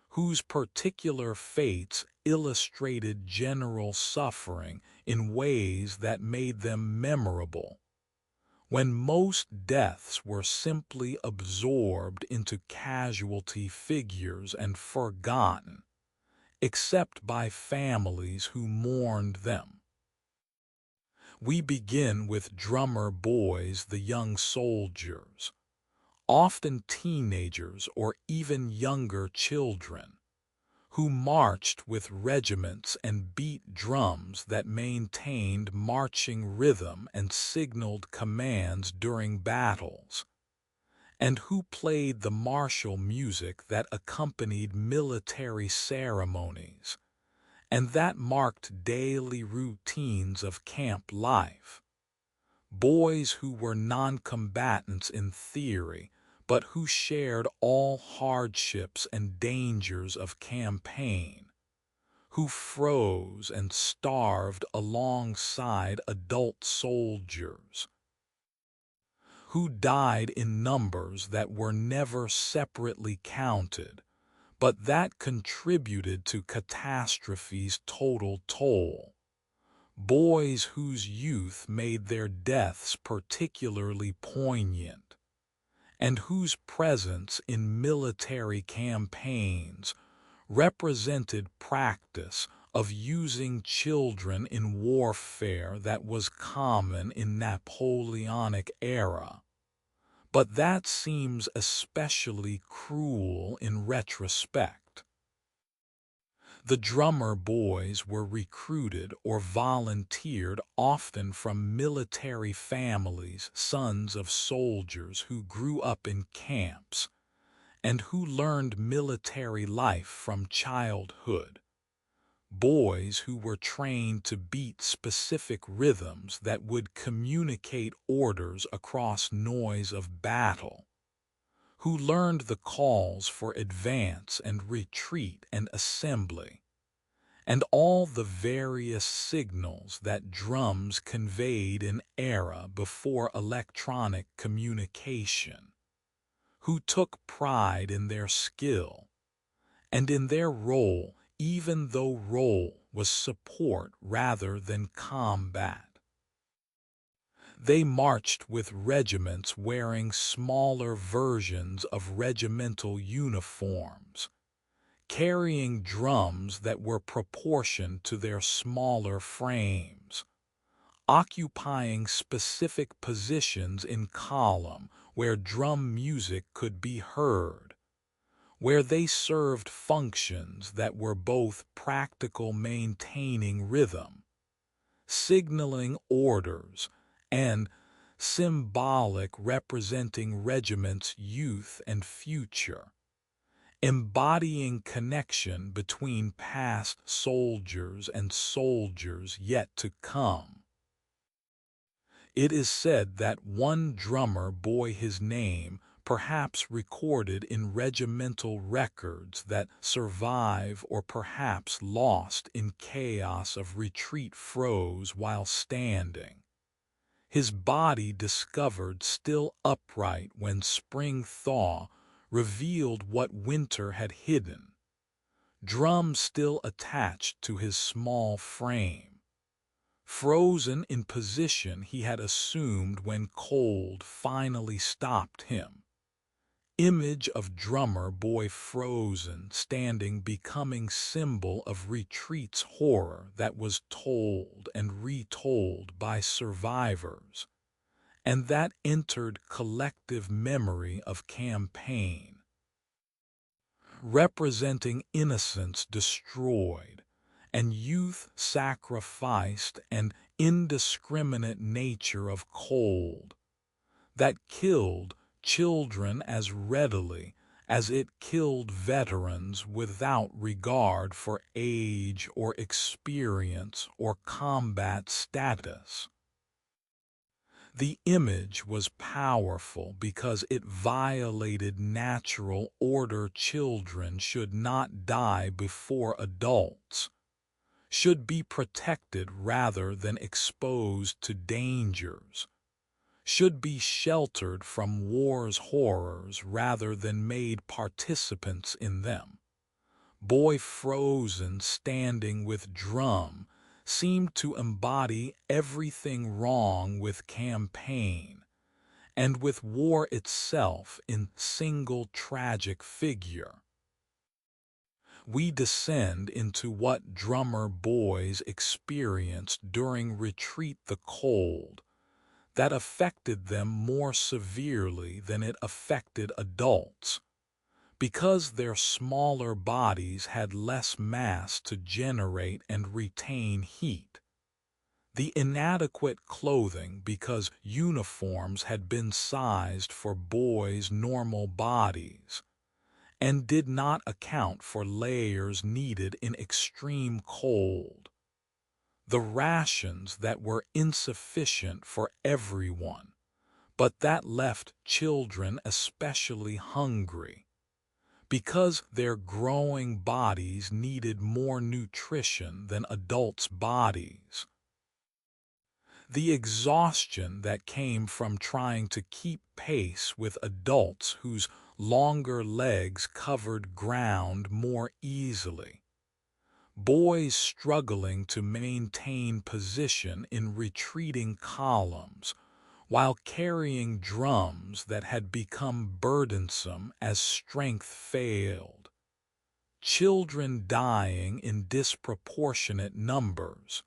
Speaker 1: whose particular fates illustrated general suffering in ways that made them memorable, when most deaths were simply absorbed into casualty figures and forgotten, except by families who mourned them. We begin with drummer boys, the young soldiers, often teenagers or even younger children, who marched with regiments and beat drums that maintained marching rhythm and signaled commands during battles, and who played the martial music that accompanied military ceremonies, and that marked daily routines of camp life. Boys who were non-combatants in theory, but who shared all hardships and dangers of campaign, who froze and starved alongside adult soldiers, who died in numbers that were never separately counted, but that contributed to catastrophe's total toll. Boys whose youth made their deaths particularly poignant, and whose presence in military campaigns represented practice of using children in warfare that was common in Napoleonic era, but that seems especially cruel in retrospect. The drummer boys were recruited or volunteered often from military families, sons of soldiers who grew up in camps, and who learned military life from childhood. Boys who were trained to beat specific rhythms that would communicate orders across noise of battle. who learned the calls for advance and retreat and assembly, and all the various signals that drums conveyed in era before electronic communication, who took pride in their skill and in their role, even though role was support rather than combat. They marched with regiments wearing smaller versions of regimental uniforms, carrying drums that were proportioned to their smaller frames, occupying specific positions in column where drum music could be heard, where they served functions that were both practical, maintaining rhythm, signaling orders, and symbolic, representing regiment's youth and future, embodying connection between past soldiers and soldiers yet to come. It is said that one drummer bore his name, perhaps recorded in regimental records that survive or perhaps lost in chaos of retreat, froze while standing, his body discovered still upright when spring thaw revealed what winter had hidden, drum still attached to his small frame, frozen in position he had assumed when cold finally stopped him. Image of drummer boy frozen, standing, becoming symbol of retreat's horror that was told and retold by survivors, and that entered collective memory of campaign, representing innocence destroyed and youth sacrificed and indiscriminate nature of cold that killed children as readily as it killed veterans without regard for age or experience or combat status. The image was powerful because it violated natural order. Children should not die before adults, should be protected rather than exposed to dangers, should be sheltered from war's horrors rather than made participants in them. Boy frozen, standing with drum, seemed to embody everything wrong with campaign and with war itself in single tragic figure. We descend into what drummer boys experienced during retreat, the cold that affected them more severely than it affected adults, because their smaller bodies had less mass to generate and retain heat. The inadequate clothing, because uniforms had been sized for boys' normal bodies, and did not account for layers needed in extreme cold. The rations that were insufficient for everyone, but that left children especially hungry, because their growing bodies needed more nutrition than adults' bodies. The exhaustion that came from trying to keep pace with adults whose longer legs covered ground more easily. Boys struggling to maintain position in retreating columns while carrying drums that had become burdensome as strength failed. Children dying in disproportionate numbers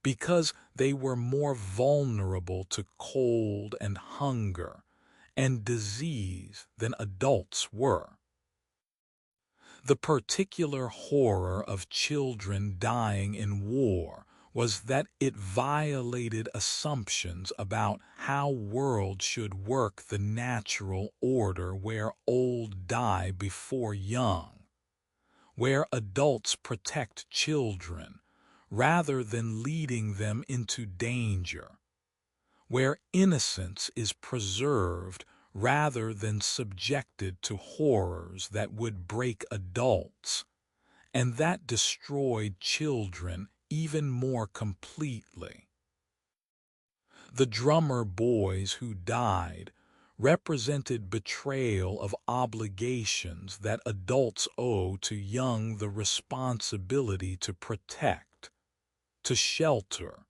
Speaker 1: because they were more vulnerable to cold and hunger and disease than adults were. The particular horror of children dying in war was that it violated assumptions about how world should work, the natural order where old die before young, where adults protect children rather than leading them into danger, where innocence is preserved rather than subjected to horrors that would break adults, and that destroyed children even more completely. The drummer boys who died represented betrayal of obligations that adults owe to young, the responsibility to protect, to shelter,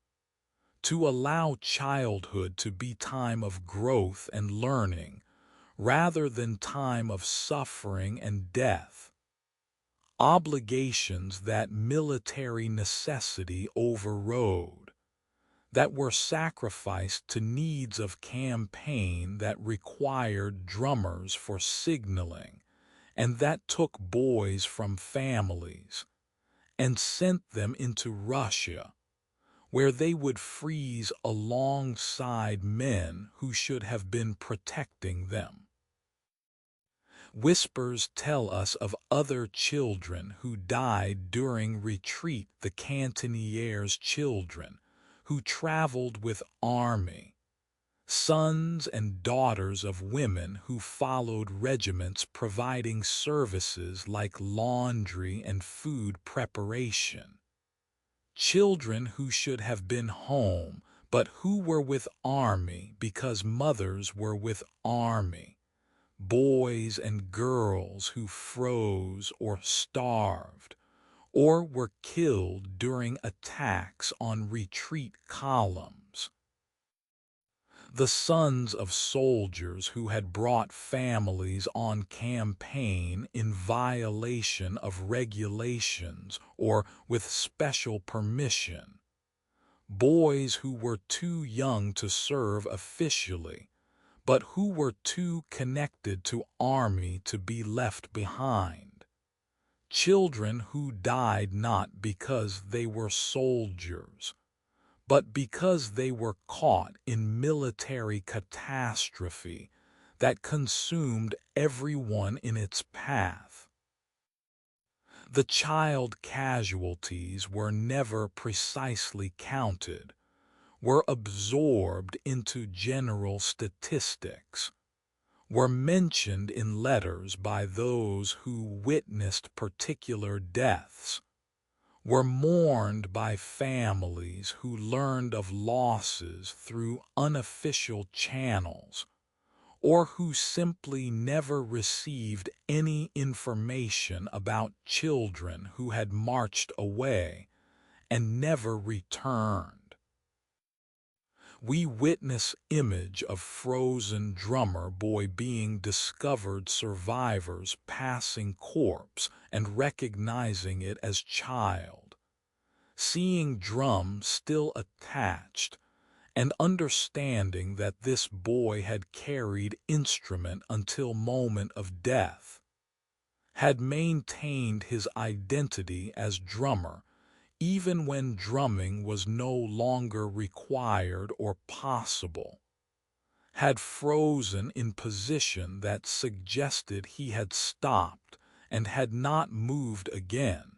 Speaker 1: to allow childhood to be time of growth and learning rather than time of suffering and death. Obligations that military necessity overrode, that were sacrificed to needs of campaign that required drummers for signaling, and that took boys from families and sent them into Russia, where they would freeze alongside men who should have been protecting them. Whispers tell us of other children who died during retreat, the cantonniers' children, who traveled with army, sons and daughters of women who followed regiments providing services like laundry and food preparation, children who should have been home but who were with army because mothers were with army, boys and girls who froze or starved, or were killed during attacks on retreat columns. The sons of soldiers who had brought families on campaign in violation of regulations or with special permission. Boys who were too young to serve officially, but who were too connected to army to be left behind. Children who died not because they were soldiers, but because they were caught in military catastrophe that consumed everyone in its path. The child casualties were never precisely counted, were absorbed into general statistics, were mentioned in letters by those who witnessed particular deaths, were mourned by families who learned of losses through unofficial channels, or who simply never received any information about children who had marched away and never returned. We witness image of frozen drummer boy being discovered, survivors passing corpse and recognizing it as child, seeing drum still attached, and understanding that this boy had carried instrument until moment of death, had maintained his identity as drummer even when drumming was no longer required or possible, had frozen in position that suggested he had stopped and had not moved again,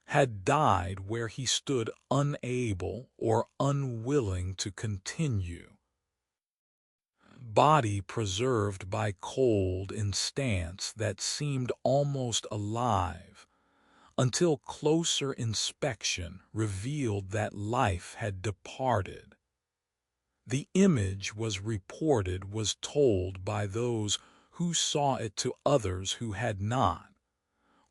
Speaker 1: had died where he stood unable or unwilling to continue. Body preserved by cold in stance that seemed almost alive, until closer inspection revealed that life had departed. The image was reported, was told by those who saw it to others who had not,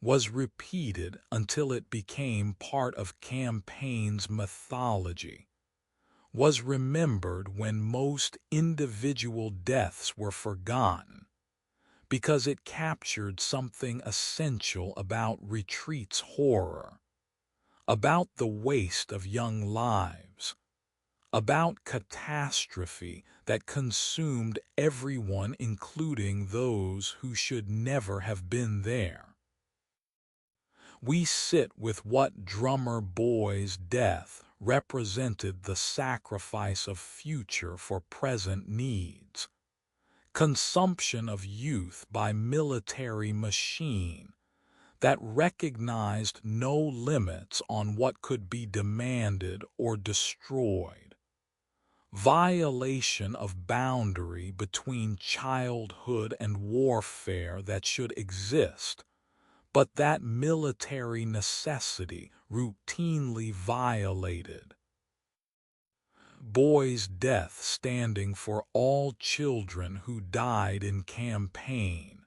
Speaker 1: was repeated until it became part of campaign's mythology, was remembered when most individual deaths were forgotten, because it captured something essential about retreat's horror, about the waste of young lives, about catastrophe that consumed everyone, including those who should never have been there. We sit with what drummer boy's death represented: the sacrifice of future for present needs, consumption of youth by military machine that recognized no limits on what could be demanded or destroyed, violation of boundary between childhood and warfare that should exist, but that military necessity routinely violated. Boy's death standing for all children who died in campaign,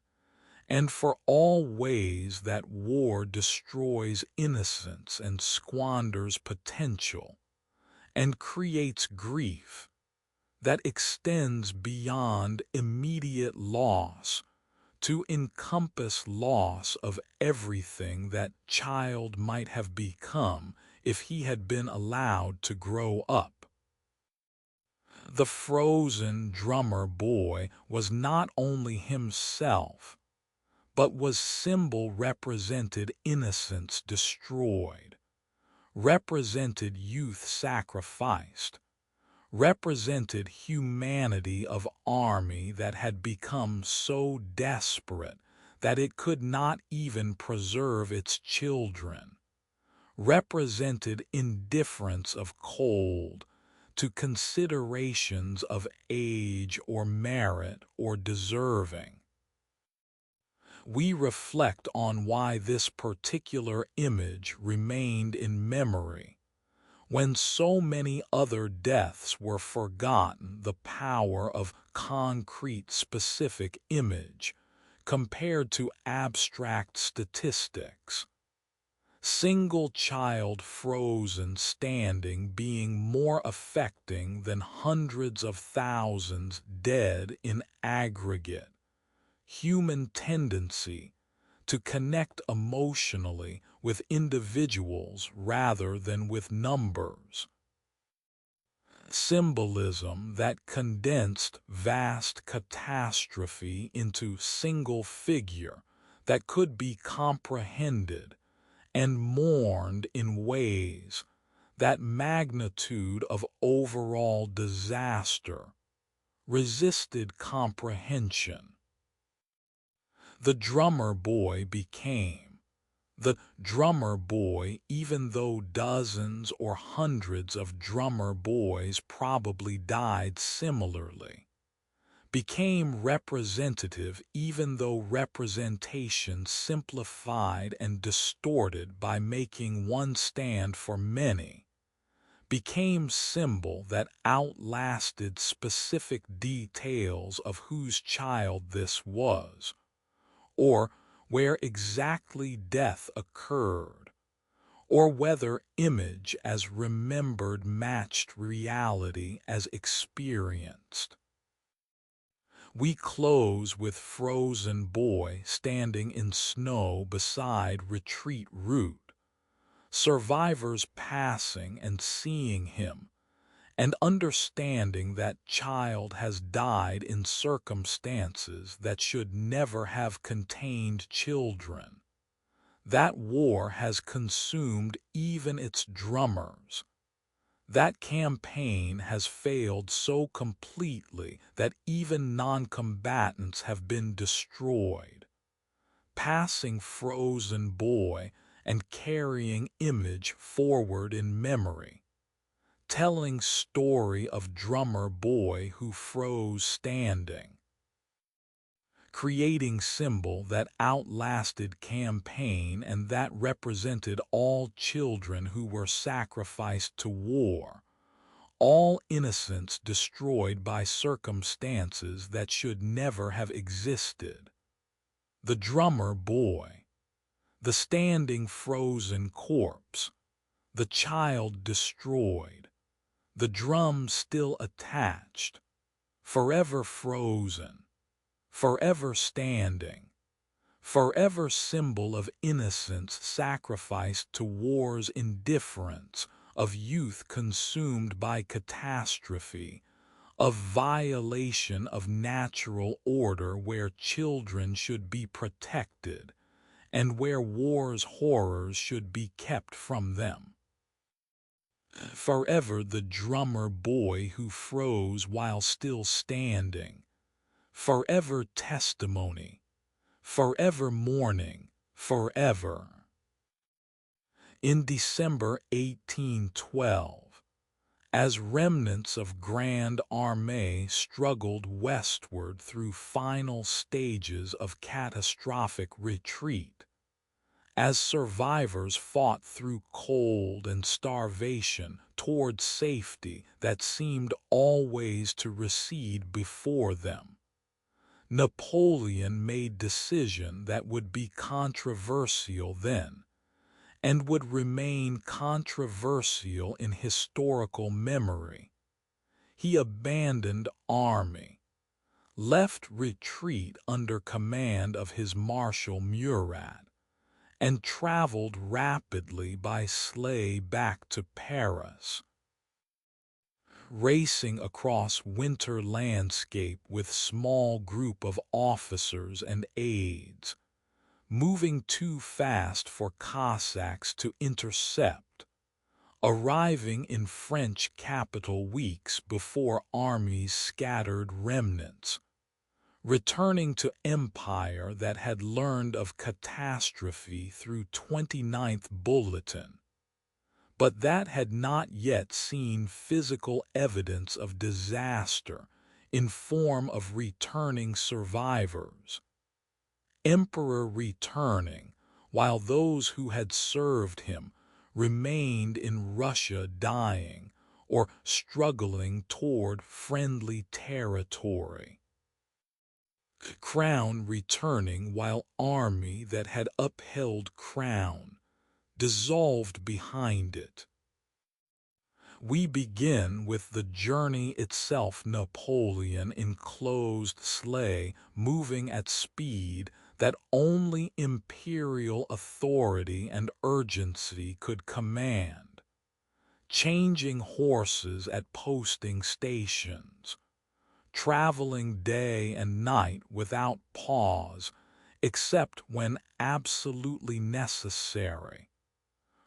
Speaker 1: and for all ways that war destroys innocence and squanders potential, and creates grief that extends beyond immediate loss to encompass loss of everything that child might have become if he had been allowed to grow up. The frozen drummer boy was not only himself, but was symbol represented innocence destroyed, represented youth sacrificed, represented humanity of army that had become so desperate that it could not even preserve its children, represented indifference of cold to considerations of age or merit or deserving. We reflect on why this particular image remained in memory when so many other deaths were forgotten. The power of concrete specific image compared to abstract statistics. Single child frozen standing being more affecting than hundreds of thousands dead in aggregate. Human tendency to connect emotionally with individuals rather than with numbers. Symbolism that condensed vast catastrophe into single figure that could be comprehended and mourned in ways that magnitude of overall disaster resisted comprehension. The drummer boy became the drummer boy, even though dozens or hundreds of drummer boys probably died similarly, became representative even though representation simplified and distorted by making one stand for many, became symbol that outlasted specific details of whose child this was, or where exactly death occurred, or whether image as remembered matched reality as experienced. We close with frozen boy standing in snow beside retreat route, survivors passing and seeing him, and understanding that child has died in circumstances that should never have contained children. That war has consumed even its drummers. That campaign has failed so completely that even non-combatants have been destroyed. Passing frozen boy and carrying image forward in memory, telling story of drummer boy who froze standing, creating symbol that outlasted campaign and that represented all children who were sacrificed to war, all innocence destroyed by circumstances that should never have existed. The drummer boy, the standing frozen corpse, the child destroyed, the drum still attached, forever frozen, forever standing, forever symbol of innocence sacrificed to war's indifference, of youth consumed by catastrophe, of violation of natural order where children should be protected, and where war's horrors should be kept from them. Forever the drummer boy who froze while still standing, forever testimony, forever mourning, forever. In December 1812, as remnants of Grande Armée struggled westward through final stages of catastrophic retreat, as survivors fought through cold and starvation toward safety that seemed always to recede before them. Napoleon made decision that would be controversial then, and would remain controversial in historical memory. He abandoned army, left retreat under command of his Marshal Murat, and traveled rapidly by sleigh back to Paris, racing across winter landscape with small group of officers and aides, moving too fast for Cossacks to intercept, arriving in French capital weeks before armies scattered remnants, returning to empire that had learned of catastrophe through 29th Bulletin, but that had not yet seen physical evidence of disaster in form of returning survivors. Emperor returning, while those who had served him remained in Russia dying or struggling toward friendly territory. Crown returning while army that had upheld crown dissolved behind it. We begin with the journey itself, Napoleon in closed sleigh moving at speed that only imperial authority and urgency could command, changing horses at posting stations, traveling day and night without pause except when absolutely necessary,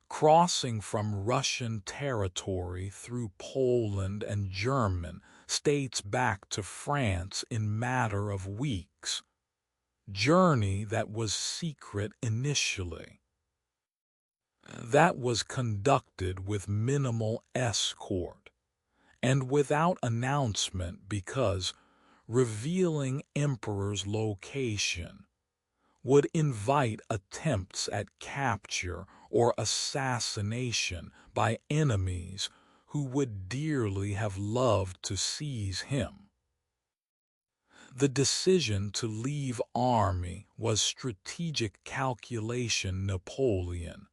Speaker 1: crossing from Russian territory through Poland and German states back to France in matter of weeks, journey that was secret initially, that was conducted with minimal escort and without announcement because revealing emperor's location would invite attempts at capture or assassination by enemies who would dearly have loved to seize him. The decision to leave army was strategic calculation. Napoleon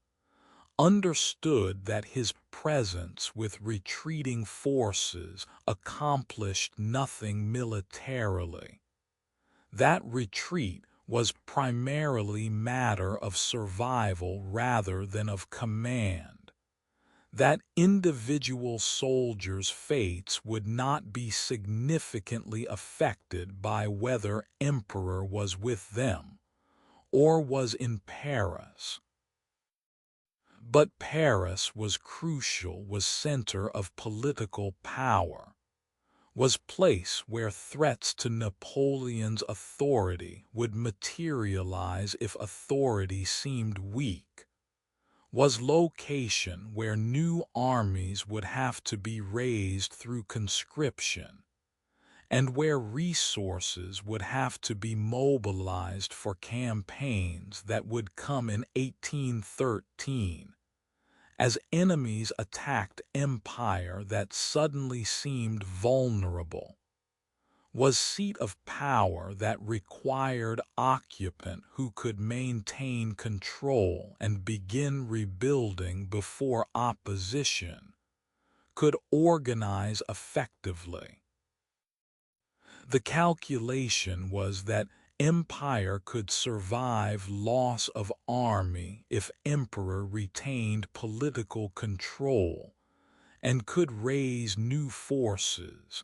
Speaker 1: understood that his presence with retreating forces accomplished nothing militarily. That retreat was primarily matter of survival rather than of command, that individual soldiers' fates would not be significantly affected by whether emperor was with them or was in Paris. But Paris was crucial, was center of political power, was place where threats to Napoleon's authority would materialize if authority seemed weak, was location where new armies would have to be raised through conscription, and where resources would have to be mobilized for campaigns that would come in 1813, as enemies attacked empire that suddenly seemed vulnerable, was seat of power that required occupant who could maintain control and begin rebuilding before opposition could organize effectively. The calculation was that empire could survive loss of army if emperor retained political control and could raise new forces,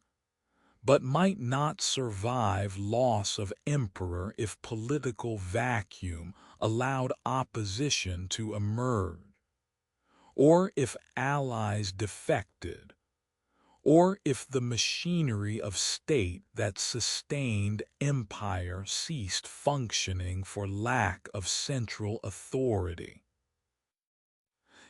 Speaker 1: but might not survive loss of emperor if political vacuum allowed opposition to emerge, or if allies defected, or if the machinery of state that sustained empire ceased functioning for lack of central authority.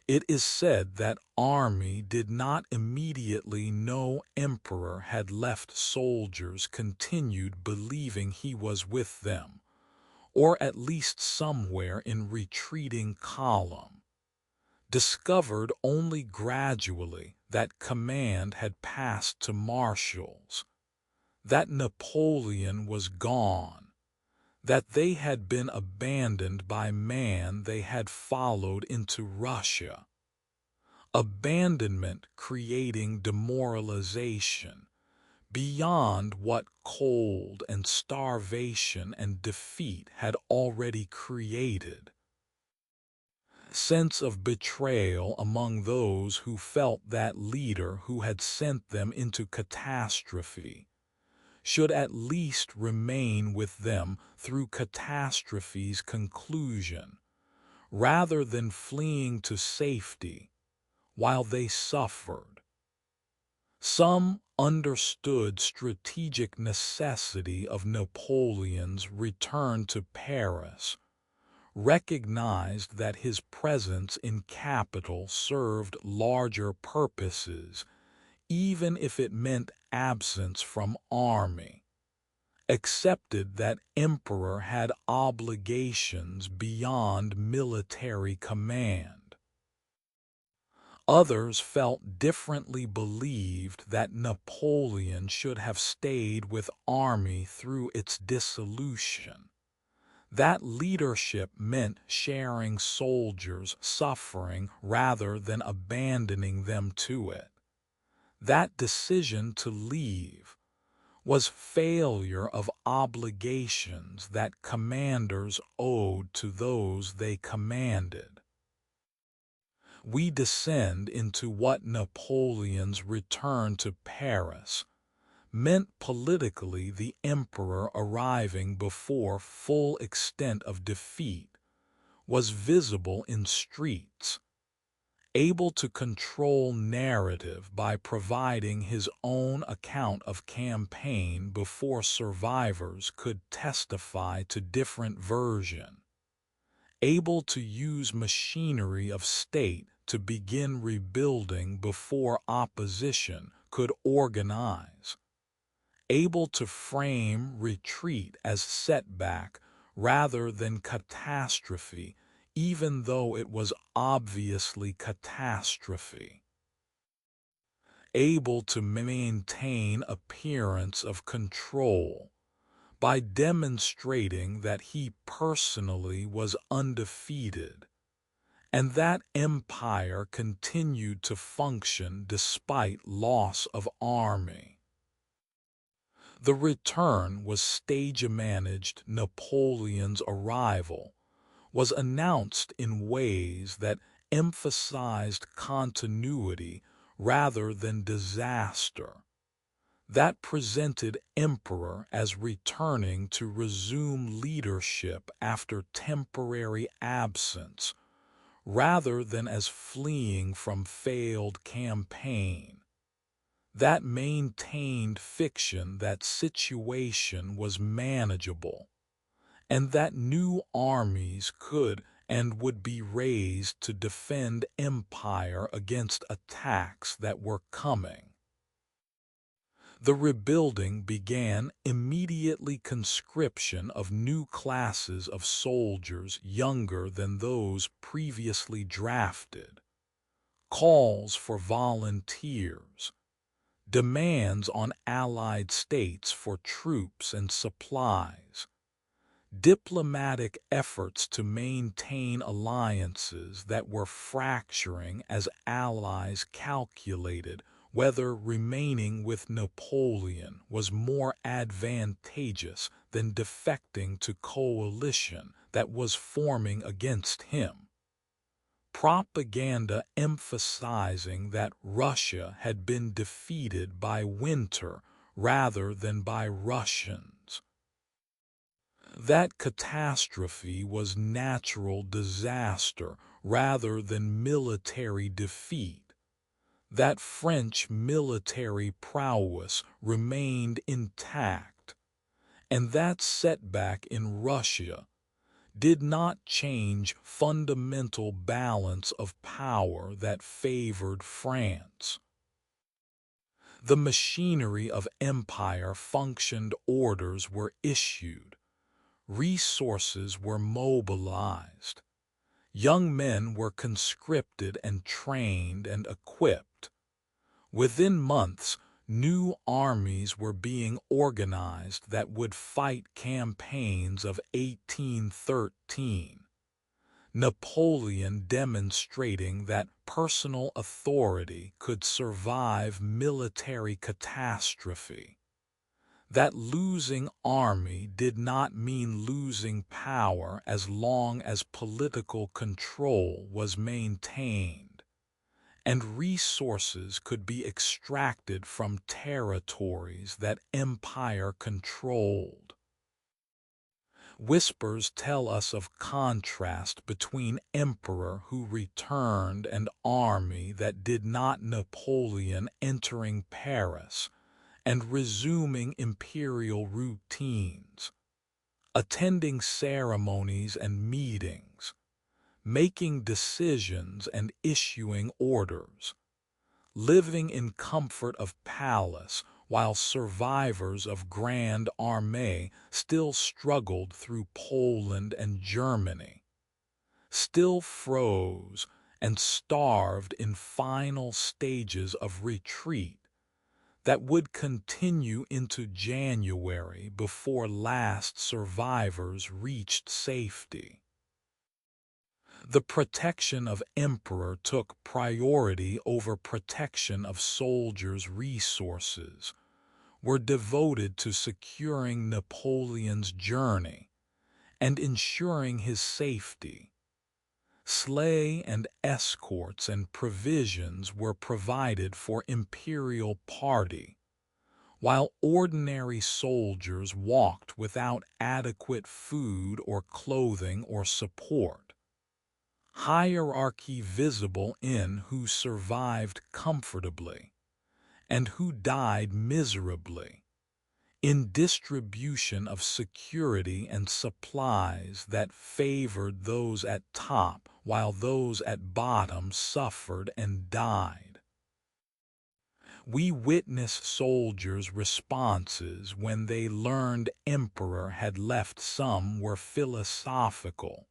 Speaker 1: It is said that army did not immediately know emperor had left. Soldiers continued believing he was with them, or at least somewhere in retreating column. Discovered only gradually that command had passed to marshals, that Napoleon was gone, that they had been abandoned by man they had followed into Russia. Abandonment creating demoralization beyond what cold and starvation and defeat had already created. Sense of betrayal among those who felt that leader who had sent them into catastrophe should at least remain with them through catastrophe's conclusion, rather than fleeing to safety while they suffered. Some understood strategic necessity of Napoleon's return to Paris, recognized that his presence in capital served larger purposes, even if it meant absence from army, accepted that emperor had obligations beyond military command. Others felt differently, believed that Napoleon should have stayed with army through its dissolution. That leadership meant sharing soldiers' suffering rather than abandoning them to it. That decision to leave was failure of obligations that commanders owed to those they commanded. We descend into what Napoleon's return to Paris meant politically. The emperor, arriving before full extent of defeat, was visible in streets, able to control narrative by providing his own account of campaign before survivors could testify to different version, able to use machinery of state to begin rebuilding before opposition could organize, able to frame retreat as setback rather than catastrophe, even though it was obviously catastrophe, able to maintain appearance of control by demonstrating that he personally was undefeated, and that empire continued to function despite loss of army. The return was stage-managed. Napoleon's arrival was announced in ways that emphasized continuity rather than disaster, that presented emperor as returning to resume leadership after temporary absence rather than as fleeing from failed campaign, that maintained fiction that situation was manageable, and that new armies could and would be raised to defend empire against attacks that were coming. The rebuilding began immediately. Conscription of new classes of soldiers younger than those previously drafted, calls for volunteers, demands on allied states for troops and supplies, diplomatic efforts to maintain alliances that were fracturing as allies calculated whether remaining with Napoleon was more advantageous than defecting to coalition that was forming against him. Propaganda emphasizing that Russia had been defeated by winter rather than by Russians, that catastrophe was natural disaster rather than military defeat, that French military prowess remained intact, and that setback in Russia did not change fundamental balance of power that favored France. The machinery of empire functioned, orders were issued, resources were mobilized, young men were conscripted and trained and equipped. Within months, new armies were being organized that would fight campaigns of 1813. Napoleon demonstrating that personal authority could survive military catastrophe, that losing army did not mean losing power as long as political control was maintained, and resources could be extracted from territories that empire controlled. Whispers tell us of contrast between emperor who returned and army that did not, Napoleon entering Paris and resuming imperial routines, attending ceremonies and meetings, making decisions and issuing orders, living in comfort of palace while survivors of Grande Armée still struggled through Poland and Germany, still froze and starved in final stages of retreat that would continue into January before last survivors reached safety. The protection of emperor took priority over protection of soldiers' resources, were devoted to securing Napoleon's journey and ensuring his safety. Sleigh and escorts and provisions were provided for imperial party, while ordinary soldiers walked without adequate food or clothing or support. Hierarchy visible in who survived comfortably and who died miserably, in distribution of security and supplies that favored those at top while those at bottom suffered and died. We witness soldiers' responses when they learned emperor had left. Some were philosophical,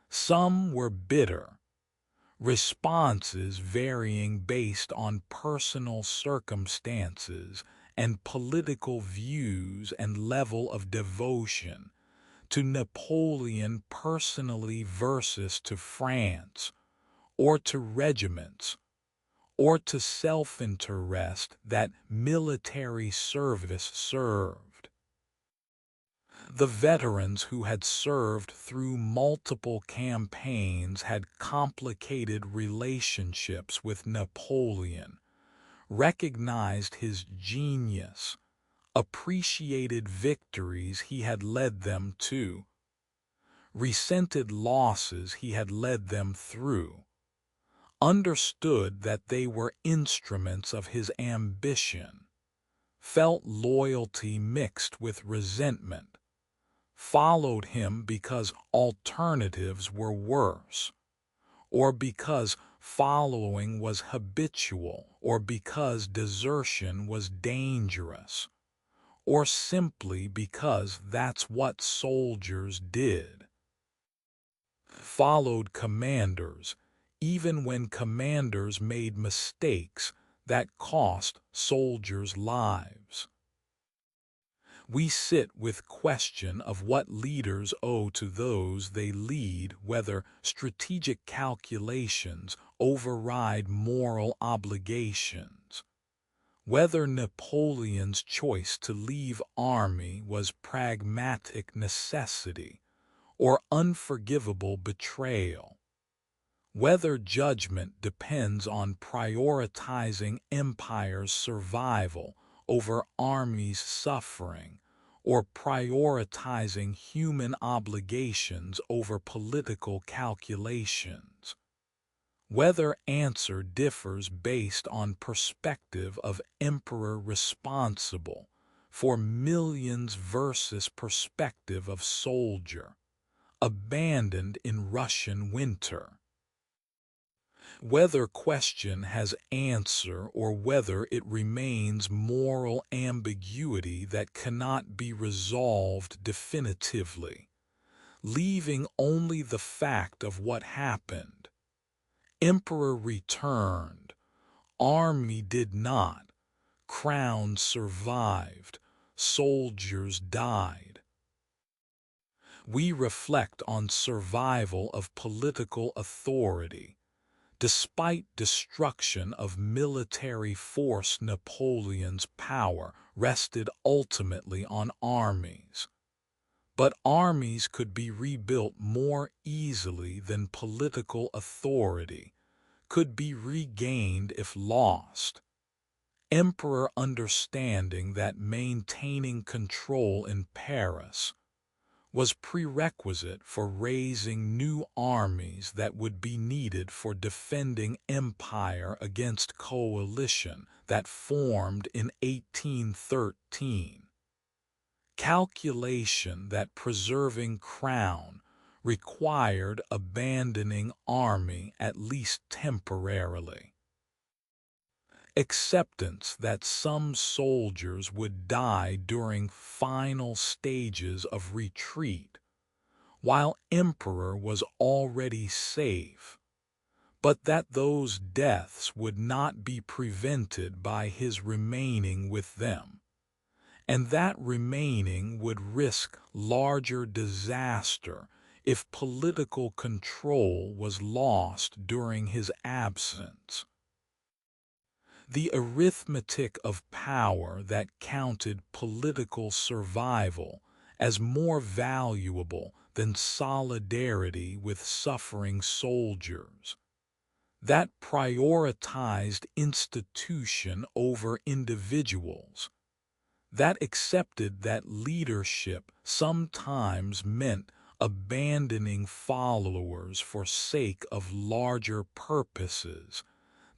Speaker 1: some were bitter, responses varying based on personal circumstances and political views and level of devotion to Napoleon personally versus to France, or to regiments, or to self-interest that military service served. The veterans who had served through multiple campaigns had complicated relationships with Napoleon, recognized his genius, appreciated victories he had led them to, resented losses he had led them through, understood that they were instruments of his ambition, felt loyalty mixed with resentment, followed him because alternatives were worse, or because following was habitual, or because desertion was dangerous, or simply because that's what soldiers did. Followed commanders, even when commanders made mistakes that cost soldiers' lives. We sit with question of what leaders owe to those they lead, whether strategic calculations override moral obligations, whether Napoleon's choice to leave army was pragmatic necessity or unforgivable betrayal, whether judgment depends on prioritizing empire's survival over armies' suffering, or prioritizing human obligations over political calculations. Whether answer differs based on perspective of emperor responsible for millions versus perspective of soldier, abandoned in Russian winter. Whether question has answer or whether it remains moral ambiguity that cannot be resolved definitively, leaving only the fact of what happened. Emperor returned, army did not, crown survived, soldiers died. We reflect on survival of political authority. Despite destruction of military force, Napoleon's power rested ultimately on armies. But armies could be rebuilt more easily than political authority, could be regained if lost. Emperor understanding that maintaining control in Paris was prerequisite for raising new armies that would be needed for defending empire against coalition that formed in 1813. Calculation that preserving crown required abandoning army at least temporarily. Acceptance that some soldiers would die during final stages of retreat, while Emperor was already safe, but that those deaths would not be prevented by his remaining with them, and that remaining would risk larger disaster if political control was lost during his absence. The arithmetic of power that counted political survival as more valuable than solidarity with suffering soldiers, that prioritized institution over individuals, that accepted that leadership sometimes meant abandoning followers for sake of larger purposes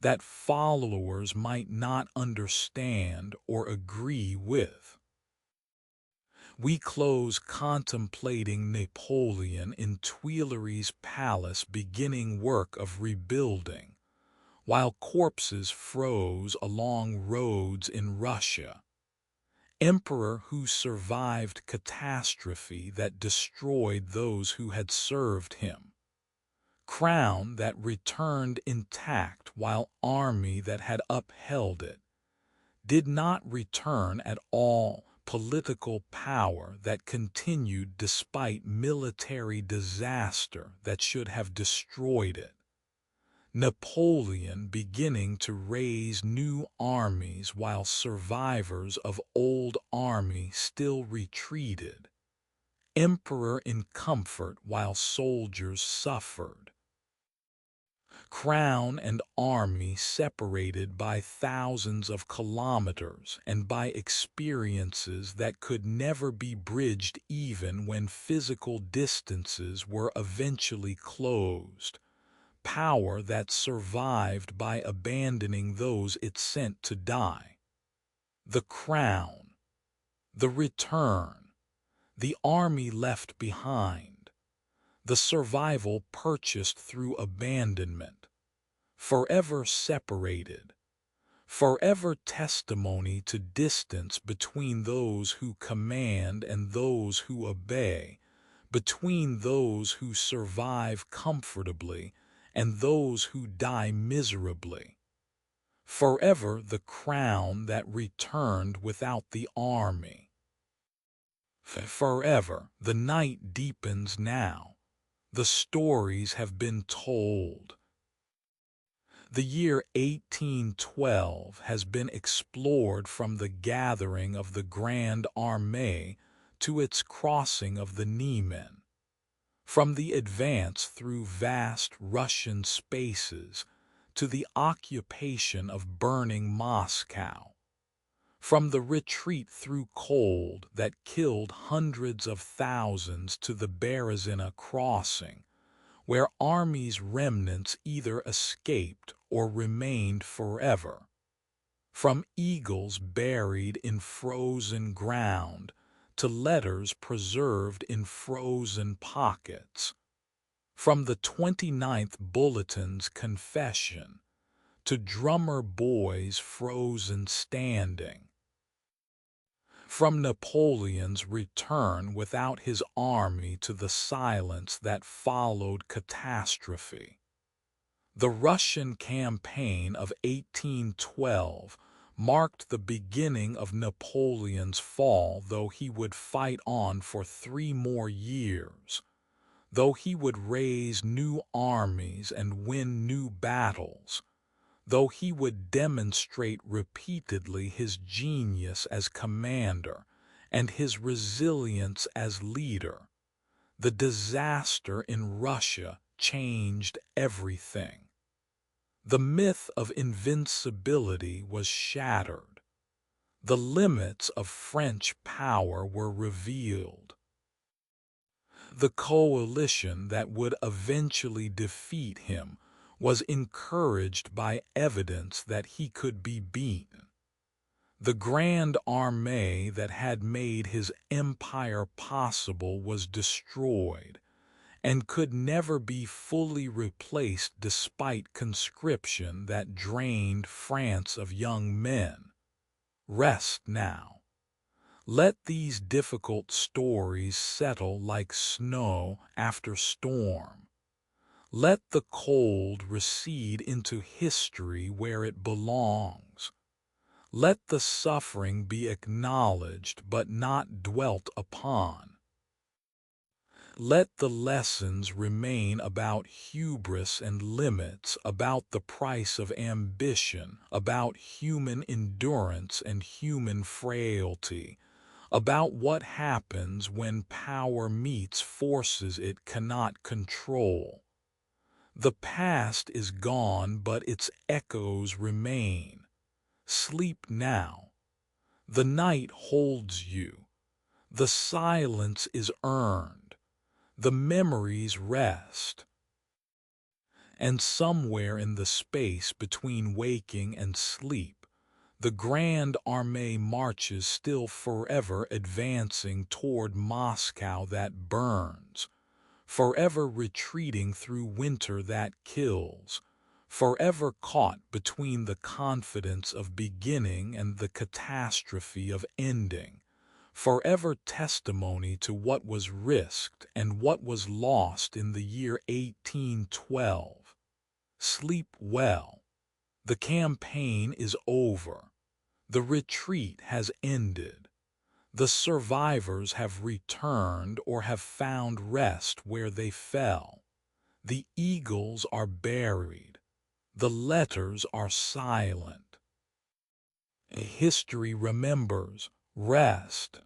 Speaker 1: that followers might not understand or agree with. We close contemplating Napoleon in Tuileries Palace beginning work of rebuilding, while corpses froze along roads in Russia. Emperor who survived catastrophe that destroyed those who had served him. Crown that returned intact while army that had upheld it did not return at all, political power that continued despite military disaster that should have destroyed it. Napoleon beginning to raise new armies while survivors of old army still retreated. Emperor in comfort while soldiers suffered. Crown and army separated by thousands of kilometers and by experiences that could never be bridged even when physical distances were eventually closed. Power that survived by abandoning those it sent to die. The crown, the return, the army left behind, the survival purchased through abandonment, forever separated, forever testimony to distance between those who command and those who obey, between those who survive comfortably and those who die miserably. Forever the crown that returned without the army. Forever the night deepens now. The stories have been told. The year 1812 has been explored from the gathering of the Grande Armée to its crossing of the Niemen, from the advance through vast Russian spaces to the occupation of burning Moscow, from the retreat through cold that killed hundreds of thousands to the Berezina crossing, where armies' remnants either escaped or remained forever, from eagles buried in frozen ground to letters preserved in frozen pockets, from the 29th Bulletin's confession to drummer boys frozen standing, from Napoleon's return without his army to the silence that followed catastrophe. The Russian campaign of 1812 marked the beginning of Napoleon's fall, though he would fight on for 3 more years, though he would raise new armies and win new battles, though he would demonstrate repeatedly his genius as commander and his resilience as leader. The disaster in Russia changed everything. The myth of invincibility was shattered. The limits of French power were revealed. The coalition that would eventually defeat him was encouraged by evidence that he could be beaten. The Grand Armée that had made his empire possible was destroyed and could never be fully replaced despite conscription that drained France of young men. Rest now. Let these difficult stories settle like snow after storm. Let the cold recede into history where it belongs. Let the suffering be acknowledged but not dwelt upon. Let the lessons remain about hubris and limits, about the price of ambition, about human endurance and human frailty, about what happens when power meets forces it cannot control. The past is gone, but its echoes remain. Sleep now. The night holds you. The silence is earned. The memories rest. And somewhere in the space between waking and sleep, the Grand Armée marches still, forever advancing toward Moscow that burns, forever retreating through winter that kills, forever caught between the confidence of beginning and the catastrophe of ending, forever testimony to what was risked and what was lost in the year 1812. Sleep well. The campaign is over. The retreat has ended. The survivors have returned or have found rest where they fell. The eagles are buried. The letters are silent. History remembers. Rest.